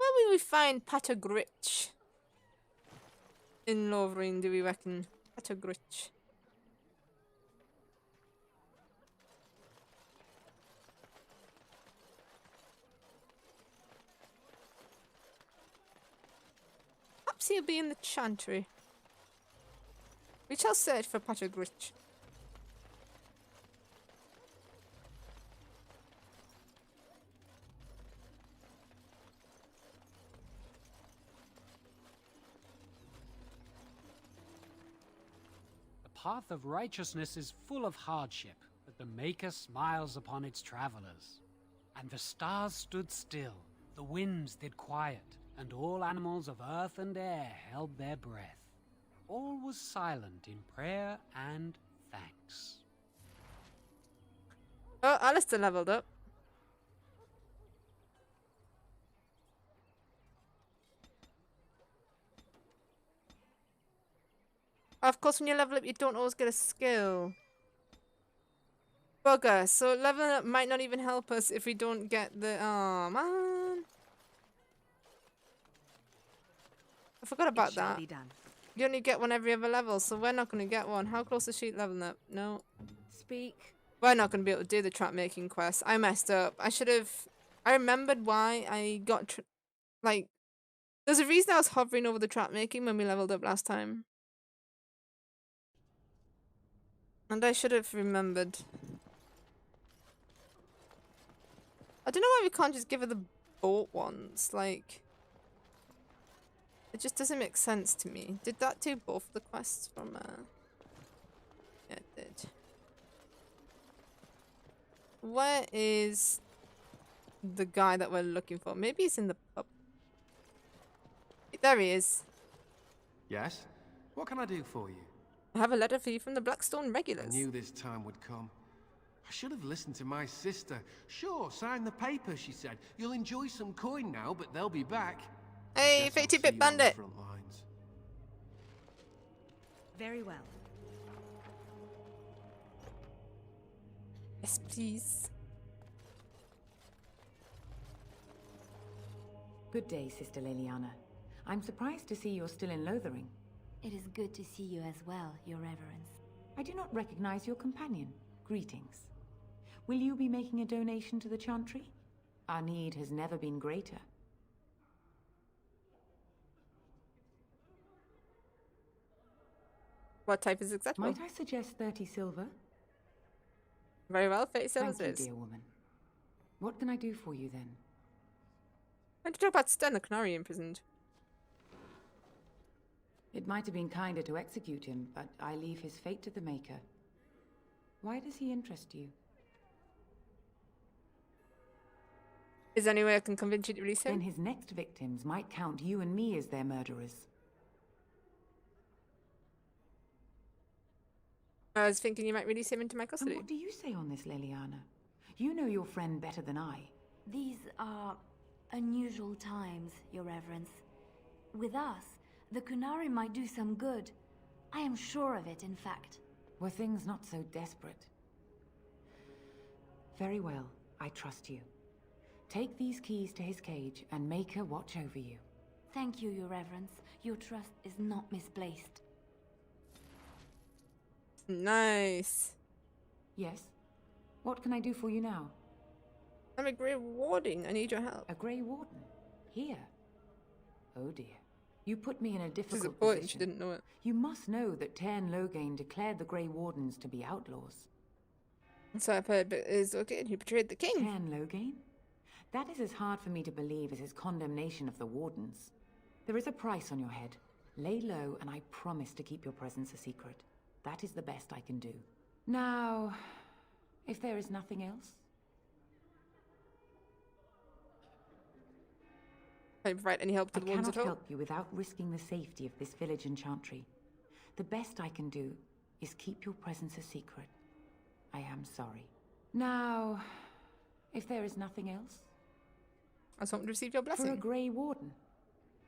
S1: will we find Patagritch in Lothering, do we reckon? Patagritch. Perhaps he'll be in the Chantry. We shall search for Patagritch.
S21: The path of righteousness is full of hardship, but the Maker smiles upon its travelers. And the stars stood still, the winds did quiet, and all animals of earth and air held their breath. All was silent in prayer and thanks.
S1: Oh, Alistair leveled up. Of course, when you level up, you don't always get a skill. Bugger. So leveling up might not even help us if we don't get the... Oh, man. I forgot about that.
S2: Be done.
S1: You only get one every other level, so we're not going to get one. How close is she leveling up? No.
S2: Speak.
S1: We're not going to be able to do the trap making quest. I messed up. I should have... I remembered why I got... like... There's a reason I was hovering over the trap making when we leveled up last time. And I should have remembered. I don't know why we can't just give her the boat ones. Like... It just doesn't make sense to me. Did that do both the quests from... Yeah, it did. Where is the guy that we're looking for? Maybe he's in the pub. There he is.
S5: Yes? What can I do for you?
S1: I have a letter for you from the Blackstone regulars.
S5: I knew this time would come. I should have listened to my sister. Sure, sign the paper, she said. You'll enjoy some coin now, but they'll be back.
S1: Hey, 52-bit bandit.
S2: Very well.
S1: Yes, please.
S20: Good day, Sister Leliana. I'm surprised to see you're still in Lothering.
S10: It is good to see you as well, Your Reverence.
S20: I do not recognize your companion. Greetings. Will you be making a donation to the Chantry? Our need has never been greater.
S1: What type is acceptable?
S20: Might I suggest 30 silver?
S1: Very well, 30 silver.
S20: Thank you, dear woman. What can I do for you then?
S1: I want to talk about Sten, the Canary imprisoned.
S20: It might have been kinder to execute him, but I leave his fate to the Maker. Why does he interest you?
S1: Is there any way I can convince you to release him?
S20: Then his next victims might count you and me as their murderers.
S1: I was thinking you might release him into my custody.
S20: And what do you say on this, Leliana? You know your friend better than I.
S10: These are unusual times, Your Reverence. With us, the Kunari might do some good. I am sure of it, in fact.
S20: Were things not so desperate? Very well, I trust you. Take these keys to his cage and make her watch over you.
S10: Thank you, Your Reverence. Your trust is not misplaced.
S1: Nice.
S20: Yes? What can I do for you now?
S1: I'm a Grey Warden. I need your help.
S20: A Grey Warden? Here? Oh dear. You put me in a difficult
S1: Disappointed
S20: position.
S1: she didn't know it.
S20: You must know that Tairn Loghain declared the Grey Wardens to be outlaws.
S1: So I've heard, but is okay. He betrayed the king.
S20: Tairn Loghain? That is as hard for me to believe as his condemnation of the Wardens. There is a price on your head. Lay low, and I promise to keep your presence a secret. That is the best I can do. Now, if there is nothing else...
S1: Can I provide any help to the Wardens
S20: I
S1: at all?
S20: cannot help you without risking the safety of this village in Chantry. The best I can do is keep your presence a secret. I am sorry. Now, if there is nothing else...
S1: I just want to receive your blessing.
S20: For a Grey Warden.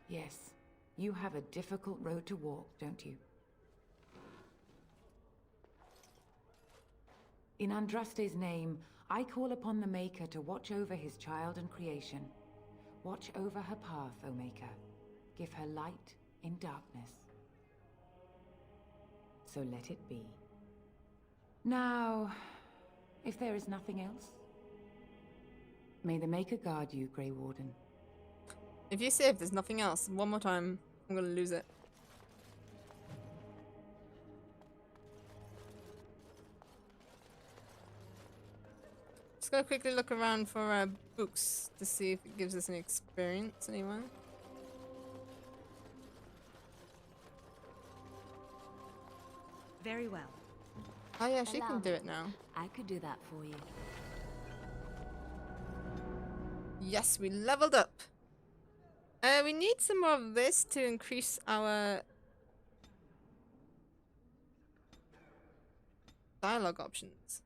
S20: Yes, you have a difficult road to walk, don't you? In Andraste's name, I call upon the Maker to watch over his child and creation. Watch over her path, O Maker. Give her light in darkness. So let it be. Now, if there is nothing else, may the Maker guard you, Grey Warden.
S1: If you say if there's nothing else, one more time, I'm gonna lose it. Just gonna quickly look around for books to see if it gives us any experience anywhere.
S2: Very well.
S1: Oh yeah, she can do it now.
S2: I could do that for you.
S1: Yes, we leveled up. We need some more of this to increase our dialogue options.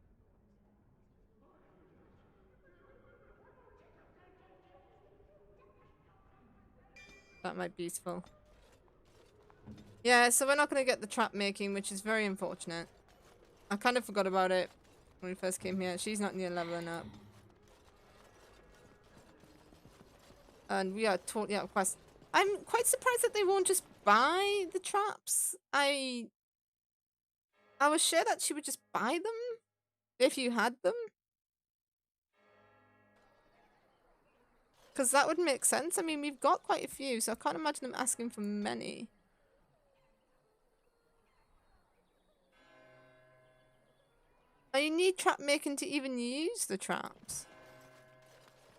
S1: That might be useful. Yeah, so we're not going to get the trap making, which is very unfortunate. I kind of forgot about it when we first came here. She's not near leveling up. And we are totally out of quest. I'm quite surprised that they won't just buy the traps. I was sure that she would just buy them if you had them. Because that would make sense. I mean, we've got quite a few, so I can't imagine them asking for many. Oh, you need trap making to even use the traps.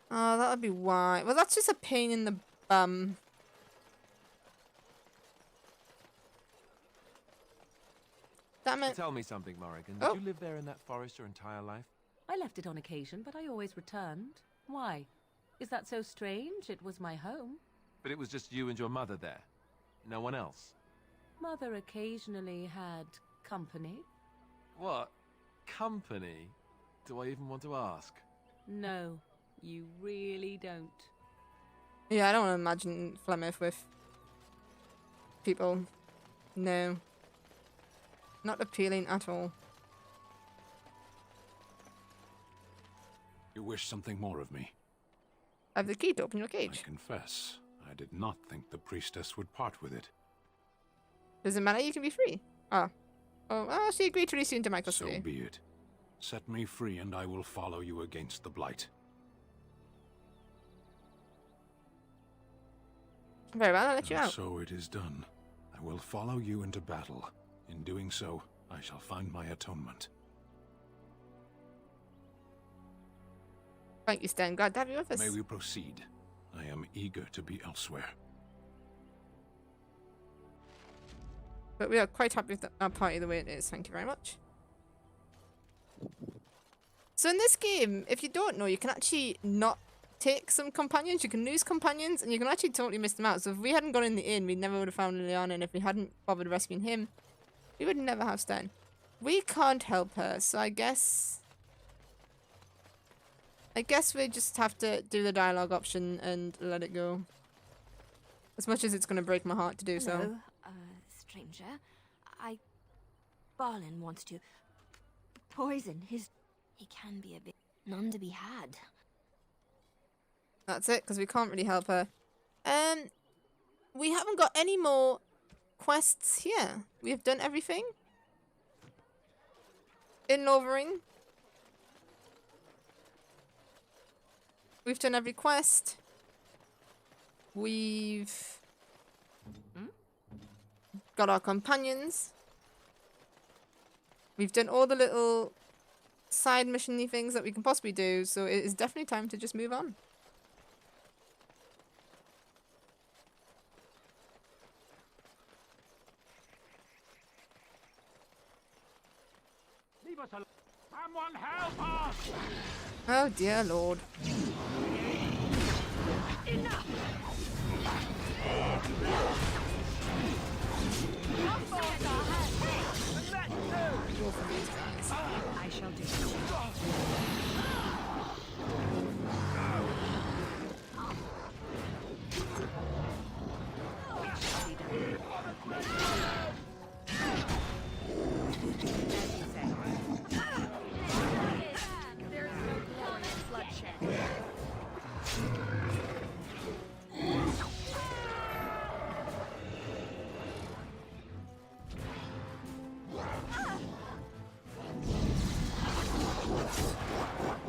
S1: Oh, that would be why. Well, that's just a pain in the bum. Damn it.
S4: Tell me something, Morrigan.
S1: Oh.
S4: Did you live there in that forest your entire life?
S2: I left it on occasion, but I always returned. Why? Is that so strange? It was my home.
S4: But it was just you and your mother there. No one else.
S2: Mother occasionally had company.
S4: What? Company? Do I even want to ask?
S2: No, you really don't.
S1: Yeah, I don't want to imagine Flemeth with people. No. Not appealing at all.
S19: You wish something more of me?
S1: I have the key to open your cage.
S19: I confess, I did not think the priestess would part with it.
S1: Does it matter? You can be free. Oh. Oh, she agreed to release you into my custody.
S19: So be it. Set me free and I will follow you against the Blight.
S1: Very well, I'll let you
S19: And
S1: out.
S19: so it is done. I will follow you into battle. In doing so, I shall find my atonement.
S1: Thank you, Stan. Glad to have you with us.
S19: May we proceed? I am eager to be elsewhere.
S1: But we are quite happy with our party the way it is. Thank you very much. So in this game, if you don't know, you can actually not take some companions. You can lose companions, and you can actually totally miss them out. So if we hadn't gone in the inn, we never would have found Liliana, and if we hadn't bothered rescuing him, we would never have Stan. We can't help her, so I guess we just have to do the dialogue option and let it go. As much as it's going to break my heart to do so.
S17: Hello, stranger. Barlin wants to poison his... He can be a bit... None to be had.
S1: That's it, because we can't really help her. We haven't got any more quests here. We have done everything. In Lovering. We've done every quest. We've got our companions. We've done all the little side mission-y things that we can possibly do, so it is definitely time to just move on.
S14: Leave us alone. Someone help us!
S1: Oh dear lord.
S14: Enough!
S6: I shall do.
S12: There's no glory in bloodshed.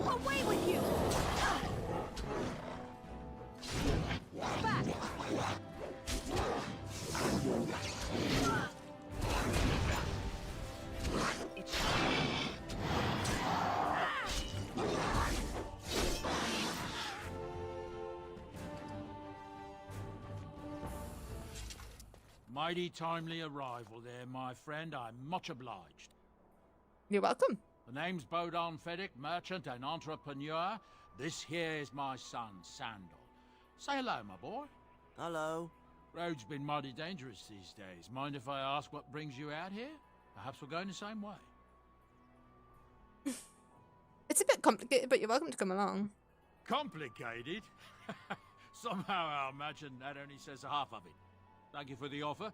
S17: Away with you! Back!
S14: Mighty timely arrival there, my friend. I'm much obliged.
S1: You're welcome.
S14: The name's Bodon Feddick, merchant and entrepreneur. This here is my son, Sandal. Say hello, my boy.
S8: Hello.
S14: Road's been mighty dangerous these days. Mind if I ask what brings you out here? Perhaps we're going the same way.
S1: It's a bit complicated, but you're welcome to come along.
S14: Complicated? Somehow I imagine that only says half of it. Thank you for the offer,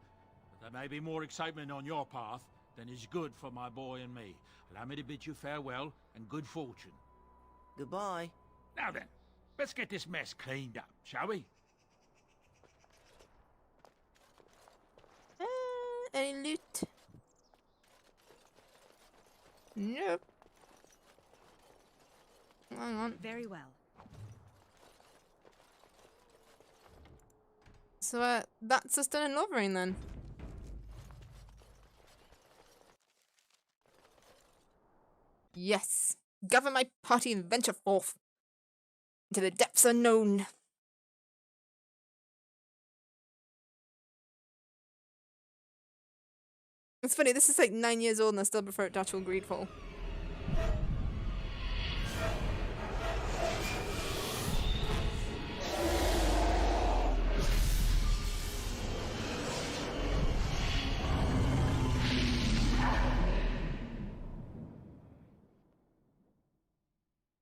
S14: but there may be more excitement on your path than is good for my boy and me. Allow me to bid you farewell and good fortune.
S8: Goodbye.
S14: Now then, let's get this mess cleaned up, shall we?
S1: Any loot? Nope. Hang on.
S6: Very well.
S1: So that's us done in Lovering then. Yes. Gather my party and venture forth into the depths unknown. It's funny, this is like 9 years old and I still prefer it to actual Greedfall.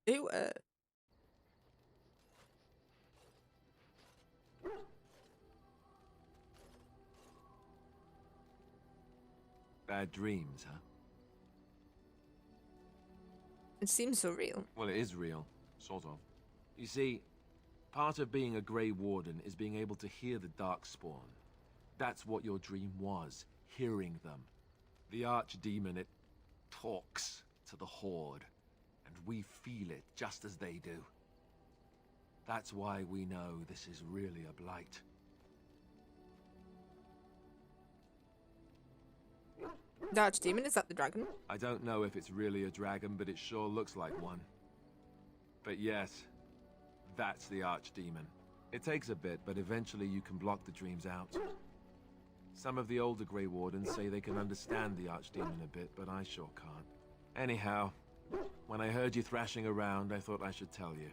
S1: Ew,
S4: Bad dreams, huh?
S1: It seems so real.
S4: Well, it is real, sort of. You see, part of being a Grey Warden is being able to hear the Darkspawn. That's what your dream was, hearing them. The archdemon, it talks to the Horde, and we feel it just as they do. That's why we know this is really a blight.
S1: The archdemon, is that the dragon?
S4: I don't know if it's really a dragon, but it sure looks like one. But yes, that's the archdemon. It takes a bit, but eventually you can block the dreams out. Some of the older Grey Wardens say they can understand the archdemon a bit, but I sure can't. Anyhow, when I heard you thrashing around, I thought I should tell you.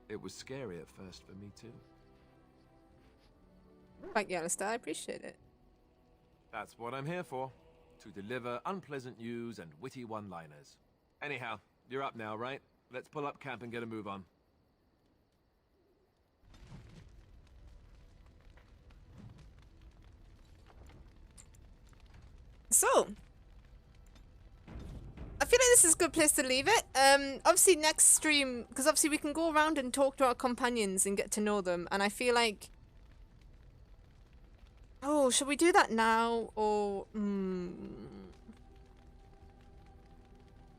S4: It was scary at first for me too.
S1: Thank you, Alistair, I appreciate it.
S4: That's what I'm here for. To deliver unpleasant news and witty one-liners. Anyhow, you're up now, right? Let's pull up camp and get a move on.
S1: So, I feel like this is a good place to leave it. Obviously next stream, because obviously we can go around and talk to our companions and get to know them, and I feel like... Oh, should we do that now, or...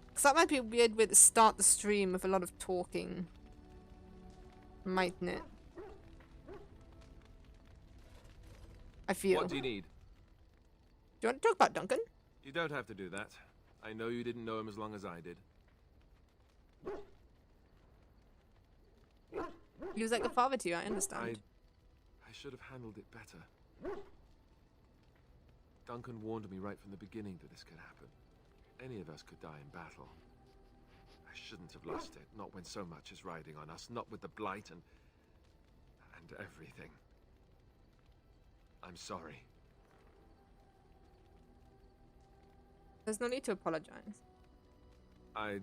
S1: Because that might be a weird way to start the stream with a lot of talking. Mightn't it? I feel.
S4: What do you need?
S1: Do you want to talk about Duncan?
S4: You don't have to do that. I know you didn't know him as long as I did.
S1: He was like a father to you, I understand.
S4: I should have handled it better. Duncan warned me right from the beginning that this could happen. Any of us could die in battle. I shouldn't have lost it, not when so much is riding on us, not with the blight and everything. I'm sorry.
S1: There's no need to apologize.
S4: I'd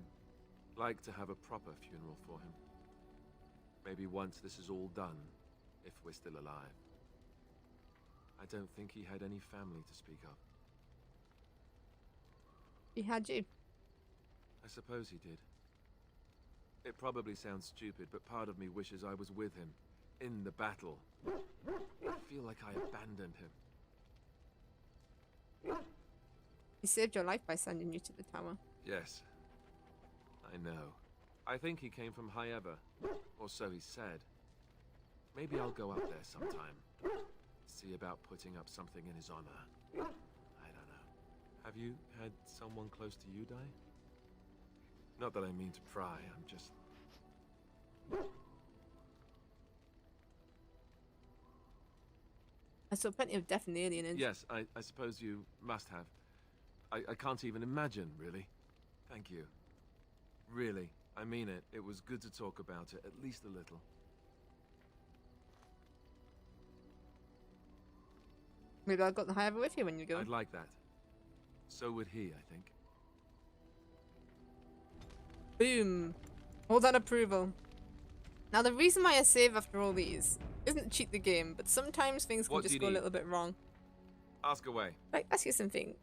S4: like to have a proper funeral for him. Maybe once this is all done, if we're still alive. I don't think he had any family to speak of.
S1: He had you.
S4: I suppose he did. It probably sounds stupid, but part of me wishes I was with him, in the battle. I feel like I abandoned him.
S1: He saved your life by sending you to the tower.
S4: Yes. I know. I think he came from High Ever, or so he said. Maybe I'll go up there sometime. See about putting up something in his honor. I don't know. Have you had someone close to you die? Not that I mean to pry, I'm just...
S1: I saw plenty of death in the Alien.
S4: Yes, I suppose you must have. I can't even imagine, really. Thank you. Really, I mean it. It was good to talk about it, at least a little.
S1: Maybe I'll go to the High Ever with you when you go.
S4: I'd like that. So would he, I think.
S1: Boom. Hold on approval. Now the reason why I save after all these isn't to cheat the game, but sometimes things can just go a little bit wrong.
S4: Ask away.
S1: Right, ask you something.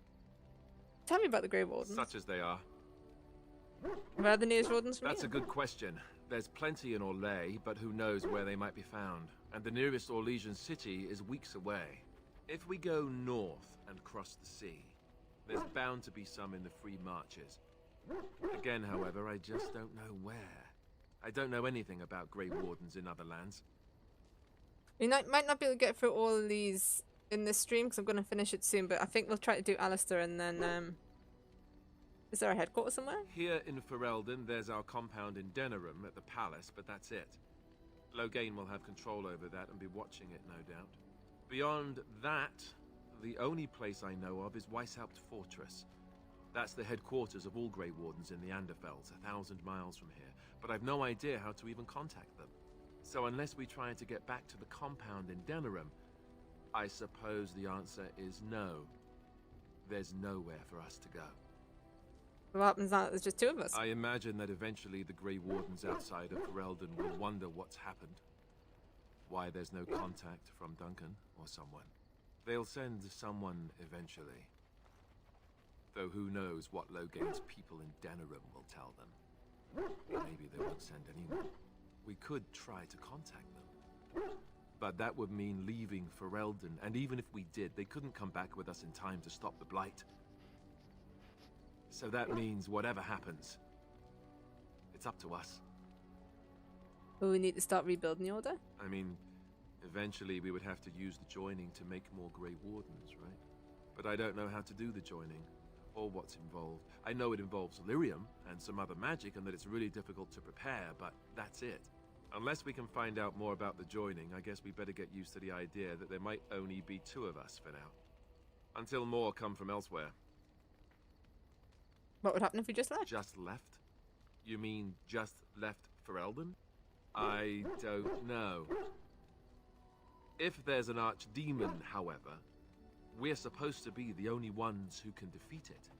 S1: Tell me about the Grey Wardens.
S4: Such as they are.
S1: Where are the nearest Wardens from
S4: That's
S1: here?
S4: a good question. There's plenty in Orlais, but who knows where they might be found. And the nearest Orlesian city is weeks away. If we go north and cross the sea, there's bound to be some in the Free Marches. Again, however, I just don't know where. I don't know anything about Grey Wardens in other lands.
S1: We might not be able to get through all of these in this stream because I'm going to finish it soon, but I think we'll try to do Alistair and then... Is there a headquarters somewhere?
S4: Here in Ferelden, there's our compound in Denerim at the palace, but that's it. Loghain will have control over that and be watching it, no doubt. Beyond that, the only place I know of is Weishaupt Fortress. That's the headquarters of all Grey Wardens in the Anderfelds, 1,000 miles from here, but I've no idea how to even contact them. So unless we try to get back to the compound in Denerim, I suppose the answer is no. There's nowhere for us to go.
S1: What happens now that there's just two of us?
S4: I imagine that eventually the Grey Wardens outside of Ferelden will wonder what's happened. Why there's no contact from Duncan or someone. They'll send someone eventually. Though who knows what Loghain's people in Denerim will tell them. Maybe they won't send anyone. We could try to contact them. But that would mean leaving Ferelden, and even if we did, they couldn't come back with us in time to stop the Blight. So that means whatever happens, it's up to us.
S1: Will we need to start rebuilding the Order?
S4: I mean, eventually we would have to use the joining to make more Grey Wardens, right? But I don't know how to do the joining, or what's involved. I know it involves lyrium and some other magic, and that it's really difficult to prepare, but that's it. Unless we can find out more about the joining, I guess we better get used to the idea that there might only be two of us for now. Until more come from elsewhere.
S1: What would happen if we just left?
S4: Just left? You mean just left Ferelden? I don't know. If there's an archdemon, however, we're supposed to be the only ones who can defeat it.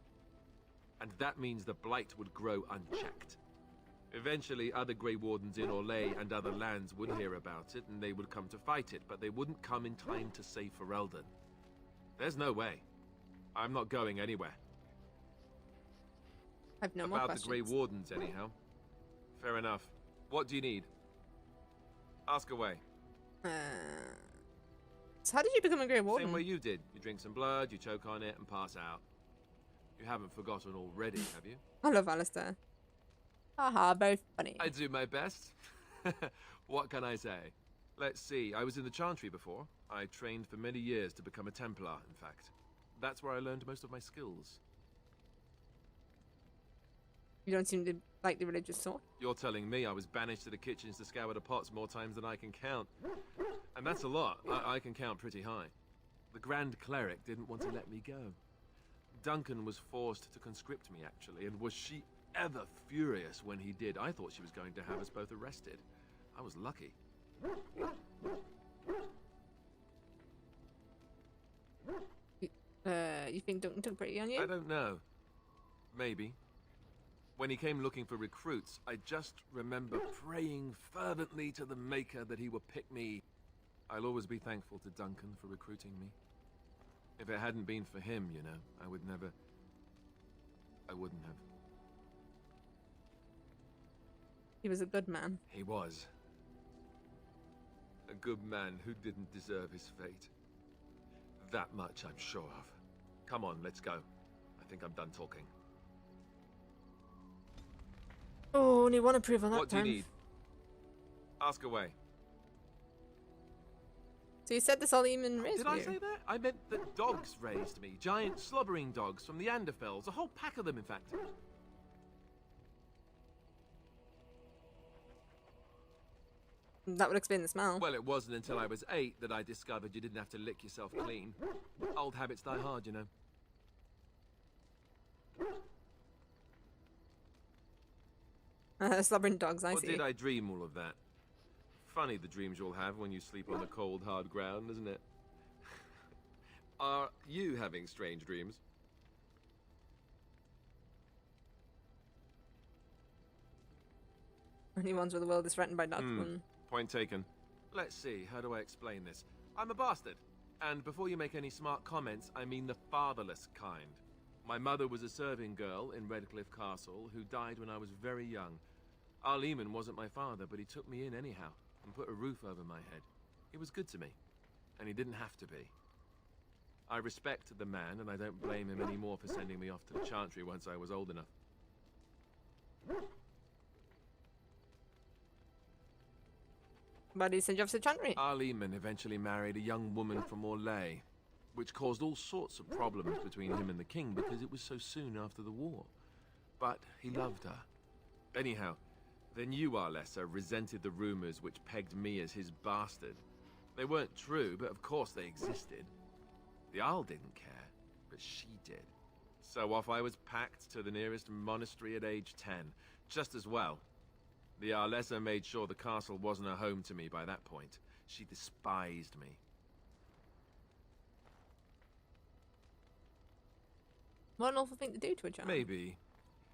S4: And that means the Blight would grow unchecked. Eventually, other Grey Wardens in Orlais and other lands would hear about it, and they would come to fight it, but they wouldn't come in time to save Ferelden. There's no way. I'm not going anywhere.
S1: I've no more
S4: About
S1: questions.
S4: the Grey Wardens, anyhow. Fair enough. What do you need? Ask away.
S1: So how did you become a Grey Warden?
S4: Same way you did. You drink some blood, you choke on it, and pass out. You haven't forgotten already, have you?
S1: I love Alistair. Haha, very funny.
S4: I do my best. What can I say? Let's see, I was in the Chantry before. I trained for many years to become a Templar, in fact. That's where I learned most of my skills.
S1: You don't seem to like the religious sort.
S4: You're telling me I was banished to the kitchens to scour the pots more times than I can count. And that's a lot. I can count pretty high. The Grand Cleric didn't want to let me go. Duncan was forced to conscript me, actually, and was she ever furious when he did. I thought she was going to have us both arrested. I was lucky.
S1: You think Duncan took pity on you?
S4: I don't know. Maybe. When he came looking for recruits, I just remember praying fervently to the Maker that he would pick me. I'll always be thankful to Duncan for recruiting me. If it hadn't been for him, you know, I wouldn't have.
S1: He was a good man.
S4: He was. A good man who didn't deserve his fate. That much I'm sure of. Come on, let's go. I think I'm done talking.
S1: Oh, only one approval that
S4: What do
S1: time.
S4: you need? Ask away.
S1: So you said this all even raised
S4: Did
S1: you?
S4: I say that? I meant that dogs raised me. Giant slobbering dogs from the Anderfells. A whole pack of them, in fact.
S1: That would explain the smell.
S4: Well, it wasn't until I was 8 that I discovered you didn't have to lick yourself clean. Old habits die hard, you know.
S1: Slobbering dogs, I see.
S4: Or did I dream all of that? Funny the dreams you'll have when you sleep on the cold, hard ground, isn't it? Are you having strange dreams?
S1: Only ones where the world is threatened by dogs.
S4: Point taken. Let's see, how do I explain this? I'm a bastard. And before you make any smart comments, I mean the fatherless kind. My mother was a serving girl in Redcliffe Castle who died when I was very young. Arleman wasn't my father, but he took me in anyhow and put a roof over my head. He was good to me, and he didn't have to be. I respect the man, and I don't blame him anymore for sending me off to the Chantry once I was old enough.
S1: Why did he send you off to the Chantry?
S4: Arleman eventually married a young woman from Orlais, which caused all sorts of problems between him and the king because it was so soon after the war. But he loved her. Anyhow, the new Arlessa resented the rumors which pegged me as his bastard. They weren't true, but of course they existed. The Arl didn't care, but she did. So off I was packed to the nearest monastery at age 10, just as well. The Arlessa made sure the castle wasn't a home to me by that point. She despised me.
S1: What an awful thing to do to a child.
S4: Maybe.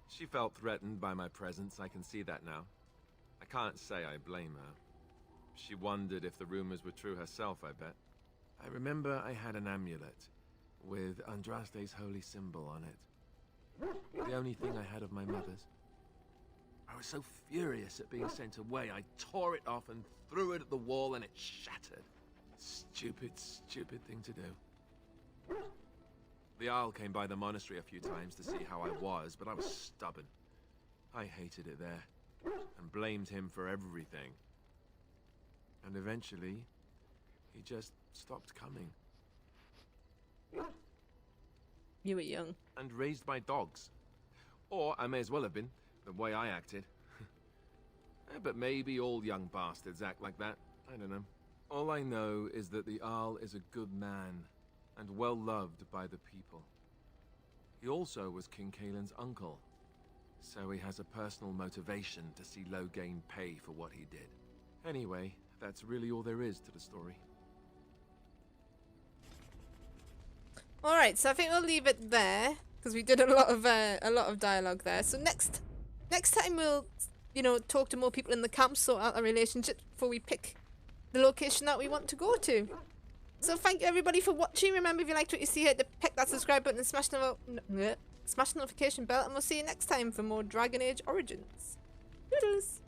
S4: She felt threatened by my presence, I can see that now. I can't say I blame her. She wondered if the rumors were true herself, I bet. I remember I had an amulet with Andraste's holy symbol on it. The only thing I had of my mother's. I was so furious at being sent away, I tore it off and threw it at the wall and it shattered. Stupid, stupid thing to do. The Arl came by the monastery a few times to see how I was, but I was stubborn. I hated it there, and blamed him for everything. And eventually, he just stopped coming.
S1: You were young.
S4: And raised my dogs. Or I may as well have been, the way I acted. But maybe all young bastards act like that. I don't know. All I know is that the Arl is a good man, and well loved by the people. He also was King Kaelin's uncle, so he has a personal motivation to see Loghain pay for what he did. Anyway, that's really all there is to the story.
S1: Alright, so I think we'll leave it there, because we did a lot of dialogue there. So next time we'll, you know, talk to more people in the camp, sort out our relationships before we pick the location that we want to go to. So thank you everybody for watching. Remember, if you liked what you see here, to pick that subscribe button and smash the notification bell, and we'll see you next time for more Dragon Age Origins. Doodles!